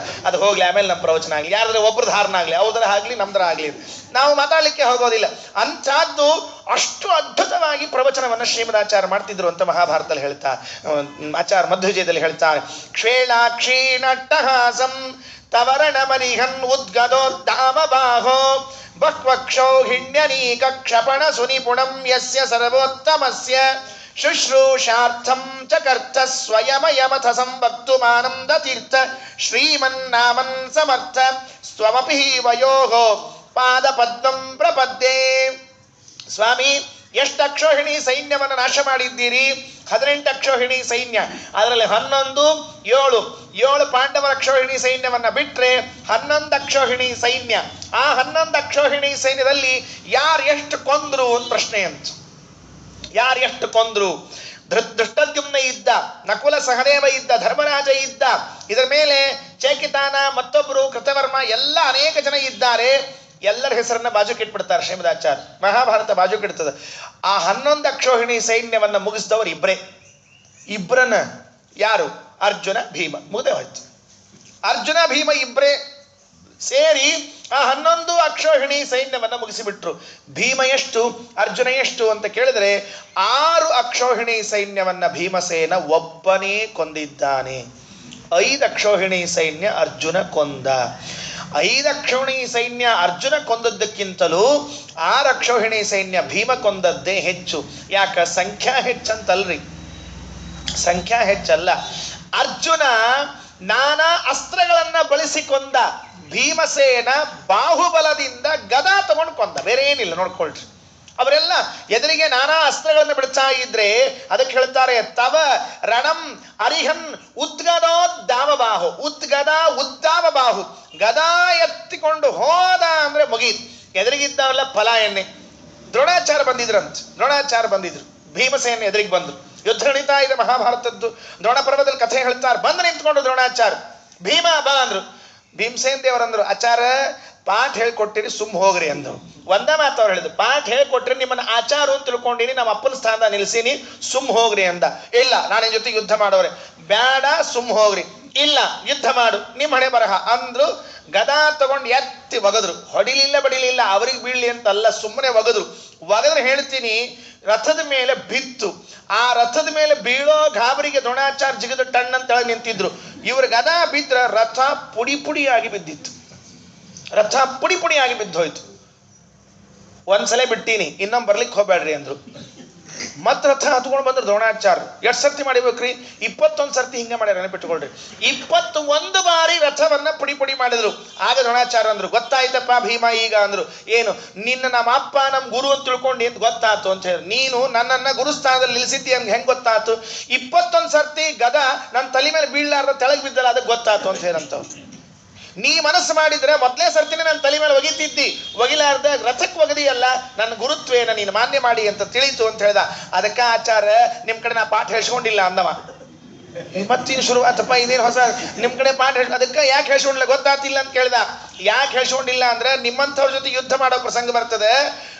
S1: ಅದು ಹೋಗ್ಲಿ, ಆಮೇಲೆ ನಮ್ಮ ಪ್ರವಚನ ಆಗಲಿ, ಯಾರಾದ್ರೆ ಒಬ್ರದ್ದು ಹಾರನ ಆಗಲಿ, ಅವ್ರದ್ರ ಆಗಲಿ, ನಮ್ದರ ಆಗಲಿ, ನಾವು ಮಾತಾಡ್ಲಿಕ್ಕೆ ಹೋಗೋದಿಲ್ಲ. ಅಂಥದ್ದು ಅಷ್ಟು ಅದ್ಭುತವಾಗಿ ಪ್ರವಚನವನ್ನ ಶ್ರೀಮದಾಚಾರ್ಯ ಮಾಡ್ತಿದ್ರು ಅಂತ ಮಹಾಭಾರತದಲ್ಲಿ ಹೇಳ್ತಾ, ಆಚಾರ್ಯ ಮಧ್ವವಿಜಯದಲ್ಲಿ ಹೇಳ್ತಾರೆ. ಕ್ಷೇಳಾಕ್ಷೀಣಟ್ಟಹಾಸಂ ತವರಣ ಮರಿಹನ್ ಉದ್ಗದೋದ್ದಾಮ ಬಾಹೋ ಬಹ್ವಕ್ಷೋ ಹಿಣ್ಯನೀಕ ಕ್ಷಪಣ ಸುನಿಪುಣಂ ಯಸ್ಯ ಸರ್ವೋತ್ತಮಸ್ಯ ಶುಶ್ರೂಷಾರ್ಥಂ ಚ ಕರ್ತ ಸ್ವಯಮಯಮಥ ಸಂವಕ್ತುಮಾನಂದ ತೀರ್ಥ ಶ್ರೀಮನ್ನಾಮನ್ ಸಮರ್ಥ ಸ್ವಮಪಿ ವಯೋಹೋ ಪಾದ ಪದ್ಮಂ ಪ್ರಪದ್ಯೆ. ಸ್ವಾಮಿ, ಎಷ್ಟು ಅಕ್ಷೋಹಿಣಿ ಸೈನ್ಯವನ್ನು ನಾಶ ಮಾಡಿದ್ದೀರಿ? 18 ಅಕ್ಷೋಹಿಣಿ ಸೈನ್ಯ. ಅದರಲ್ಲಿ 11 7 ಪಾಂಡವರ ಅಕ್ಷೋಹಿಣಿ ಸೈನ್ಯವನ್ನ ಬಿಟ್ರೆ 11 ಅಕ್ಷೋಹಿಣಿ ಸೈನ್ಯ. ಆ 11 ಅಕ್ಷೋಹಿಣಿ ಸೈನ್ಯದಲ್ಲಿ ಯಾರು ಎಷ್ಟು ಕೊಂದ್ರು ಅಂತ ಪ್ರಶ್ನೆ ಅಂತ. ಯಾರು ಎಷ್ಟು ಕೊಂದ್ರು? ದೃಷ್ಟದ್ಯುಮ್ನ ಇದ್ದ, ನಕುಲ ಸಹದೇವ ಇದ್ದ, ಧರ್ಮರಾಜ ಇದ್ದ, ಇದರ ಮೇಲೆ ಚೇಕಿತಾನ, ಮತ್ತೊಬ್ಬರು ಕೃತವರ್ಮ, ಎಲ್ಲ ಅನೇಕ ಜನ ಇದ್ದಾರೆ. ಎಲ್ಲರ ಹೆಸರನ್ನ ಬಾಜುಕಿಟ್ಬಿಡ್ತಾರೆ ಶ್ರೀಮದಾಚಾರ್ಯ. ಮಹಾಭಾರತ ಬಾಜುಕಿಡ್ತದೆ. ಆ 11 ಅಕ್ಷೋಹಿಣಿ ಸೈನ್ಯವನ್ನ ಮುಗಿಸಿದವರು ಇಬ್ಬರನ್ನ. ಯಾರು? ಅರ್ಜುನ ಭೀಮ. ಮುಗ್ದೆ ಹೋಯ್ತು. ಅರ್ಜುನ ಭೀಮ ಇಬ್ಬರೇ ಸೇರಿ ಆ 11 ಅಕ್ಷೋಹಿಣಿ ಸೈನ್ಯವನ್ನ ಮುಗಿಸಿಬಿಟ್ರು. ಭೀಮ ಎಷ್ಟು, ಅರ್ಜುನ ಎಷ್ಟು ಅಂತ ಕೇಳಿದ್ರೆ 6 ಅಕ್ಷೋಹಿಣಿ ಸೈನ್ಯವನ್ನ ಭೀಮಸೇನ ಒಬ್ಬನೇ ಕೊಂದಿದ್ದಾನೆ. 5 ಅಕ್ಷೋಹಿಣಿ ಸೈನ್ಯ ಅರ್ಜುನ ಕೊಂದ. 5 ಅಕ್ಷೋಹಿಣಿ ಸೈನ್ಯ ಅರ್ಜುನ ಕೊಂದದ್ದಕ್ಕಿಂತಲೂ 6 ಅಕ್ಷೋಹಿಣಿ ಸೈನ್ಯ ಭೀಮ ಕೊಂದದ್ದೇ ಹೆಚ್ಚು. ಯಾಕ? ಸಂಖ್ಯಾ ಹೆಚ್ಚಂತಲ್ರಿ, ಸಂಖ್ಯಾ ಹೆಚ್ಚಲ್ಲ. ಅರ್ಜುನ ನಾನಾ ಅಸ್ತ್ರಗಳನ್ನ ಬಳಸಿಕೊಂಡ, ಭೀಮಸೇನ ಬಾಹುಬಲದಿಂದ ಗದಾ ತಗೊಂಡು ಕೊಂದ. ಬೇರೆ ಏನಿಲ್ಲ, ನೋಡ್ಕೊಳ್ರಿ. ಅವರೆಲ್ಲ ಎದುರಿಗೆ ನಾನಾ ಅಸ್ತ್ರಗಳನ್ನು ಬಿಡ್ತಾ ಇದ್ರೆ ಅದಕ್ಕೆ ಹೇಳ್ತಾರೆ ತವ ರಣಂ ಅರಿಹನ್ ಉದ್ಗದೋದ್ದಾವಬಾಹು, ಉದ್ಗದ ಉದ್ದಾವಬಾಹು, ಗದಾ ಎತ್ತಿಕೊಂಡು ಹೋದ ಅಂದ್ರೆ ಮುಗೀತು. ಎದುರಿಗಿದ್ದಾವೆಲ್ಲ ಫಲ ಎಣ್ಣೆ. ದ್ರೋಣಾಚಾರ್ಯ ಬಂದಿದ್ರು, ಭೀಮಸೇನ ಎದುರಿಗೆ ಬಂದ್ರು, ಯುದ್ಧ ನಡೀತಾ ಇದೆ ಮಹಾಭಾರತದ್ದು. ದ್ರೋಣ ಪರ್ವದಲ್ಲಿ ಕಥೆ ಹೇಳ್ತಾರೆ. ಬಂದು ನಿಂತ್ಕೊಂಡು ದ್ರೋಣಾಚಾರ್ಯ, ಭೀಮ ಬಾ ಅಂದ್ರು. ಭೀಮಸೇನ್ ದೇವರಂದ್ರು, ಆಚಾರ್ಯ ಪಾಠ ಹೇಳ್ಕೊಟ್ಟಿರಿ ಸುಮ್ ಹೋಗ್ರಿ ಅಂದ್ರು. ಒಂದ ಮಾತು ಅವ್ರು ಹೇಳಿದ್ರು, ಪಾಠ ಹೇಳ್ಕೊಟ್ರಿ ನಿಮ್ಮನ್ನ ಆಚಾರ ಅಂತ ತಿಳ್ಕೊಂಡಿನಿ, ನಮ್ಮ ಅಪ್ಪನ ಸ್ಥಾನದ ನಿಲ್ಸೀನಿ, ಸುಮ್ ಹೋಗ್ರಿ ಅಂದ. ಇಲ್ಲ ನಾನು ಜೊತೆ ಯುದ್ಧ ಮಾಡೋರೆ. ಬೇಡ ಸುಮ್ ಹೋಗ್ರಿ. ಇಲ್ಲ ಯುದ್ಧ ಮಾಡು, ನಿಮ್ಮ ಹಣೆ ಬರಹ ಅಂದ್ರು. ಗದಾ ತಗೊಂಡು ಎತ್ತಿ ಒಗದ್ರು. ಹೊಡಿಲಿಲ್ಲ ಬಡಿಲಿಲ್ಲ, ಅವ್ರಿಗೆ ಬೀಳ್ಲಿ ಅಂತಲ್ಲ, ಸುಮ್ಮನೆ ಒಗದ್ರೆ ಹೇಳ್ತೀನಿ ರಥದ ಮೇಲೆ ಬಿತ್ತು. ಆ ರಥದ ಮೇಲೆ ಬೀಳೋ ಗಾಬರಿಗೆ ದ್ರೋಣಾಚಾರ್ಯ ಜಿಗಿದು ಟಣ್ ಅಂತ ನಿಂತಿದ್ರು. ಇವ್ರ ಗದಾ ಬಿದ್ರ ರಥ ಪುಡಿ ಪುಡಿಯಾಗಿ ಬಿದ್ದಿತ್ತು. ರಥ ಪುಡಿ ಪುಡಿಯಾಗಿ ಬಿದ್ದೋಯ್ತು. ಒಂದ್ಸಲ ಬಿಟ್ಟೀನಿ, ಇನ್ನೊಮ್ಮೆ ಬರ್ಲಿಕ್ಕೆ ಹೋಗ್ಬೇಡ್ರಿ ಅಂದ್ರು. ಮತ್ ರಥ ಹತ್ಕೊಂಡು ಬಂದ್ರು ದ್ರೋಣಾಚಾರ್ಯ. ಎಷ್ಟು ಸರ್ತಿ ಮಾಡಿಬೇಕ್ರಿ? 21 ಸರ್ತಿ ಹಿಂಗೆ ಮಾಡ್ಯಾರ, ನೆನಪಿಟ್ಟುಕೊಳ್ರಿ. 21 ಬಾರಿ ರಥವನ್ನ ಪುಡಿ ಪುಡಿ ಮಾಡಿದ್ರು. ಆಗ ದ್ರೋಣಾಚಾರ್ಯ ಅಂದ್ರು, ಗೊತ್ತಾಯ್ತಪ್ಪ ಭೀಮ ಈಗ ಅಂದ್ರು. ಏನು ನಿನ್ನ ನಮ್ಮ ಅಪ್ಪ ನಮ್ಮ ಗುರು ಅಂತ ತಿಳ್ಕೊಂಡು ಅಂತ ಗೊತ್ತಾತು ಅಂತ ಹೇಳಿ. ನೀನು ನನ್ನನ್ನ ಗುರುಸ್ಥಾನದಲ್ಲಿ ನಿಲ್ಸಿದ್ದಿ ಅಂತ ಹೆಂಗ್ ಗೊತ್ತಾತು? 21 ಸರ್ತಿ ಗದ ನನ್ನ ತಲೆ ಮೇಲೆ ಬೀಳಲಾರ್ದ ತೆಳಗ್ ಬಿದ್ದಲ್ಲ, ಅದಕ್ಕೆ ಗೊತ್ತಾತು ಅಂತ ಹೇಳಂತವ್. ನೀ ಮನಸ್ಸು ಮಾಡಿದ್ರೆ ಮೊದಲೇ ಸರ್ತಿನೇ ನನ್ನ ತಲೆ ಮೇಲೆ ಒಗಿತಿದ್ದಿ, ಒಗಿಲಾರ್ದ ರಥಕ್ಕೆ ಒಗದಿಯಲ್ಲ, ನನ್ನ ಗುರುತ್ವೇನ ನೀನು ಮಾನ್ಯ ಮಾಡಿ ಅಂತ ತಿಳಿತು ಅಂತ ಹೇಳ್ದ. ಅದಕ್ಕ ಆಚಾರ್ಯ ನಿಮ್ ಕಡೆ ನಾ ಪಾಠ ಹೇಳ್ಸ್ಕೊಂಡಿಲ್ಲ ಅಂದವ. ಮತ್ತಿನ್ ಶುರುವಾತಪ್ಪ, ಇದೇನು ಹೊಸ ನಿಮ್ ಕಡೆ ಪಾಠ ಅದಕ್ಕೆ ಯಾಕೆ ಹೇಳ್ಸ್ಕೊಂಡಿಲ್ಲ ಗೊತ್ತಾತಿಲ್ಲ ಅಂತ ಕೇಳ್ದ. ಯಾಕೆ ಹೇಳ್ಸ್ಕೊಂಡಿಲ್ಲ ಅಂದ್ರೆ ನಿಮ್ಮಂಥವ್ರ ಜೊತೆ ಯುದ್ಧ ಮಾಡೋ ಪ್ರಸಂಗ ಬರ್ತದೆ,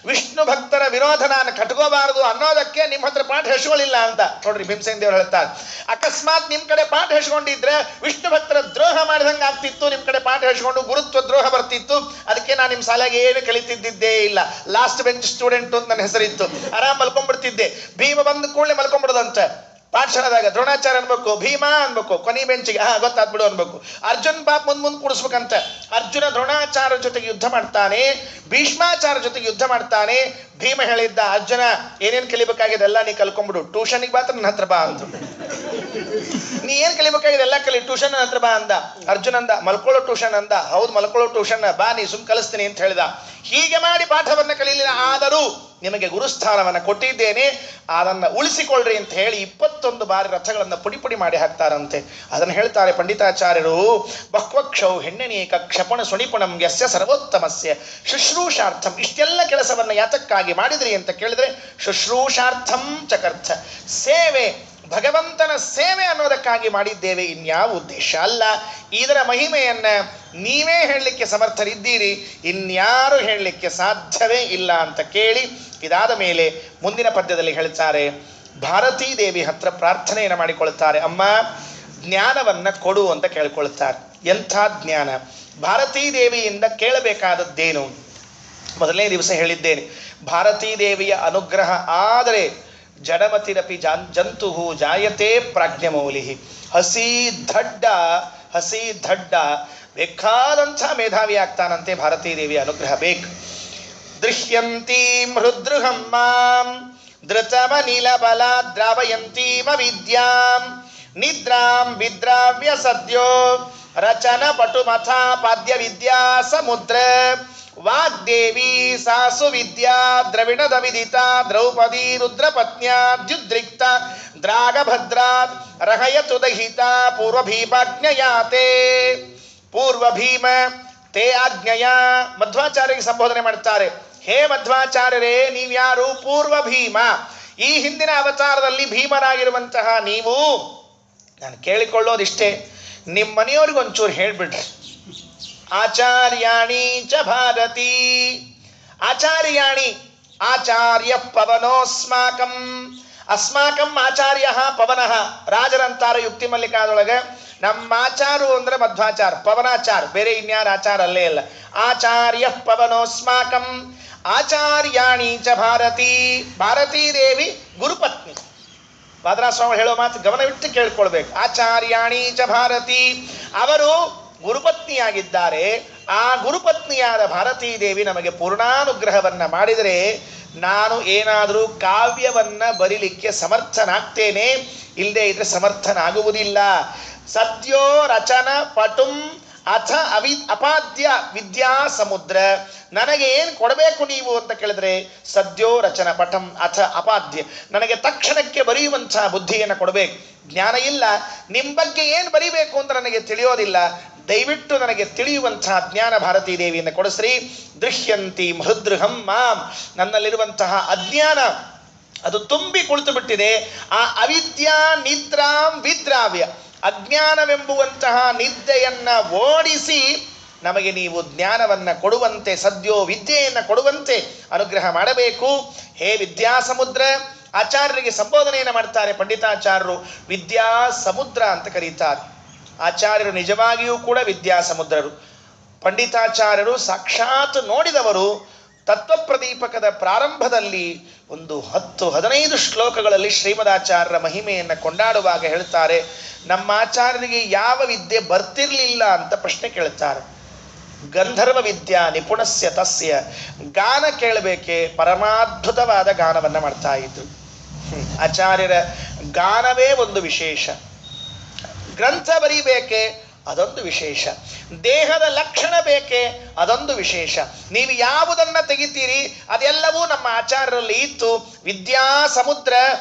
S1: ವಿಷ್ಣು ಭಕ್ತರ ವಿರೋಧ ನಾನು ಕಟ್ಕೋಬಾರದು ಅನ್ನೋದಕ್ಕೆ ನಿಮ್ಮ ಹತ್ರ ಪಾಠ ಹೇಳ್ಸ್ಕೊಳ್ಳಿಲ್ಲ ಅಂತ. ನೋಡ್ರಿ ಭೀಮಸೇನ ದೇವರು ಹೇಳ್ತಾರೆ, ಅಕಸ್ಮಾತ್ ನಿಮ್ ಕಡೆ ಪಾಠ ಹೇಳ್ಸ್ಕೊಂಡಿದ್ರೆ ವಿಷ್ಣು ಭಕ್ತರ ದ್ರೋಹ ಮಾಡಿದಂಗೆ ಆಗ್ತಿತ್ತು, ನಿಮ್ ಕಡೆ ಪಾಠ ಹೇಳ್ಸ್ಕೊಂಡು ಗುರುತ್ವ ದ್ರೋಹ ಬರ್ತಿತ್ತು. ಅದಕ್ಕೆ ನಾನು ನಿಮ್ ಶಾಲೆಗೆ ಏನು ಕಲಿತಿದ್ದೇ ಇಲ್ಲ, ಲಾಸ್ಟ್ ಬೆಂಚ್ ಸ್ಟೂಡೆಂಟ್ ಅಂತ ನನ್ನ ಹೆಸರಿತ್ತು, ಆರಾಮ್ ಮಲ್ಕೊಂಡ್ಬಿಡ್ತಿದ್ದೆ. ಭೀಮ ಬಂದ ಕೂಡಲೇ ಮಲ್ಕೊಂಡ್ಬಿಡೋದಂತ. ಪಾಠಶಾಲದಾಗ ದ್ರೋಣಾಚಾರ್ಯ ಅನ್ಬೇಕು, ಭೀಮಾ ಅನ್ಬೇಕು, ಕೊನಿ ಬೆಂಚಿಗೆ ಗೊತ್ತಾಗ್ಬಿಡು ಅನ್ಬೇಕು. ಅರ್ಜುನ್ ಪಾಪ್ ಮುಂದ್ ಕೂಡಿಸ್ಬೇಕಂತ. ಅರ್ಜುನ ದ್ರೋಣಾಚಾರ್ಯ ಜೊತೆಗೆ ಯುದ್ಧ ಮಾಡ್ತಾನೆ, ಭೀಷ್ಮಾಚಾರ್ಯ ಜೊತೆಗೆ ಯುದ್ಧ ಮಾಡ್ತಾನೆ. ಭೀಮ ಹೇಳಿದ್ದ, ಅರ್ಜುನ ಏನೇನ್ ಕಲಿಬೇಕಾಗಿದೆ ಎಲ್ಲ ನೀ ಕಲ್ಕೊಂಡ್ಬಿಡು, ಟ್ಯೂಷನ್ಗೆ ಬಾ ನನ್ನ ಹತ್ರ ಬಾ ಅಂತ. ನೀ ಏನ್ ಕಲಿಬೇಕಾಗಿದೆ ಎಲ್ಲ ಕಲಿ, ಟ್ಯೂಷನ್ ನನ್ನ ಹತ್ರ ಬಾ ಅಂದ. ಅರ್ಜುನ ಅಂದ, ಮಲ್ಕೊಳ್ಳೋ ಟ್ಯೂಷನ್ ಅಂದ. ಹೌದು ಮಲ್ಕೊಳ್ಳೋ ಟ್ಯೂಷನ್, ಬಾ ನೀ ಸುಮ್ ಕಲಿಸ್ತೀನಿ ಅಂತ ಹೇಳಿದ. ಹೀಗೆ ಮಾಡಿ ಪಾಠವನ್ನ ಕಲೀಲಿಲ್ಲ, ಆದರೂ ನಿಮಗೆ ಗುರುಸ್ಥಾನವನ್ನ ಕೊಟ್ಟಿದ್ದೇನೆ, ಅದನ್ನ ಉಳಿಸಿಕೊಳ್ಳ್ರಿ ಅಂತ ಹೇಳಿ 21 ಬಾರಿ ರಥಗಳನ್ನ ಪುಡಿ ಪುಡಿ ಮಾಡಿ ಹಾಕ್ತಾರಂತೆ. ಅದನ್ನು ಹೇಳ್ತಾರೆ ಪಂಡಿತಾಚಾರ್ಯರು, ಬಹ್ವಕ್ಷೌ ಹೆಣ್ಣೆನೇಕ ಕ್ಷಪಣ ಸುಣಿಪುಣಂ ಯಸ್ಯ ಸರ್ವೋತ್ತಮಸ್ಯ ಶುಶ್ರೂಷಾರ್ಥಂ. ಇಷ್ಟೆಲ್ಲ ಕೆಲಸವನ್ನ ಯಾತಕ್ಕಾಗಿ ಮಾಡಿದ್ರಿ ಅಂತ ಕೇಳಿದ್ರೆ, ಶುಶ್ರೂಷಾರ್ಥಂ ಚಕರ್ಥ, ಸೇವೆ, ಭಗವಂತನ ಸೇವೆ ಅನ್ನೋದಕ್ಕಾಗಿ ಮಾಡಿದ್ದೇವೆ, ಇನ್ಯಾವ ಉದ್ದೇಶ ಅಲ್ಲ. ಇದರ ಮಹಿಮೆಯನ್ನ ನೀವೇ ಹೇಳಲಿಕ್ಕೆ ಸಮರ್ಥರಿದ್ದೀರಿ, ಇನ್ಯಾರು ಹೇಳಲಿಕ್ಕೆ ಸಾಧ್ಯವೇ ಇಲ್ಲ ಅಂತ ಕೇಳಿ, ಇದಾದ ಮೇಲೆ ಮುಂದಿನ ಪದ್ಯದಲ್ಲಿ ಹೇಳ್ತಾರೆ, ಭಾರತೀ ದೇವಿ ಹತ್ರ ಪ್ರಾರ್ಥನೆಯನ್ನು ಮಾಡಿಕೊಳ್ತಾರೆ. ಅಮ್ಮ ಜ್ಞಾನವನ್ನ ಕೊಡು ಅಂತ ಕೇಳ್ಕೊಳ್ತಾರೆ. ಎಂಥ ಜ್ಞಾನ? ಭಾರತೀ ದೇವಿಯಿಂದ ಕೇಳಬೇಕಾದದ್ದೇನು? ಮೊದಲನೇ ದಿವಸ ಹೇಳಿದ್ದೇನೆ, ಭಾರತೀ ದೇವಿಯ ಅನುಗ್ರಹ ಆದರೆ ಜಡಮತಿರಪಿ ಜಂತು ಜಾಯತೆ ಪ್ರಾಜ್ಞಮೌಲಿ. ಹಸಿ ದಡ್ಡ ಬೇಕಾದಂಥ ಮೇಧಾವಿ ಆಗ್ತಾನಂತೆ. ಭಾರತೀ ದೇವಿಯ ಅನುಗ್ರಹ ಬೇಕು. ದೃಶ್ಯಂತೀಂ ಹೃದೃಹಂ ಮಾಂ ಧೃತಮನಿಲ ಬಲ ದ್ರಾವಯಂತೀಮ ವಿದ್ಯಾಂ ನಿದ್ರಾಂ ವಿದ್ರಾವ್ಯ ಸದ್ಯೋ ರಚನ ಪಟುಮಥ ಪಾದ್ಯ ವಿದ್ಯಾ ಸಮುದ್ರ ವಾಗ್ದೇವಿ ಸಾಸು ವಿದ್ಯಾ ದ್ರವಿಣದ ವಿದಿತ ದ್ರೌಪದಿ ರುದ್ರಪತ್ನ್ಯಾದ್ಯುದ್ರಿಕ್ತ ದ್ರಾಗಭದ್ರಾತ್ ರಹಯತು ದಹಿತ ಪೂರ್ವಭೀಮಾಜ್ಞಯಾತೆ. ಪೂರ್ವಭೀಮ ತೇ ಆಜ್ಞೆಯ. ಮಧ್ವಾಚಾರ್ಯರಿಗೆ ಸಂಬೋಧನೆ ಮಾಡ್ತಾರೆ. ಹೇ ಮಧ್ವಾಚಾರ್ಯರೇ, ನೀವ್ಯಾರು? ಪೂರ್ವ ಭೀಮ. ಈ ಹಿಂದಿನ ಅವತಾರದಲ್ಲಿ ಭೀಮರಾಗಿರುವಂತಹ ನೀವು, ನಾನು ಕೇಳಿಕೊಳ್ಳೋದಿಷ್ಟೇ, ನಿಮ್ಮ ಮನೆಯವ್ರಿಗೆ ಒಂಚೂರು ಹೇಳ್ಬಿಡ್ರಿ. ಆಚಾರ್ಯಾಣಿ ಚ ಭಾರತೀ. ಆಚಾರ್ಯಾಣಿ, ಆಚಾರ್ಯ ಪವನೋಸ್ಮಾಕಂ. ಅಸ್ಮಾಕಂ ಆಚಾರ್ಯ ಪವನಃ. ರಾಜರಂತಾರ ಯುಕ್ತಿ ಮಲ್ಲಿಕಾದೊಳಗೆ ನಮ್ಮ ಆಚಾರು ಅಂದ್ರೆ ಮಧ್ವಾಚಾರ, ಪವನಾಚಾರ, ಬೇರೆ ಇನ್ಯಾರ ಆಚಾರ ಅಲ್ಲೇ ಇಲ್ಲ. ಆಚಾರ್ಯ ಪವನೋಸ್ಮಾಕಂ ಆಚಾರ್ಯಾಣಿ ಚ ಭಾರತೀ. ಭಾರತೀ ದೇವಿ ಗುರುಪತ್ನಿ. ವಾದರಾಸ್ವಾಮಿ ಹೇಳೋ ಮಾತು ಗಮನವಿಟ್ಟು ಕೇಳ್ಕೊಳ್ಬೇಕು. ಆಚಾರ್ಯಾಣಿ ಚ ಭಾರತೀ, ಅವರು ಗುರುಪತ್ನಿಯಾಗಿದ್ದಾರೆ. ಆ ಗುರುಪತ್ನಿಯಾದ ಭಾರತೀ ದೇವಿ ನಮಗೆ ಪೂರ್ಣಾನುಗ್ರಹವನ್ನ ಮಾಡಿದರೆ ನಾನು ಏನಾದರೂ ಕಾವ್ಯವನ್ನ ಬರೀಲಿಕ್ಕೆ ಸಮರ್ಥನಾಗ್ತೇನೆ, ಇಲ್ಲದೆ ಇದ್ರೆ ಸಮರ್ಥನಾಗುವುದಿಲ್ಲ. ಸದ್ಯೋ ರಚನ ಪಟುಂ ಅಥ ಅಪಾದ್ಯ ವಿದ್ಯಾ ಸಮುದ್ರ, ನನಗೆ ಏನು ಕೊಡಬೇಕು ನೀವು ಅಂತ ಕೇಳಿದ್ರೆ ಸದ್ಯೋ ರಚನ ಪಠಂ ಅಥ ಅಪಾದ್ಯ, ನನಗೆ ತಕ್ಷಣಕ್ಕೆ ಬರೆಯುವಂತಹ ಬುದ್ಧಿಯನ್ನು ಕೊಡಬೇಕು. ಜ್ಞಾನ ಇಲ್ಲ, ನಿಮ್ಮ ಬಗ್ಗೆ ಏನು ಬರೀಬೇಕು ಅಂತ ನನಗೆ ತಿಳಿಯೋದಿಲ್ಲ, ದಯವಿಟ್ಟು ನನಗೆ ತಿಳಿಯುವಂತಹ ಜ್ಞಾನ ಭಾರತೀ ದೇವಿಯನ್ನು ಕೊಡಿಸ್ರಿ. ದೃಶ್ಯಂತಿ ಹೃದೃಹಂ ಮಾಂ, ನನ್ನಲ್ಲಿರುವಂತಹ ಅಜ್ಞಾನ ಅದು ತುಂಬಿ ಕುಳಿತು ಬಿಟ್ಟಿದೆ. ಆ ಅವಿದ್ಯಾ ನಿದ್ರಾಂ ವಿದ್ರಾವ್ಯ, ಅಜ್ಞಾನವೆಂಬುವಂತಹ ನಿದ್ದೆಯನ್ನ ಓಡಿಸಿ ನಮಗೆ ನೀವು ಜ್ಞಾನವನ್ನು ಕೊಡುವಂತೆ, ಸದ್ಯೋ ವಿದ್ಯೆಯನ್ನು ಕೊಡುವಂತೆ ಅನುಗ್ರಹ ಮಾಡಬೇಕು. ಹೇ ವಿದ್ಯಾ ಸಮುದ್ರ, ಆಚಾರ್ಯರಿಗೆ ಸಂಬೋಧನೆಯನ್ನು ಮಾಡ್ತಾರೆ ಪಂಡಿತಾಚಾರ್ಯರು, ವಿದ್ಯಾ ಸಮುದ್ರ ಅಂತ ಕರೀತಾರೆ. ಆಚಾರ್ಯರು ನಿಜವಾಗಿಯೂ ಕೂಡ ವಿದ್ಯಾ ಸಮುದ್ರರು. ಪಂಡಿತಾಚಾರ್ಯರು ಸಾಕ್ಷಾತ್ ನೋಡಿದವರು. ತತ್ವಪ್ರದೀಪಕದ ಪ್ರಾರಂಭದಲ್ಲಿ ಒಂದು 10-15 ಶ್ಲೋಕಗಳಲ್ಲಿ ಶ್ರೀಮದಾಚಾರ್ಯರ ಮಹಿಮೆಯನ್ನು ಕೊಂಡಾಡುವಾಗ ಹೇಳ್ತಾರೆ, ನಮ್ಮ ಆಚಾರ್ಯರಿಗೆ ಯಾವ ವಿದ್ಯೆ ಬರ್ತಿರ್ಲಿಲ್ಲ ಅಂತ ಪ್ರಶ್ನೆ ಕೇಳ್ತಾರೆ. ಗಂಧರ್ವ ವಿದ್ಯಾ ನಿಪುಣಸ್ಯ ತಸ್ಯ, ಗಾನ ಕೇಳಬೇಕೆ ಪರಮಾದ್ಭುತವಾದ ಗಾನವನ್ನು ಮಾಡ್ತಾ ಇದ್ರು. ಆಚಾರ್ಯರ ಗಾನವೇ ಒಂದು ವಿಶೇಷ. ಗ್ರಂಥ ಬರೀಬೇಕೆ ಅದೊಂದು ವಿಶೇಷ. ದೇಹದ ಲಕ್ಷಣ ಬೇಕೆ ಅದೊಂದು ವಿಶೇಷ. ನೀವು ಯಾವುದನ್ನ ತೆಗಿತೀರಿ ಅದೆಲ್ಲವೂ ನಮ್ಮ ಆಚಾರ್ಯರಲ್ಲಿ ಇತ್ತು. ವಿದ್ಯಾ ಸಮುದ್ರ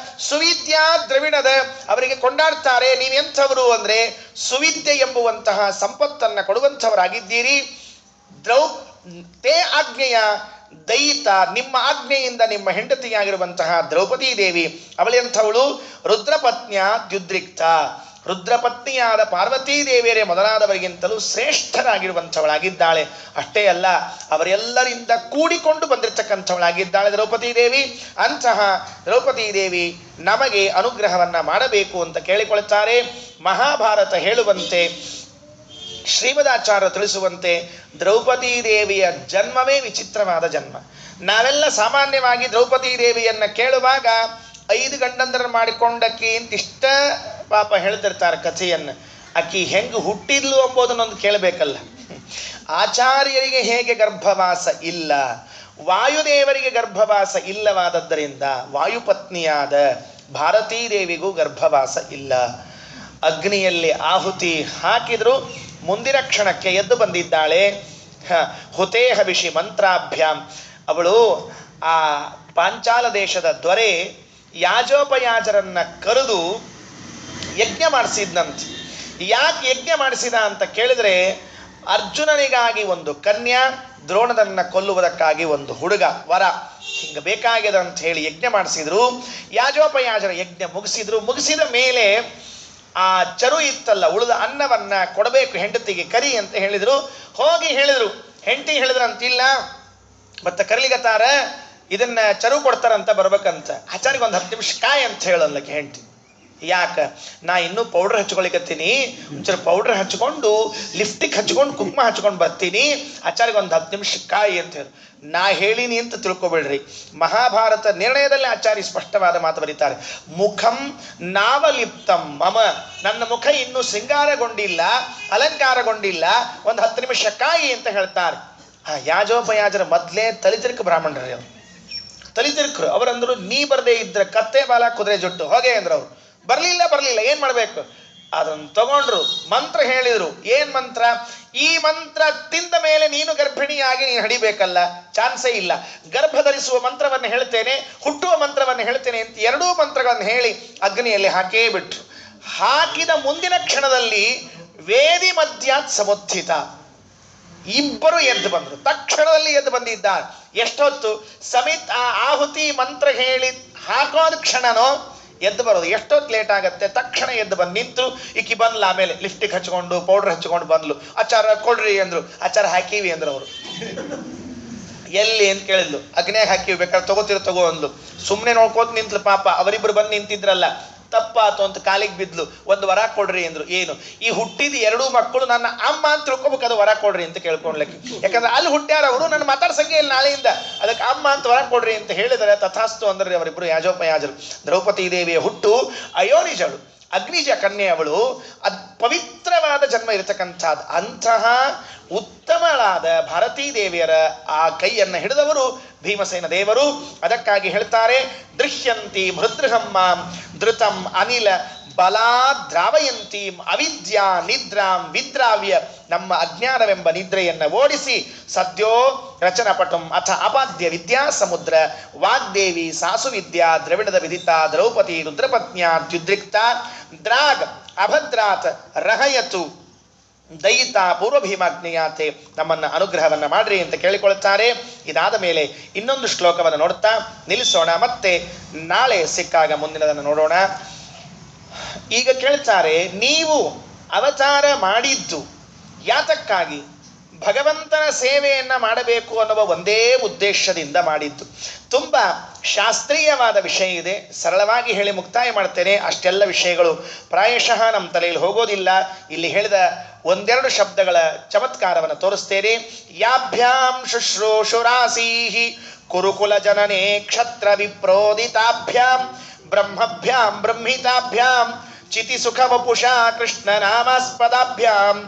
S1: ಸುವಿದ್ಯಾ ದ್ರವಿಣದ, ಅವರಿಗೆ ಕೊಂಡಾಡ್ತಾರೆ, ನೀವೆಂಥವರು ಅಂದರೆ ಸುವಿದ್ಯೆ ಎಂಬುವಂತಹ ಸಂಪತ್ತನ್ನು ಕೊಡುವಂಥವರಾಗಿದ್ದೀರಿ. ತೇ ಆಜ್ಞೆಯ ದಯಿತ, ನಿಮ್ಮ ಆಜ್ಞೆಯಿಂದ ನಿಮ್ಮ ಹೆಂಡತಿಯಾಗಿರುವಂತಹ ದ್ರೌಪದಿ ದೇವಿ ಅವಳೆಂಥವಳು ರುದ್ರಪತ್ನಿಯ ದ್ಯುದ್ರಿಕ್ತ, ರುದ್ರಪತ್ನಿಯಾದ ಪಾರ್ವತೀ ದೇವಿಯರೇ ಮೊದಲಾದವರಿಗಿಂತಲೂ ಶ್ರೇಷ್ಠರಾಗಿರುವಂಥವಳಾಗಿದ್ದಾಳೆ. ಅಷ್ಟೇ ಅಲ್ಲ, ಅವರೆಲ್ಲರಿಂದ ಕೂಡಿಕೊಂಡು ಬಂದಿರತಕ್ಕಂಥವಳಾಗಿದ್ದಾಳೆ ದ್ರೌಪದಿ ದೇವಿ. ಅಂತಹ ದ್ರೌಪದಿ ದೇವಿ ನಮಗೆ ಅನುಗ್ರಹವನ್ನು ಮಾಡಬೇಕು ಅಂತ ಕೇಳಿಕೊಳ್ತಾರೆ. ಮಹಾಭಾರತ ಹೇಳುವಂತೆ, ಶ್ರೀಮದಾಚಾರ್ಯ ತಿಳಿಸುವಂತೆ, ದ್ರೌಪದಿ ದೇವಿಯ ಜನ್ಮವೇ ವಿಚಿತ್ರವಾದ ಜನ್ಮ. ನಾವೆಲ್ಲ ಸಾಮಾನ್ಯವಾಗಿ ದ್ರೌಪದಿ ದೇವಿಯನ್ನು ಕೇಳುವಾಗ 5 ಗಂಡಂದರ ಮಾಡಿಕೊಂಡಕ್ಕಿ ಅಂತ ಇಷ್ಟ ಪಾಪ ಹೇಳ್ತಿರ್ತಾರೆ ಕಥೆಯನ್ನು. ಅಕ್ಕಿ ಹೆಂಗೆ ಹುಟ್ಟಿದ್ಲು ಎಂಬುದನ್ನೊಂದು ಕೇಳಬೇಕಲ್ಲ. ಆಚಾರ್ಯರಿಗೆ ಹೇಗೆ ಗರ್ಭವಾಸ ಇಲ್ಲ, ವಾಯುದೇವರಿಗೆ ಗರ್ಭವಾಸ ಇಲ್ಲವಾದದ್ದರಿಂದ ವಾಯುಪತ್ನಿಯಾದ ಭಾರತೀ ದೇವಿಗೂ ಗರ್ಭವಾಸ ಇಲ್ಲ. ಅಗ್ನಿಯಲ್ಲಿ ಆಹುತಿ ಹಾಕಿದ್ರು, ಮುಂದಿನ ಕ್ಷಣಕ್ಕೆ ಎದ್ದು ಬಂದಿದ್ದಾಳೆ. ಹುತೇಹ ವಿಷಿ ಮಂತ್ರಾಭ್ಯಾಂ, ಅವಳು ಆ ಪಾಂಚಾಲ ದೇಶದ ದೊರೆ ಯಾಜೋಪಯಾಜರನ್ನ ಕರೆದು ಯಜ್ಞ ಮಾಡಿಸಿದ್ನಂತೆ. ಯಾಕೆ ಯಜ್ಞ ಮಾಡಿಸಿದ ಅಂತ ಕೇಳಿದ್ರೆ, ಅರ್ಜುನನಿಗಾಗಿ ಒಂದು ಕನ್ಯಾ, ದ್ರೋಣದನ್ನ ಕೊಲ್ಲುವುದಕ್ಕಾಗಿ ಒಂದು ಹುಡುಗ ವರ, ಹಿಂಗೆ ಬೇಕಾಗಿದೆ ಅಂತ ಹೇಳಿ ಯಜ್ಞ ಮಾಡಿಸಿದ್ರು. ಯಾಜೋಪಯಾಜರ ಯಜ್ಞ ಮುಗಿಸಿದ ಮೇಲೆ ಆ ಚರು ಇತ್ತಲ್ಲ, ಉಳಿದ ಅನ್ನವನ್ನ ಕೊಡಬೇಕು ಹೆಂಡತಿಗೆ, ಕರಿ ಅಂತ ಹೇಳಿದ್ರು. ಹೋಗಿ ಹೇಳಿದ್ರು, ಹೆಂಡತಿ ಹೇಳಿದ್ರಂತಿಲ್ಲ, ಮತ್ತೆ ಕರಿಲಿಗತ್ತಾರ, ಇದನ್ನ ಚರು ಕೊಡ್ತಾರಂತ ಬರ್ಬೇಕಂತ. ಆಚಾರ್ಯಗೆ ಒಂದು 10 ನಿಮಿಷ ಕಾಯಿ ಅಂತ ಹೇಳಲ್ಲಕ್ಕೆ ಹೆಂಡತಿ. ಯಾಕ, ನಾ ಇನ್ನೂ ಪೌಡ್ರ್ ಹಚ್ಕೊಳಿಕತ್ತೀನಿ, ಒಂಚೂರು ಪೌಡ್ರ್ ಹಚ್ಕೊಂಡು ಲಿಫ್ಟಿಗೆ ಹಚ್ಕೊಂಡು ಕುಂಕುಮ ಹಚ್ಕೊಂಡು ಬರ್ತೀನಿ, ಆಚಾರ್ಯಗೆ ಒಂದು 10 ನಿಮಿಷ ಕಾಯಿ ಅಂತ ಹೇಳಿ. ನಾ ಹೇಳಿನಿ ಅಂತ ತಿಳ್ಕೊಬೇಡ್ರಿ. ಮಹಾಭಾರತ ನಿರ್ಣಯದಲ್ಲಿ ಆಚಾರ್ಯ ಸ್ಪಷ್ಟವಾದ ಮಾತು ಬರೀತಾರೆ, ಮುಖಂ ನಾವಲಿಪ್ತಂ ಮಮ, ನನ್ನ ಮುಖ ಇನ್ನೂ ಶೃಂಗಾರಗೊಂಡಿಲ್ಲ, ಅಲಂಕಾರಗೊಂಡಿಲ್ಲ, ಒಂದು 10 ನಿಮಿಷ ಕಾಯಿ ಅಂತ ಹೇಳ್ತಾರೆ. ಯಾಜೋಪಯಾಜರ ಮೊದಲೇ ತಲಿತಿರ್ಕ ಬ್ರಾಹ್ಮಣರೇ, ಅವರು ತಲಿತಿರ್ಕರು. ಅವರಂದ್ರು, ನೀ ಬರದೇ ಇದ್ರೆ ಕತ್ತೆ ಬಾಲ ಕುದುರೆ ಜುಟ್ಟು ಹೋಗೆ ಅಂದ್ರು. ಅವರು ಬರಲಿಲ್ಲ, ಏನ್ ಮಾಡ್ಬೇಕು? ಅದನ್ನು ತಗೊಂಡ್ರು, ಮಂತ್ರ ಹೇಳಿದ್ರು. ಏನ್ ಮಂತ್ರ? ಈ ಮಂತ್ರ ತಿಂದ ಮೇಲೆ ನೀನು ಗರ್ಭಿಣಿಯಾಗಿ ನೀನು ಹಡಿಬೇಕಲ್ಲ, ಚಾನ್ಸೇ ಇಲ್ಲ. ಗರ್ಭ ಧರಿಸುವ ಮಂತ್ರವನ್ನು ಹೇಳ್ತೇನೆ, ಹುಟ್ಟುವ ಮಂತ್ರವನ್ನು ಹೇಳ್ತೇನೆ ಅಂತ 2 ಮಂತ್ರಗಳನ್ನು ಹೇಳಿ ಅಗ್ನಿಯಲ್ಲಿ ಹಾಕೇ ಬಿಟ್ರು. ಹಾಕಿದ ಮುಂದಿನ ಕ್ಷಣದಲ್ಲಿ ವೇದಿ ಮಧ್ಯಾತ್ ಸಮುತ್ಥಿತ, ಇಬ್ಬರು ಎದ್ದು ಬಂದರು. ತಕ್ಷಣದಲ್ಲಿ ಎದ್ದು ಬಂದಿದ್ದಾರೆ. ಎಷ್ಟೊತ್ತು? ಸಮಿತ್ ಆ ಆಹುತಿ ಮಂತ್ರ ಹೇಳಿ ಹಾಕೋದ ಕ್ಷಣನೋ ಎದ್ದು ಬರೋದು. ಎಷ್ಟೊತ್ತು ಲೇಟ್ ಆಗತ್ತೆ, ತಕ್ಷಣ ಎದ್ದು ಬಂದು ನಿಂತು ಈಕಿ ಬಂದ್ಲ. ಆಮೇಲೆ ಲಿಫ್ಟಿಗೆ ಹಚ್ಕೊಂಡು ಪೌಡ್ರ್ ಹಚ್ಕೊಂಡು ಬಂದ್ಲು. ಆಚಾರ ಕೊಡ್ರಿ ಅಂದ್ರು. ಆಚಾರ ಹಾಕಿವಿ ಅಂದ್ರು. ಅವರು ಎಲ್ಲಿ ಅಂತ ಕೇಳಿದ್ಲು. ಅಗ್ನ್ಯಾಗ ಹಾಕಿವಿ, ಬೇಕಾದ್ರೆ ತಗೋ ಅಂದ್ಲು. ಸುಮ್ಮನೆ ನೋಡ್ಕೋತ ನಿಂತ್ಲು. ಪಾಪ ಅವರಿಬ್ರು ಬಂದು ನಿಂತಿದ್ರಲ್ಲ, ತಪ್ಪಾತು ಅಂತ ಕಾಲಿಗೆ ಬಿದ್ಲು. ಒಂದು ವರ ಕೊಡ್ರಿ ಅಂದ್ರು. ಏನು? ಈ ಹುಟ್ಟಿದ 2 ಮಕ್ಕಳು ನನ್ನ ಅಮ್ಮ ಅಂತ ತಿಳ್ಕೊಬೇಕು, ಅದು ವರ ಕೊಡ್ರಿ ಅಂತ ಕೇಳ್ಕೊಂಡ್ಲಕ್ಕೆ. ಯಾಕಂದ್ರೆ ಅಲ್ಲಿ ಹುಟ್ಟ್ಯಾರ ಅವರು, ನನ್ನ ಮಾತಾಡ್ಸಂಗೆ ಇಲ್ಲ ನಾಳೆಯಿಂದ, ಅದಕ್ಕೆ ಅಮ್ಮ ಅಂತ ವರ ಕೊಡ್ರಿ ಅಂತ ಹೇಳಿದರೆ ತಥಾಸ್ತು ಅಂದ್ರೆ ಅವರಿಬ್ರು ಯಾಜೋಪಯಾಜರು. ದ್ರೌಪದಿ ದೇವಿಯ ಹುಟ್ಟು ಅಯೋನಿಜಳು, ಅಗ್ನಿಜ ಕನ್ಯೆ ಅವಳು. ಪವಿತ್ರವಾದ ಜನ್ಮ ಇರತಕ್ಕಂಥದ್ದು. ಅಂತಹ ಉತ್ತಮಳಾದ ಭಾರತೀ ದೇವಿಯರ ಆ ಕೈಯನ್ನು ಹಿಡಿದವರು ಭೀಮಸೇನ ದೇವರು. ಅದಕ್ಕಾಗಿ ಹೇಳ್ತಾರೆ, ದೃಶ್ಯಂತಿ ಭೃದೃಹಮ್ಮ ಧೃತಂ ಅನಿಲ ಬಲಾ ದ್ರಾವಯಂತೀಂ ಅವಿದ್ಯಾ ನಿದ್ರಾಂ ವಿದ್ರಾವ್ಯ, ನಮ್ಮ ಅಜ್ಞಾನವೆಂಬ ನಿದ್ರೆಯನ್ನು ಓಡಿಸಿ ಸದ್ಯೋ ರಚನಪಟುಂ ಅಥ ಅಪಾದ್ಯ ವಿದ್ಯಾ ಸಮುದ್ರ ವಾಗ್ದೇವಿ ಸಾಸು ವಿದ್ಯಾ ದ್ರವಿಡದ ವಿದಿತ ದ್ರೌಪದಿ ರುದ್ರಪತ್ನ್ಯಾದ್ಯುದ್ರಿಕ್ತ ದ್ರಾಗ್ ಅಭದ್ರಾತ್ ರಹಯತು ದಯಿತ ಪೂರ್ವಭೀಮಾಗ್ನೇಯಾತೆ, ನಮ್ಮನ್ನು ಅನುಗ್ರಹವನ್ನು ಮಾಡ್ರಿ ಅಂತ ಕೇಳಿಕೊಳ್ಳುತ್ತಾರೆ. ಇದಾದ ಮೇಲೆ ಇನ್ನೊಂದು ಶ್ಲೋಕವನ್ನು ನೋಡ್ತಾ ನಿಲ್ಲಿಸೋಣ. ಮತ್ತೆ ನಾಳೆ ಸಿಕ್ಕಾಗ ಮುಂದಿನದನ್ನು ನೋಡೋಣ. ಈಗ ಕೇಳ್ತಾರೆ, ನೀವು ಅವತಾರ ಮಾಡಿದ್ದು ಯಾತಕ್ಕಾಗಿ? ಭಗವಂತನ ಸೇವೆಯನ್ನು ಮಾಡಬೇಕು ಅನ್ನುವ ಒಂದೇ ಉದ್ದೇಶದಿಂದ ಮಾಡಿದ್ದು. ತುಂಬ ಶಾಸ್ತ್ರೀಯವಾದ ವಿಷಯ ಇದೆ. ಸರಳವಾಗಿ ಹೇಳಿ ಮುಕ್ತಾಯ ಮಾಡ್ತೇನೆ. ಅಷ್ಟೆಲ್ಲ ವಿಷಯಗಳು ಪ್ರಾಯಶಃ ನಮ್ಮ ತಲೆಯಲ್ಲಿ ಹೋಗೋದಿಲ್ಲ. ಇಲ್ಲಿ ಹೇಳಿದ ಒಂದೆರಡು ಶಬ್ದಗಳ ಚಮತ್ಕಾರವನ್ನು ತೋರಿಸ್ತೇನೆ. ಯಾಭ್ಯಾಂ ಶುಶ್ರೂಷುರಾಸೀಹಿ ಕುರುಕುಲ ಜನನೇ ಕ್ಷತ್ರ ವಿಪ್ರೋದಿತಾಭ್ಯಾಂ ಬ್ರಹ್ಮಭ್ಯಾಂ ಬ್ರಹ್ಮಿತಾಭ್ಯಾಂ ಚಿತಿ ಸುಖ ವಪುಷಾ ಕೃಷ್ಣ ನಾಮಾಸ್ಪದಾಭ್ಯಾಂ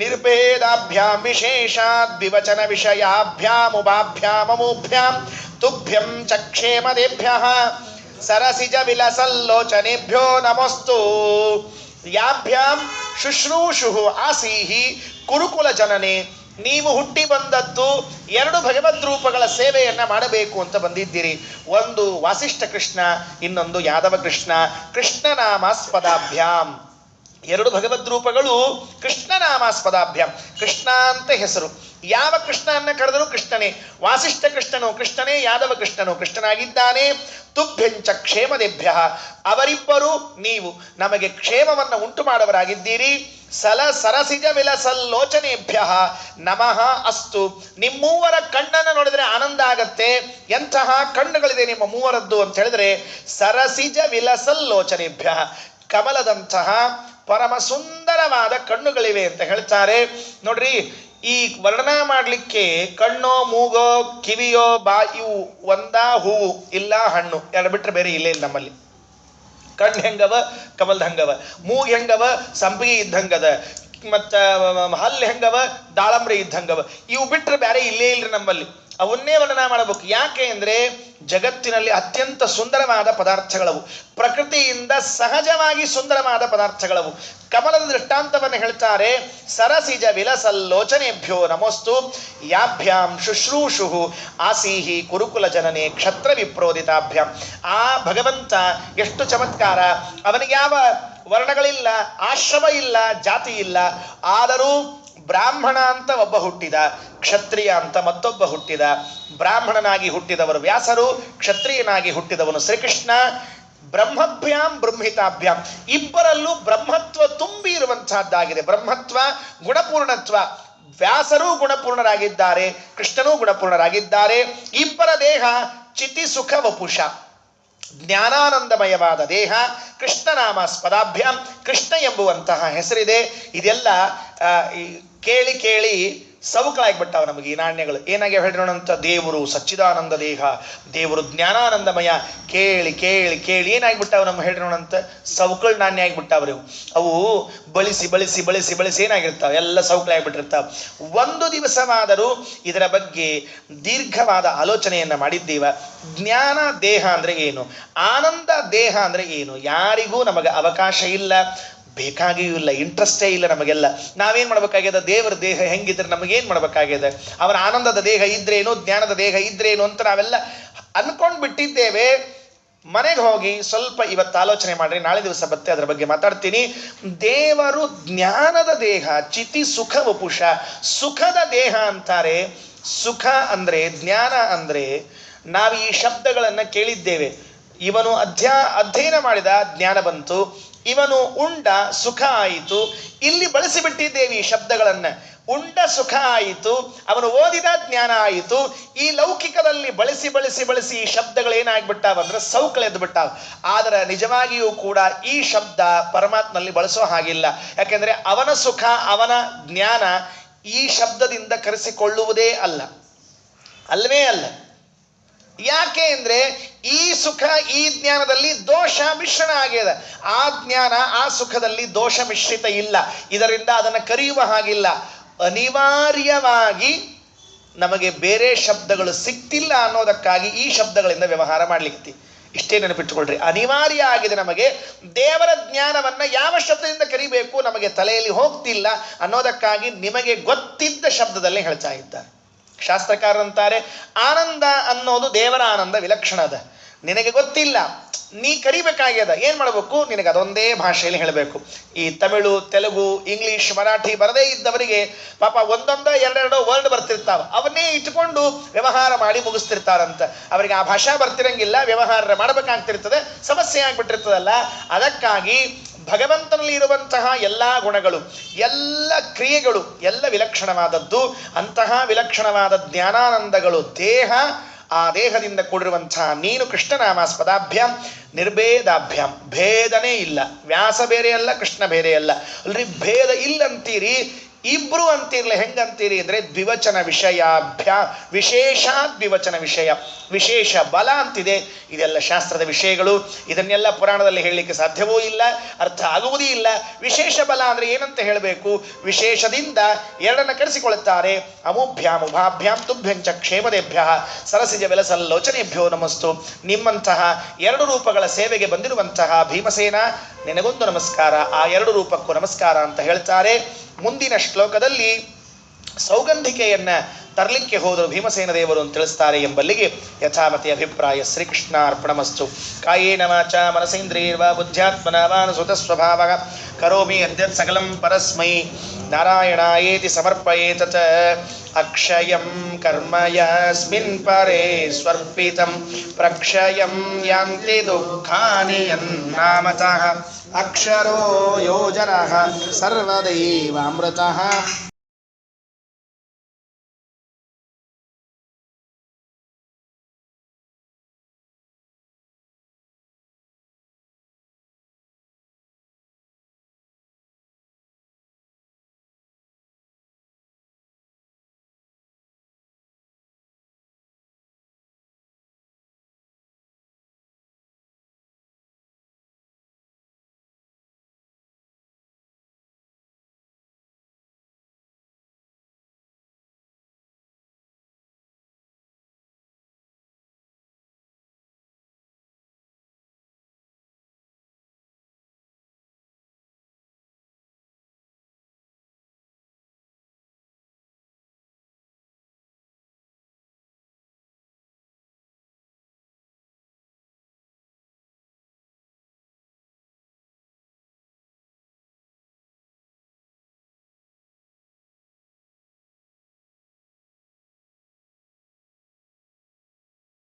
S1: ನಿರ್ಭೇದಾಭ್ಯಾಂ ವಿಶೇಷಾದ್ ವಿವಚನ ವಿಷಯಾಭ್ಯಾಂ ಉಭಾಭ್ಯಾಂ ತುಭ್ಯಂ ಚಕ್ಷೇಮದೇಭ್ಯಃ ಸರಸಿಜ ವಿಲಸಲ್ಲೋಚನೆಭ್ಯೋ ನಮಸ್ತು. ಯಾಭ್ಯಾಂ ಶುಶ್ರೂಷು ಆಸೀಹಿ ಕುರುಕುಲ ಜನನೆ, ನೀವು ಹುಟ್ಟಿ ಬಂದದ್ದು ಎರಡು ಭಗವದ್ ರೂಪಗಳ ಸೇವೆಯನ್ನ ಮಾಡಬೇಕು ಅಂತ ಬಂದಿದ್ದೀರಿ. ಒಂದು ವಾಸಿಷ್ಠ ಕೃಷ್ಣ, ಇನ್ನೊಂದು ಯಾದವ ಕೃಷ್ಣ. ಕೃಷ್ಣನಾಮಾಸ್ಪದಾಭ್ಯಾಂ, ಎರಡು ಭಗವದ್ ರೂಪಗಳು ಕೃಷ್ಣನಾಮಾಸ್ಪದಾಭ್ಯಾಂ, ಕೃಷ್ಣ ಅಂತ ಹೆಸರು. ಯಾವ ಕೃಷ್ಣನ್ನ ಕರೆದರೂ ಕೃಷ್ಣನೇ. ವಾಸಿಷ್ಠ ಕೃಷ್ಣನು ಕೃಷ್ಣನೇ, ಯಾದವ ಕೃಷ್ಣನು ಕೃಷ್ಣನಾಗಿದ್ದಾನೆ. ತುಭ್ಯಂಚ ಕ್ಷೇಮದೇಭ್ಯ, ಅವರಿಬ್ಬರು ನೀವು ನಮಗೆ ಕ್ಷೇಮವನ್ನು ಉಂಟು ಮಾಡುವರಾಗಿದ್ದೀರಿ. ಸರಸಿಜ ವಿಲಸಲ್ಲೋಚನೆಭ್ಯ ನಮಃ ಅಸ್ತು. ನಿಮ್ಮೂವರ ಕಣ್ಣನ್ನು ನೋಡಿದರೆ ಆನಂದ ಆಗತ್ತೆ. ಎಂತಹ ಕಣ್ಣುಗಳಿದೆ ನಿಮ್ಮ ಮೂವರದ್ದು ಅಂತ ಹೇಳಿದ್ರೆ, ಸರಸಿಜ ವಿಲಸಲ್ಲೋಚನೆಭ್ಯ, ಕಮಲದಂತಹ ಪರಮ ಸುಂದರವಾದ ಕಣ್ಣುಗಳಿವೆ ಅಂತ ಹೇಳ್ತಾರೆ. ನೋಡ್ರಿ, ಈ ವರ್ಣನ ಮಾಡಲಿಕ್ಕೆ ಕಣ್ಣೋ ಮೂಗೋ ಕಿವಿಯೋ ಇವು ಒಂದಾ ಹೂವು ಇಲ್ಲ ಹಣ್ಣು, ಎರಡು ಬಿಟ್ಟರೆ ಬೇರೆ ಇಲ್ಲೇ ಇಲ್ಲ ನಮ್ಮಲ್ಲಿ. ಕಣ್ಣು ಹೆಂಗವ ಕಮಲ್ದ ಹಂಗವ, ಮೂಗು ಹೆಂಗವ ಸಂಪಿಗೆ ಇದ್ದಂಗದ, ಮತ್ತು ಹಲ್ಲು ಹೆಂಗವ ದಾಳಂಬ್ರಿ ಇದ್ದಂಗವ. ಇವು ಬಿಟ್ಟರೆ ಬೇರೆ ಇಲ್ಲೇ ಇಲ್ರಿ ನಮ್ಮಲ್ಲಿ. ಅವನ್ನೇ ವರ್ಣನ ಮಾಡಬೇಕು. ಯಾಕೆ ಅಂದರೆ ಜಗತ್ತಿನಲ್ಲಿ ಅತ್ಯಂತ ಸುಂದರವಾದ ಪದಾರ್ಥಗಳವು, ಪ್ರಕೃತಿಯಿಂದ ಸಹಜವಾಗಿ ಸುಂದರವಾದ ಪದಾರ್ಥಗಳವು. ಕಮಲದ ದೃಷ್ಟಾಂತವನ್ನು ಹೇಳ್ತಾರೆ. ಸರಸಿಜ ವಿಲಸಲ್ಲೋಚನೆಭ್ಯೋ ನಮೋಸ್ತು. ಯಾಭ್ಯಾಂ ಶುಶ್ರೂಷು ಆಸೀಹಿ ಕುರುಕುಲ ಜನನೆ ಕ್ಷತ್ರ ವಿಪ್ರೋದಿತಾಭ್ಯಾಂ. ಆ ಭಗವಂತ ಎಷ್ಟು ಚಮತ್ಕಾರ! ಅವನಿಗೆ ಯಾವ ವರ್ಣಗಳಿಲ್ಲ, ಆಶ್ರಮ ಇಲ್ಲ, ಜಾತಿ ಇಲ್ಲ. ಆದರೂ ಬ್ರಾಹ್ಮಣ ಅಂತ ಒಬ್ಬ ಹುಟ್ಟಿದ, ಕ್ಷತ್ರಿಯ ಅಂತ ಮತ್ತೊಬ್ಬ ಹುಟ್ಟಿದ. ಬ್ರಾಹ್ಮಣನಾಗಿ ಹುಟ್ಟಿದವರು ವ್ಯಾಸರು, ಕ್ಷತ್ರಿಯನಾಗಿ ಹುಟ್ಟಿದವನು ಶ್ರೀಕೃಷ್ಣ. ಬ್ರಹ್ಮಭ್ಯಾಂ ಬ್ರಹ್ಮಿತಾಭ್ಯಾಂ, ಇಬ್ಬರಲ್ಲೂ ಬ್ರಹ್ಮತ್ವ ತುಂಬಿ ಇರುವಂತಹದ್ದಾಗಿದೆ. ಬ್ರಹ್ಮತ್ವ ಗುಣಪೂರ್ಣತ್ವ. ವ್ಯಾಸರೂ ಗುಣಪೂರ್ಣರಾಗಿದ್ದಾರೆ, ಕೃಷ್ಣನೂ ಗುಣಪೂರ್ಣರಾಗಿದ್ದಾರೆ. ಇಬ್ಬರ ದೇಹ ಚಿತಿ ಸುಖ ವಪುಷ, ಜ್ಞಾನಾನಂದಮಯವಾದ ದೇಹ. ಕೃಷ್ಣನಾಮಾಸ್ಪದಾಭ್ಯಾಂ, ಕೃಷ್ಣ ಎಂಬುವಂತಹ ಹೆಸರಿದೆ. ಇದೆಲ್ಲ ಕೇಳಿ ಕೇಳಿ ಸೌಕಳಾಗ್ಬಿಟ್ಟಾವ ನಮಗೆ ಈ ನಾಣ್ಯಗಳು. ಏನಾಗಿ ಹೇಳಿರೋಣಂತ, ದೇವರು ಸಚ್ಚಿದಾನಂದ ದೇಹ, ದೇವರು ಜ್ಞಾನಾನಂದಮಯ. ಕೇಳಿ ಕೇಳಿ ಕೇಳಿ ಏನಾಗ್ಬಿಟ್ಟಾವ ನಮ್ಮ ಹೇಳಿರೋಣಂತ, ಸೌಕಳ್ ನಾಣ್ಯ ಆಗಿಬಿಟ್ಟಾವ್ರಿ ಅವು. ಬಳಸಿ ಬಳಸಿ ಬಳಸಿ ಬಳಸಿ ಏನಾಗಿರ್ತಾವೆ, ಎಲ್ಲ ಸೌಕಳಾಗ್ಬಿಟ್ಟಿರ್ತಾವೆ. ಒಂದು ದಿವಸವಾದರೂ ಇದರ ಬಗ್ಗೆ ದೀರ್ಘವಾದ ಆಲೋಚನೆಯನ್ನು ಮಾಡಿದ್ದೀವ. ಜ್ಞಾನ ದೇಹ ಅಂದರೆ ಏನು, ಆನಂದ ದೇಹ ಅಂದರೆ ಏನು, ಯಾರಿಗೂ ನಮಗೆ ಅವಕಾಶ ಇಲ್ಲ, ಬೇಕಾಗಿಯೂ ಇಲ್ಲ, ಇಂಟ್ರೆಸ್ಟೇ ಇಲ್ಲ ನಮಗೆಲ್ಲ. ನಾವೇನು ಮಾಡ್ಬೇಕಾಗ್ಯದ, ದೇವರ ದೇಹ ಹೆಂಗಿದ್ರೆ ನಮಗೇನು ಮಾಡ್ಬೇಕಾಗ್ಯದ, ಅವನ ಆನಂದದ ದೇಹ ಇದ್ರೇನು, ಜ್ಞಾನದ ದೇಹ ಇದ್ರೇನು ಅಂತ ನಾವೆಲ್ಲ ಅನ್ಕೊಂಡು ಬಿಟ್ಟಿದ್ದೇವೆ. ಮನೆಗೆ ಹೋಗಿ ಸ್ವಲ್ಪ ಇವತ್ತು ಆಲೋಚನೆ ಮಾಡ್ರಿ, ನಾಳೆ ದಿವಸ ಮತ್ತೆ ಅದರ ಬಗ್ಗೆ ಮಾತಾಡ್ತೀನಿ. ದೇವರು ಜ್ಞಾನದ ದೇಹ, ಚಿತಿ ಸುಖ ವಪುಷ, ಸುಖದ ದೇಹ ಅಂತಾರೆ. ಸುಖ ಅಂದರೆ, ಜ್ಞಾನ ಅಂದರೆ, ನಾವು ಈ ಶಬ್ದಗಳನ್ನು ಕೇಳಿದ್ದೇವೆ. ಇವನು ಅಧ್ಯಯನ ಮಾಡಿದ ಜ್ಞಾನ ಬಂತು, ಇವನು ಉಂಡ ಸುಖ ಆಯಿತು. ಇಲ್ಲಿ ಬಳಸಿಬಿಟ್ಟಿದ್ದೇವೆ ಈ ಶಬ್ದಗಳನ್ನು. ಉಂಡ ಸುಖ ಆಯಿತು, ಅವನು ಓದಿದ ಜ್ಞಾನ ಆಯಿತು. ಈ ಲೌಕಿಕದಲ್ಲಿ ಬಳಸಿ ಬಳಸಿ ಬಳಸಿ ಈ ಶಬ್ದಗಳೇನಾಗ್ಬಿಟ್ಟಾವಂದ್ರೆ ಸೌಕಳೆದ್ದು ಬಿಟ್ಟಾವ. ಆದರೆ ನಿಜವಾಗಿಯೂ ಕೂಡ ಈ ಶಬ್ದ ಪರಮಾತ್ಮನಲ್ಲಿ ಬಳಸೋ ಹಾಗಿಲ್ಲ. ಯಾಕೆಂದರೆ ಅವನ ಸುಖ, ಅವನ ಜ್ಞಾನ ಈ ಶಬ್ದದಿಂದ ಕರೆಸಿಕೊಳ್ಳುವುದೇ ಅಲ್ಲ, ಅಲ್ವೇ ಅಲ್ಲ. ಯಾಕೆ ಅಂದರೆ ಈ ಸುಖ, ಈ ಜ್ಞಾನದಲ್ಲಿ ದೋಷ ಮಿಶ್ರಣ ಆಗ್ಯದ. ಆ ಜ್ಞಾನ, ಆ ಸುಖದಲ್ಲಿ ದೋಷ ಮಿಶ್ರಿತ ಇಲ್ಲ. ಇದರಿಂದ ಅದನ್ನು ಕರೆಯುವ ಹಾಗಿಲ್ಲ. ಅನಿವಾರ್ಯವಾಗಿ ನಮಗೆ ಬೇರೆ ಶಬ್ದಗಳು ಸಿಕ್ತಿಲ್ಲ ಅನ್ನೋದಕ್ಕಾಗಿ ಈ ಶಬ್ದಗಳಿಂದ ವ್ಯವಹಾರ ಮಾಡ್ಲಿಕ್ಕೆ. ಇಷ್ಟೇ ನೆನಪಿಟ್ಟುಕೊಳ್ರಿ. ಅನಿವಾರ್ಯ ಆಗಿದೆ ನಮಗೆ ದೇವರ ಜ್ಞಾನವನ್ನ ಯಾವ ಶಬ್ದದಿಂದ ಕರಿಬೇಕು ನಮಗೆ ತಲೆಯಲ್ಲಿ ಹೋಗ್ತಿಲ್ಲ ಅನ್ನೋದಕ್ಕಾಗಿ ನಿಮಗೆ ಗೊತ್ತಿದ್ದ ಶಬ್ದದಲ್ಲಿ ಹೇಳ್ತಾ ಇದ್ದಾರೆ. ಶಾಸ್ತ್ರಕಾರರಂತಾರೆ ಆನಂದ ಅನ್ನೋದು ದೇವರ ಆನಂದ ವಿಲಕ್ಷಣದ. ನಿನಗೆ ಗೊತ್ತಿಲ್ಲ, ನೀ ಕರಿಬೇಕಾಗ್ಯದ, ಏನು ಮಾಡಬೇಕು? ನಿನಗೆ ಅದೊಂದೇ ಭಾಷೆಯಲ್ಲಿ ಹೇಳಬೇಕು. ಈ ತಮಿಳು, ತೆಲುಗು, ಇಂಗ್ಲೀಷ್, ಮರಾಠಿ ಬರದೇ ಇದ್ದವರಿಗೆ ಪಾಪ ಒಂದೊಂದೋ ಎರಡೆರಡೋ ವರ್ಡ್ ಬರ್ತಿರ್ತಾವ, ಅವನ್ನೇ ಇಟ್ಕೊಂಡು ವ್ಯವಹಾರ ಮಾಡಿ ಮುಗಿಸ್ತಿರ್ತಾರಂತ. ಅವರಿಗೆ ಆ ಭಾಷಾ ಬರ್ತಿರಂಗಿಲ್ಲ, ವ್ಯವಹಾರ ಮಾಡಬೇಕಾಗ್ತಿರ್ತದೆ, ಸಮಸ್ಯೆ ಆಗ್ಬಿಟ್ಟಿರ್ತದಲ್ಲ. ಅದಕ್ಕಾಗಿ ಭಗವಂತನಲ್ಲಿ ಇರುವಂತಹ ಎಲ್ಲ ಗುಣಗಳು, ಎಲ್ಲ ಕ್ರಿಯೆಗಳು ಎಲ್ಲ ವಿಲಕ್ಷಣವಾದದ್ದು. ಅಂತಹ ವಿಲಕ್ಷಣವಾದ ಜ್ಞಾನಾನಂದಗಳು ದೇಹ, ಆ ದೇಹದಿಂದ ಕೂಡಿರುವಂತಹ ನೀನು ಕೃಷ್ಣನಾಮಾಸ್ಪದಾಭ್ಯಾಂ ನಿರ್ಭೇದಾಭ್ಯಾಂ, ಭೇದನೇ ಇಲ್ಲ. ವ್ಯಾಸ ಬೇರೆ ಅಲ್ಲ, ಕೃಷ್ಣ ಬೇರೆ ಅಲ್ಲ ಅಲ್ರಿ. ಭೇದ ಇಲ್ಲಂತೀರಿ, ಇಬ್ರು ಅಂತಿರ್ಲಿ. ಹೆಂಗಂತೀರಿ ಅಂದರೆ ದ್ವಿವಚನ ವಿಷಯಾಭ್ಯ, ವಿಶೇಷ ದ್ವಿವಚನ ವಿಷಯ, ವಿಶೇಷ ಬಲ ಅಂತಿದೆ. ಇದೆಲ್ಲ ಶಾಸ್ತ್ರದ ವಿಷಯಗಳು. ಇದನ್ನೆಲ್ಲ ಪುರಾಣದಲ್ಲಿ ಹೇಳಲಿಕ್ಕೆ ಸಾಧ್ಯವೂ ಇಲ್ಲ, ಅರ್ಥ ಆಗುವುದೂ ಇಲ್ಲ. ವಿಶೇಷ ಬಲ ಅಂದರೆ ಏನಂತ ಹೇಳಬೇಕು? ವಿಶೇಷದಿಂದ ಎರಡನ್ನು ಕರೆಸಿಕೊಳ್ಳುತ್ತಾರೆ. ಅಮುಭ್ಯಾಂ ಉಭಾಭ್ಯಾಂ ತುಭ್ಯಂಚ ಕ್ಷೇಮದೇಭ್ಯ ಸರಸಿಜ ವಿಲಸಲ್ಲೋಚನೆಭ್ಯೋ ನಮಸ್ತು. ನಿಮ್ಮಂತಹ ಎರಡು ರೂಪಗಳ ಸೇವೆಗೆ ಬಂದಿರುವಂತಹ ಭೀಮಸೇನ, ನಿನಗೊಂದು ನಮಸ್ಕಾರ, ಆ ಎರಡು ರೂಪಕ್ಕೂ ನಮಸ್ಕಾರ ಅಂತ ಹೇಳ್ತಾರೆ. ಮುಂದಿನ ಶ್ಲೋಕದಲ್ಲಿ ಸೌಗಂಧಿಕೆಯನ್ನ ತರಲಿಕ್ಕೆ ಹೋದರು ಭೀಮಸೇನ ದೇವರು ಅಂತ ತಿಳಿಸ್ತಾರೆ ಎಂಬಲ್ಲಿಗೆ ಯಥಾಮತಿ ಅಭಿಪ್ರಾಯ. ಶ್ರೀಕೃಷ್ಣಾರ್ಪಣಮಸ್ತು. ಕಾಯೇನ ವಾಚಾ ಮನಸೇಂದ್ರಿಯರ್ವಾ ಬುದ್ಧ್ಯಾತ್ಮನಾ ವಾನುಸುತ ಸ್ವಭಾವಃ ಕರೋಮಿ ಯದ್ಯತ್ ಸಕಲಂ ಪರಸ್ಮೈ ನಾರಾಯಣಾಯೇತಿ ಸಮರ್ಪಯೇತತ್. ಅಕ್ಷಯಂ ಕರ್ಮ ಯಸ್ಮಿನ್ ಪರೇ ಸ್ವರ್ಪಿತಂ ಪ್ರಕ್ಷಯಂ ಯಾಂತಿ ದುಃಖಾನಿ ಯನ್ನಾಮತಃ. ಅಕ್ಷರೋ ಯೋಜನಃ ಸರ್ವದೈವಾಮೃತಃ